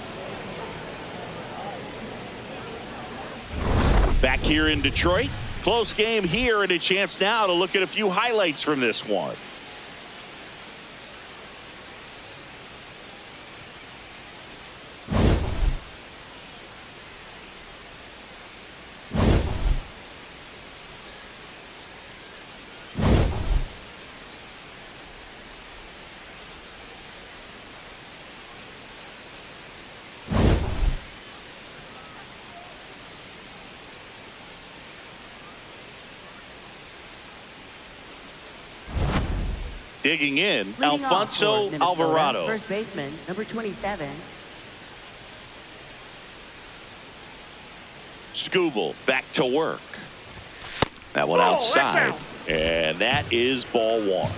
Back here in Detroit. Close game here, and a chance now to look at a few highlights from this one. Digging in, Leading off Alfonso for Minnesota, Alvarado. First baseman, number 27. Scooble back to work. That one Oh, outside. that's out. And that is ball one.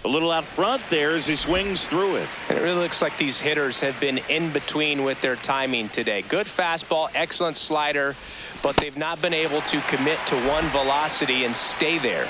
A little out front there as he swings through it. And it really looks like these hitters have been in between with their timing today. Good fastball, excellent slider, but they've not been able to commit to one velocity and stay there.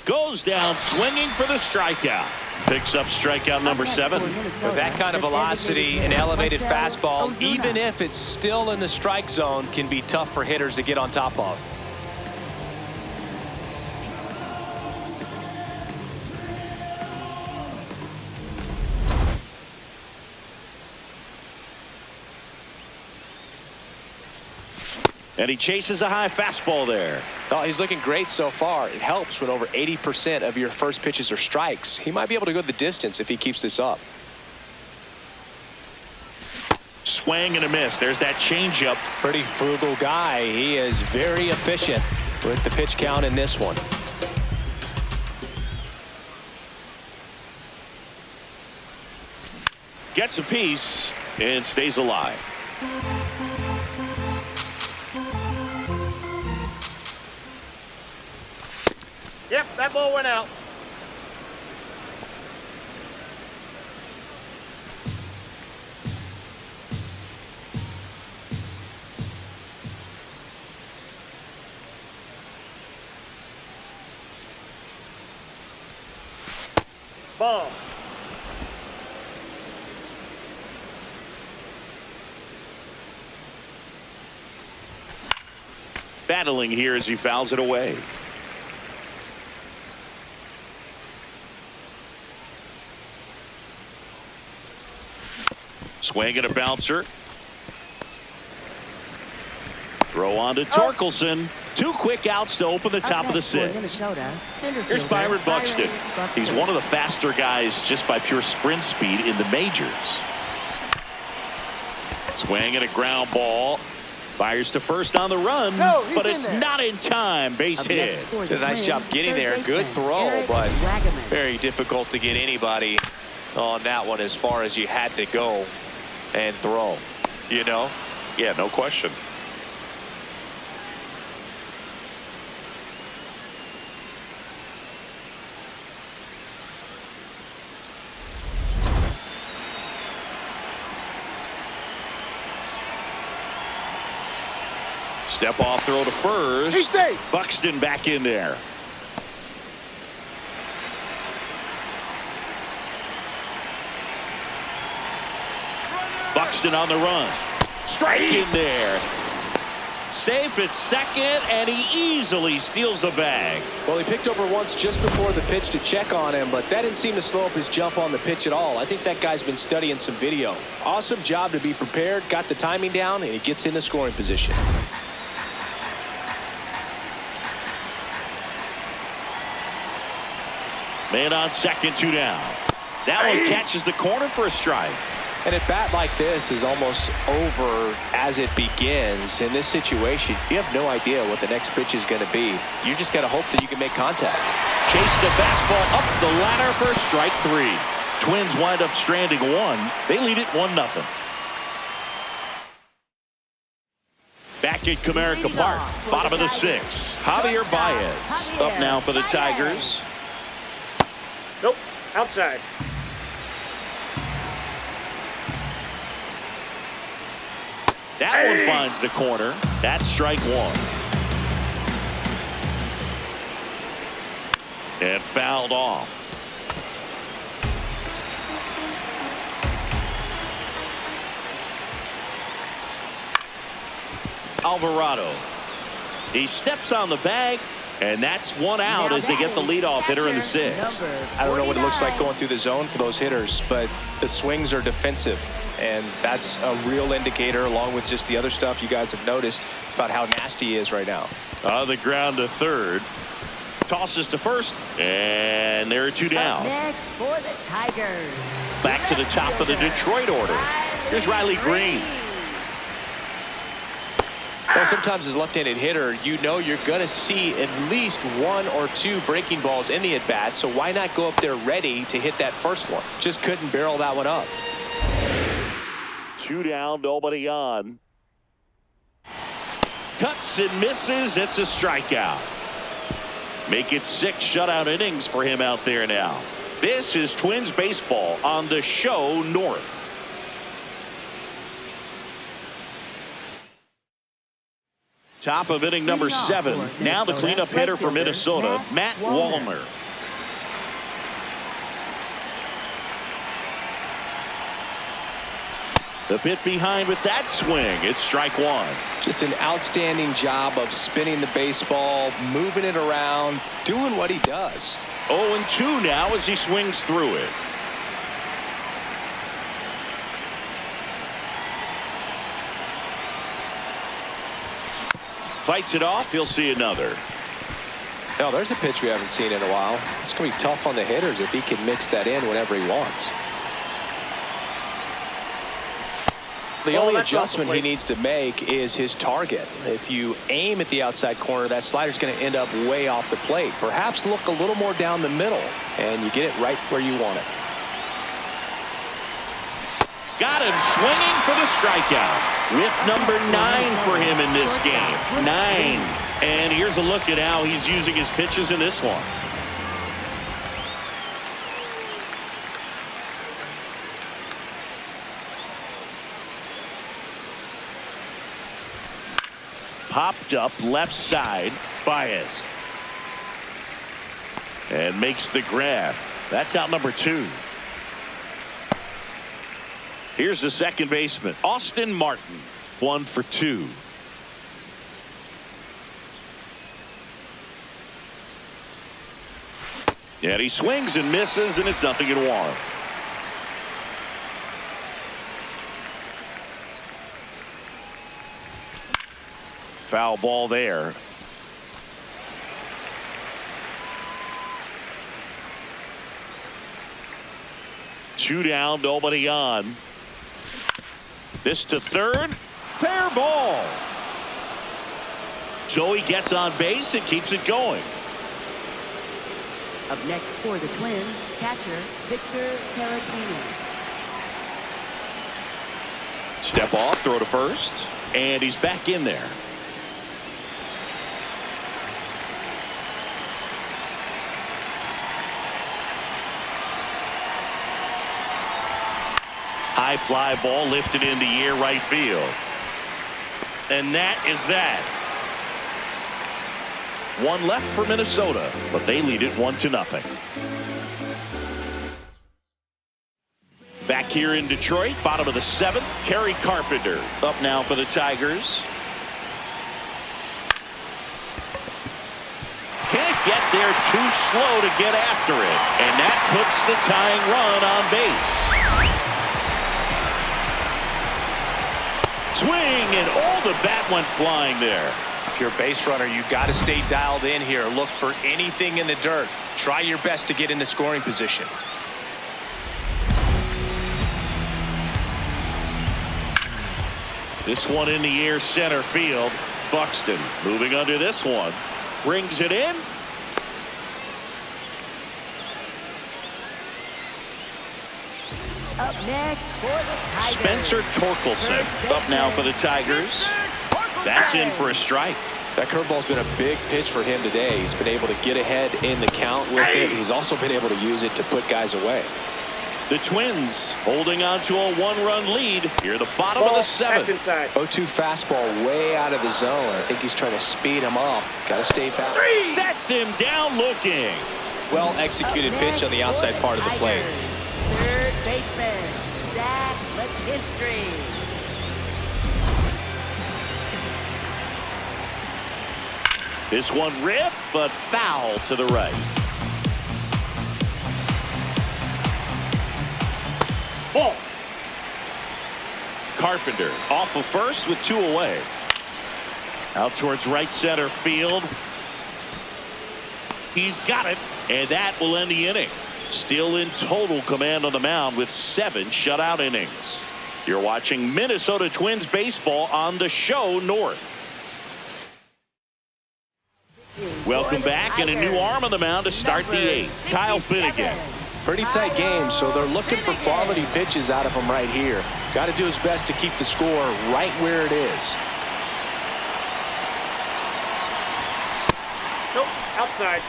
Goes down swinging for the strikeout. Picks up strikeout number 7. With that kind of velocity, an elevated fastball, even if it's still in the strike zone, can be tough for hitters to get on top of. And he chases a high fastball there. Oh, he's looking great so far. It helps when over 80% of your first pitches are strikes. He might be able to go the distance if he keeps this up. Swing and a miss. There's that changeup. Pretty frugal guy. He is very efficient with the pitch count in this one. Gets a piece and stays alive. Yep, that ball went out. Ball. Battling here as he fouls it away. Swing and a bouncer. Throw on to Torkelson. 2 quick outs to open the top of the 6th. Here's Byron Buxton. He's one of the faster guys just by pure sprint speed in the majors. Swing and a ground ball. Fires to first on the run, but it's not in time. Base hit. Did a nice job getting there. Good throw, but very difficult to get anybody on that one as far as you had to go and throw. You know? Yeah, no question. Step off throw to first. Buxton back in there. Buxton on the run. Strike in there. Safe at second, and he easily steals the bag. Well, he picked over once just before the pitch to check on him, but that didn't seem to slow up his jump on the pitch at all. I think that guy's been studying some video. Awesome job to be prepared, got the timing down, and he gets into scoring position. Man on second, 2 down. That one catches the corner for a strike. And a bat like this is almost over as it begins. In this situation, you have no idea what the next pitch is going to be. You just got to hope that you can make contact. Chase the fastball up the ladder for strike 3. Twins wind up stranding 1. They lead it 1-0. Back at Comerica Park, bottom of the 6th. Javier Baez up now for the Tigers. Nope, outside. That one finds the corner. That's strike 1. And fouled off. Alvarado. He steps on the bag, and that's 1 out as they get the leadoff hitter in the 6th. I don't know what it looks like going through the zone for those hitters, but the swings are defensive. And that's a real indicator, along with just the other stuff you guys have noticed, about how nasty he is right now. On the ground to third. Tosses to first. And there are two down. Up next for the Tigers. Back to the top of the Detroit order. Here's Riley Green. Well, sometimes as a left-handed hitter, you know you're going to see at least one or two breaking balls in the at-bat, so why not go up there ready to hit that first one? Just couldn't barrel that one up. 2 down, nobody on. Cuts and misses. It's a strikeout. Make it 6 shutout innings for him out there now. This is Twins baseball on the show North. Top of inning number 7. Now the cleanup hitter for Minnesota, Matt Wallner. The bit behind with that swing. It's strike 1. Just an outstanding job of spinning the baseball, moving it around, doing what he does. 0-2 now as he swings through it. Fights it off. He'll see another. Now, there's a pitch we haven't seen in a while. It's going to be tough on the hitters if he can mix that in whenever he wants. The only adjustment he needs to make is his target. If you aim at the outside corner, that slider's going to end up way off the plate. Perhaps look a little more down the middle, and you get it right where you want it. Got him swinging for the strikeout. Whip number 9 for him in this game. 9. And here's a look at how he's using his pitches in this one. Popped up left side. Baez. And makes the grab. That's out number 2. Here's the second baseman, Austin Martin. 1 for 2. And he swings and misses, and it's 0-1. Foul ball there. Two down, nobody on. This to third. Fair ball. Joey gets on base and keeps it going. Up next for the Twins, catcher Victor Caratini. Step off, throw to first, and he's back in there. High fly ball lifted in the air right field. And that is that. 1 left for Minnesota, but they lead it 1-0. Back here in Detroit, bottom of the 7th, Kerry Carpenter up now for the Tigers. Can't get there, too slow to get after it. And that puts the tying run on base. Swing, and all the bat went flying there. If you're a base runner, you got to stay dialed in here. Look for anything in the dirt. Try your best to get into scoring position. This one in the air, center field. Buxton moving under this one. Brings it in. Up next for the Tigers, Spencer Torkelson up now for the Tigers. That's in for a strike. That curveball's been a big pitch for him today. He's been able to get ahead in the count with it. He's also been able to use it to put guys away. The Twins holding on to a 1-run lead here at the bottom of the 7th. 0-2 fastball way out of the zone. I think he's trying to speed him up. Got to stay back. Sets him down looking. Well executed pitch on the outside part of the plate. Third baseman Zach McKinstry. This one ripped, but foul to the right. Ball. Carpenter off of first with 2 away. Out towards right center field. He's got it, and that will end the inning. Still in total command on the mound with 7 shutout innings. You're watching Minnesota Twins baseball on the show North. Welcome back, and a new arm on the mound to start the 8th. Kyle Finnegan. Pretty tight game, so they're looking for quality pitches out of him right here. Got to do his best to keep the score right where it is. Nope, outside.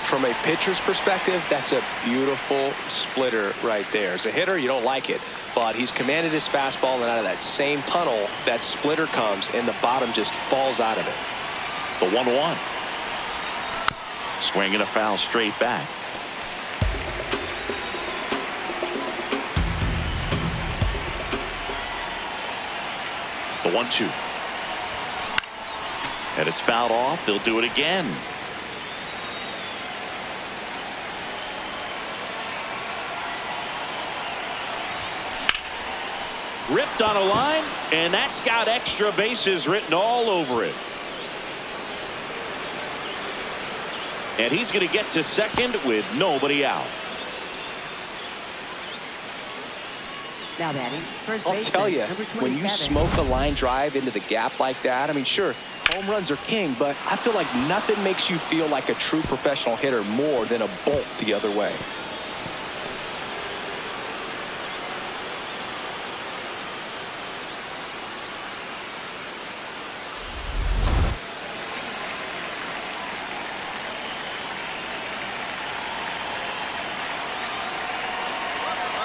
From a pitcher's perspective, that's a beautiful splitter right there. As a hitter, you don't like it, but he's commanded his fastball, and out of that same tunnel, that splitter comes, and the bottom just falls out of it. The 1-1. Swing and a foul straight back. The 1-2. And it's fouled off. They'll do it again. Ripped on a line, and that's got extra bases written all over it. And he's going to get to second with nobody out. Now batting, first I'll baseman, tell you, number when you 27. smoke a line drive into the gap like that, I mean, sure, home runs are king, but I feel like nothing makes you feel like a true professional hitter more than a bolt the other way.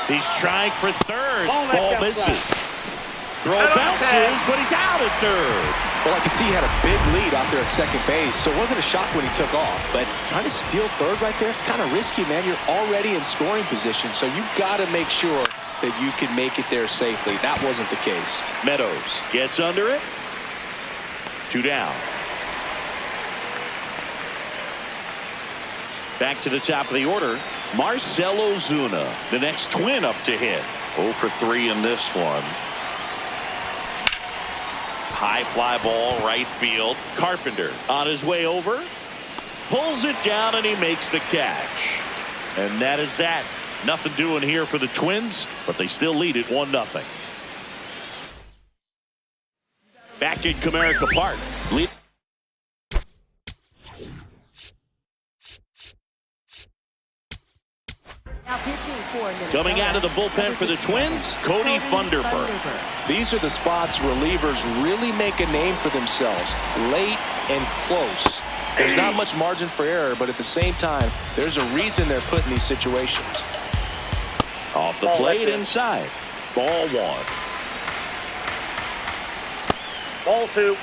He's trying for third. Ball misses. Throw bounces, but he's out at third. Well, I could see he had a big lead out there at second base, so it wasn't a shock when he took off. But trying to steal third right there, it's kind of risky, man. You're already in scoring position, so you've got to make sure that you can make it there safely. That wasn't the case. Meadows gets under it. 2 down. Back to the top of the order. Marcell Ozuna, the next Twin up to hit. 0 for 3 in this one. High fly ball right field. Carpenter on his way over. Pulls it down and he makes the catch. And that is that. Nothing doing here for the Twins, but they still lead it 1-0. Back in Comerica Park. Lead. Now pitching for Minnesota, Coming out of the bullpen for the Twins, Cody Funderburk. These are the spots relievers really make a name for themselves, late and close. There's not much margin for error, but at the same time, there's a reason they're put in these situations. Off the plate inside. Ball 1. Ball 2.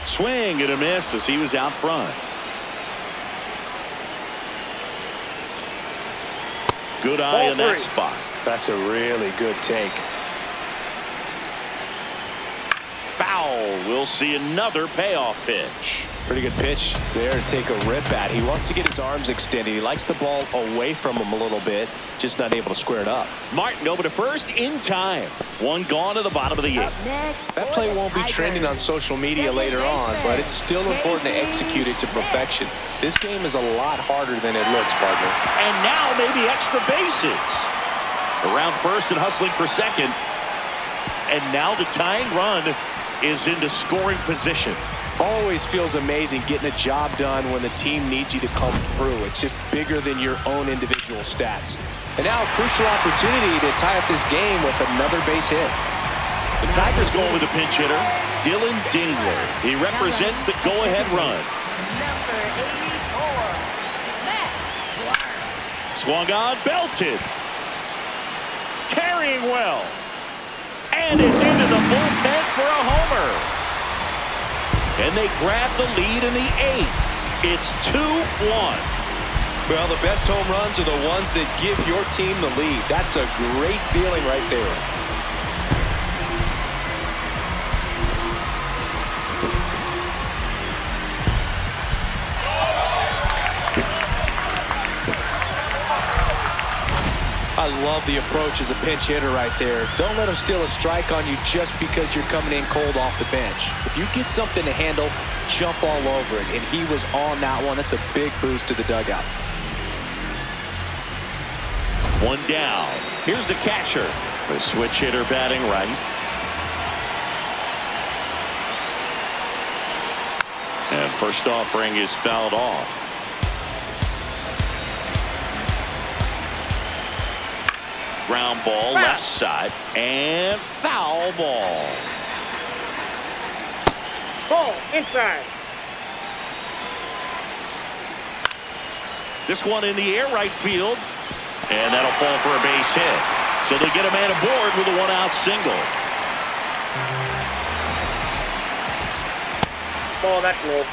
Swing and a miss as he was out front. Good eye Ball in that 3. spot. That's a really good take. Foul. We'll see another payoff pitch. Pretty good pitch there to take a rip at. He wants to get his arms extended. He likes the ball away from him a little bit, just not able to square it up. Martin over to first in time. 1 gone to the bottom of the 8th. Next That for play the won't be Tigers. trending on social media Second later on, baseman, but it's still important to execute it to perfection. This game is a lot harder than it looks, partner. And now maybe extra bases. Around first and hustling for second. And now the tying run is into scoring position. Always feels amazing getting a job done when the team needs you to come through. It's just bigger than your own individual stats. And now a crucial opportunity to tie up this game with another base hit. The Tigers going with a pinch hitter, Dylan Dingler. He represents the go-ahead run. Number 84, Matt Clark. Swung on, belted. Carrying well. And it's into the bullpen for a homer. And they grab the lead in the 8th. It's 2-1. Well, the best home runs are the ones that give your team the lead. That's a great feeling right there. I love the approach as a pinch hitter right there. Don't let him steal a strike on you just because you're coming in cold off the bench. If you get something to handle, jump all over it. And he was on that one. That's a big boost to the dugout. One down. Here's the catcher. The switch hitter batting right. And first offering is fouled off. Ground ball left side and foul ball. Ball inside. This one in the air right field. And that'll fall for a base hit. So they get a man aboard with a one-out single. Ball that low.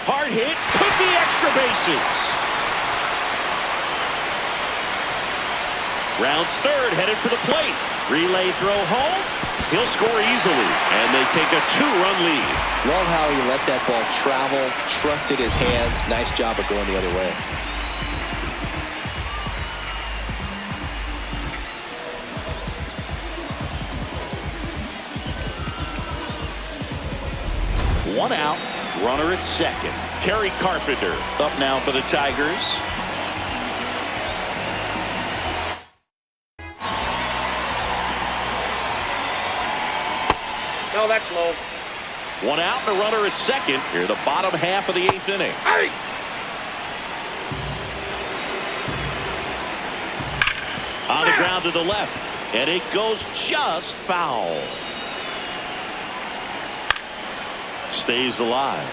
Hard hit. Could be extra bases. Rounds third, headed for the plate. Relay throw home. He'll score easily, and they take a 2-run lead. Love how he let that ball travel, trusted his hands. Nice job of going the other way. One out, runner at second. Kerry Carpenter up now for the Tigers. No, that's low. One out and a runner at second. Here the bottom half of the 8th inning. Hey! On the ground to the left. And it goes just foul. Stays alive.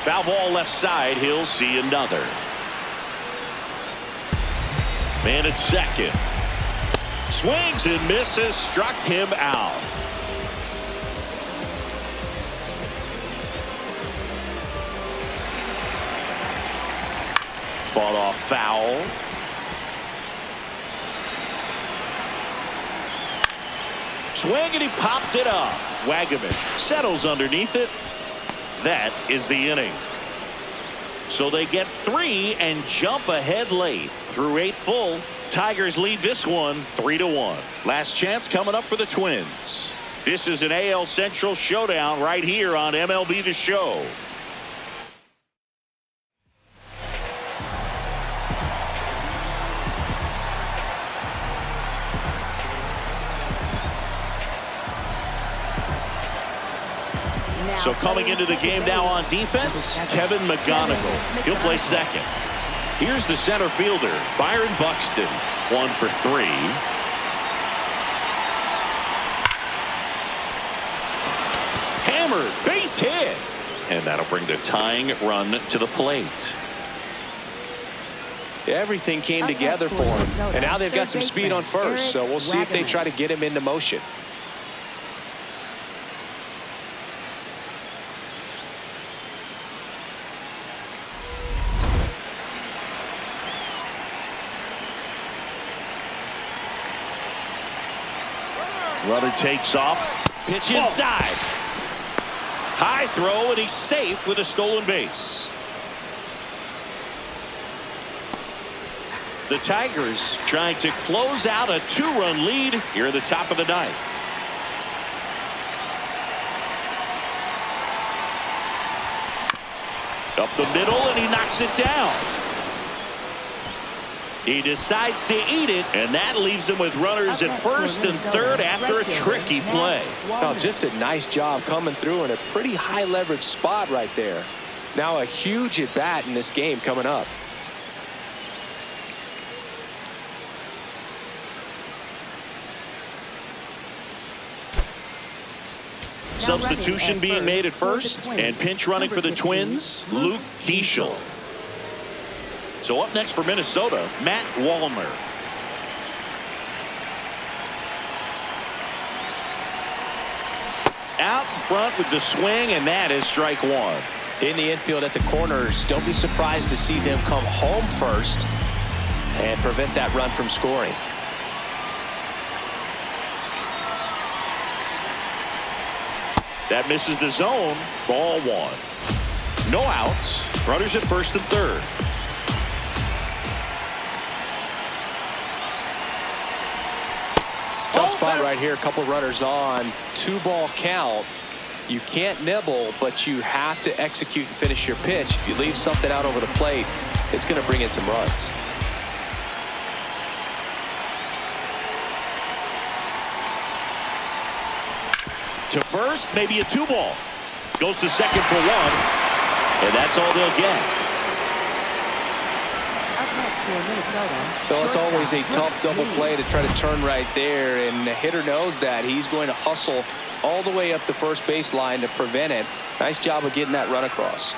Foul ball left side. He'll see another. Man at second. Swings and misses. Struck him out. Fought off foul. Swing and he popped it up. Wagaman settles underneath it. That is the inning. So they get 3 and jump ahead late. Through 8 full, Tigers lead this one 3-1. Last chance coming up for the Twins. This is an AL Central showdown right here on MLB The Show. So coming into the game now on defense, Kevin McGonigal. He'll play second. Here's the center fielder, Byron Buxton, 1 for 3. Hammered, base hit. And that'll bring the tying run to the plate. Everything came together for him. And now they've got some speed on first, so we'll see if they try to get him into motion. Runner takes off. Pitch inside. High throw, and he's safe with a stolen base. The Tigers trying to close out a 2-run lead here at the top of the 9th. Up the middle, and he knocks it down. He decides to eat it, and that leaves him with runners at first and third after a tricky play. Oh, just a nice job coming through in a pretty high leverage spot right there. Now a huge at bat in this game coming up. Substitution being made at first, and pinch running for the Twins, Luke Keeschel. So up next for Minnesota, Matt Wallner. Out in front with the swing, and that is strike 1. In the infield at the corners, don't be surprised to see them come home first and prevent that run from scoring. That misses the zone. Ball 1. No outs. Runners at first and third. Tough spot right here. A couple runners on. 2-ball count. You can't nibble, but you have to execute and finish your pitch. If you leave something out over the plate, it's going to bring in some runs. To first, maybe a 2-ball. Goes to second for 1. And that's all they'll get. Up next for Minnesota. So it's always a shortstop, tough double Lee. play to try to turn right there, and the hitter knows that. He's going to hustle all the way up the first base line to prevent it. Nice job of getting that run across.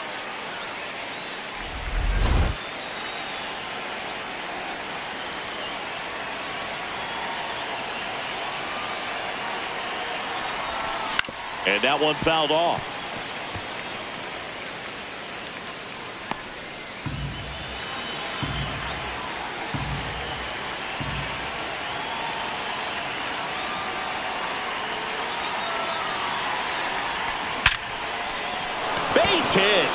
And that one fouled off. Base hit.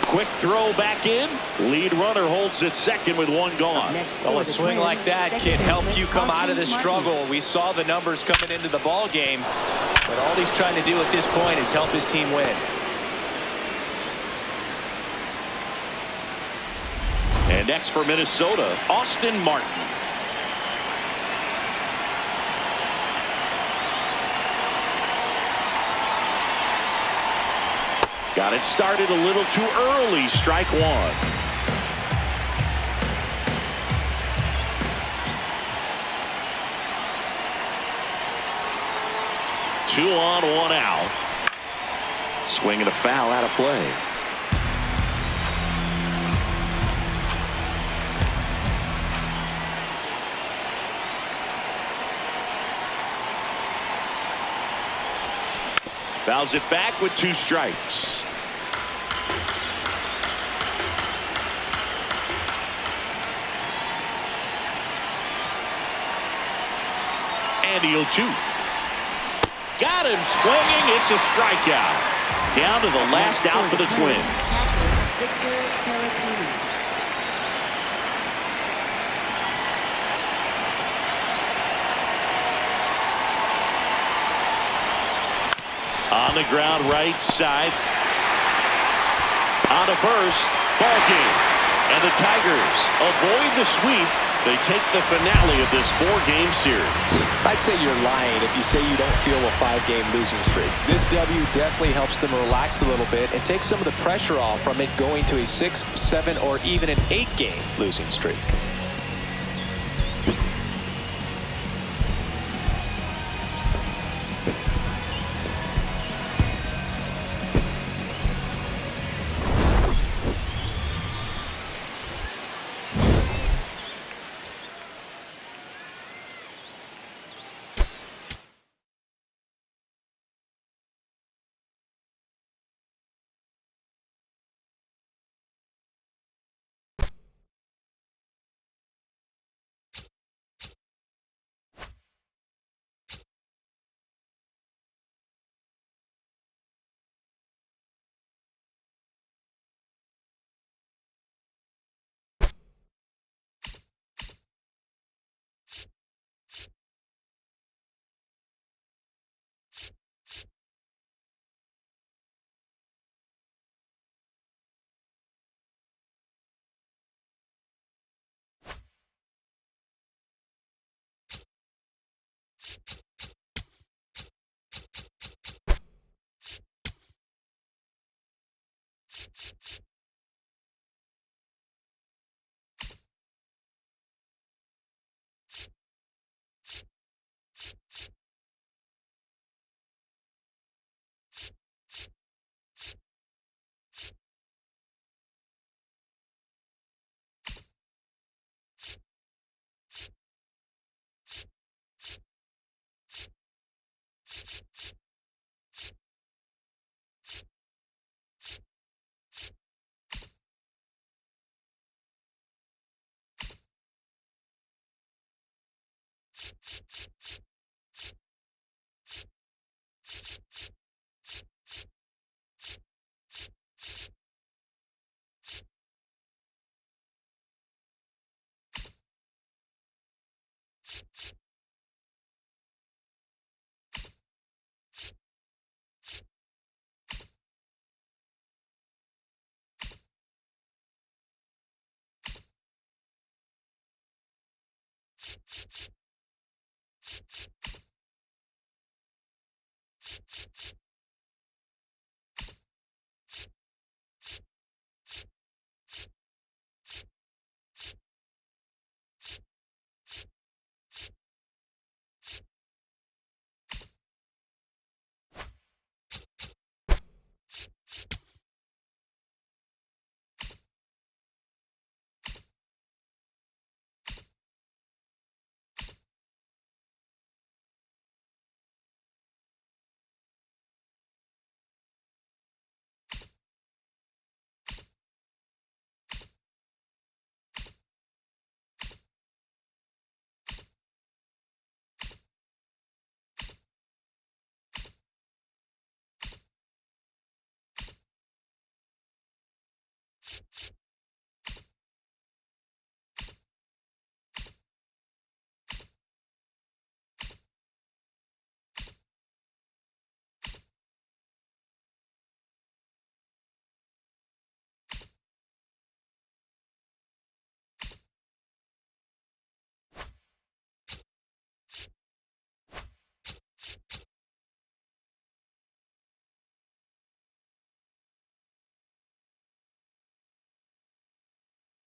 Quick throw back in. Lead runner holds at second with 1 gone. Well, a swing like that can help you come out of the struggle. We saw the numbers coming into the ball game, but all he's trying to do at this point is help his team win. And next for Minnesota, Austin Martin. Got it started a little too early. Strike 1. Two on, 1 out. Swing and a foul out of play. Fouls it back with 2 strikes. And he'll shoot. Got him swinging. It's a strikeout. Down to the last out for the Twins. Victor Caratini. On the ground, right side. On to first. Ball game. And the Tigers avoid the sweep. They take the finale of this 4-game series. I'd say you're lying if you say you don't feel a 5-game losing streak. This W definitely helps them relax a little bit and take some of the pressure off from it going to a 6, 7, or even an 8-game losing streak.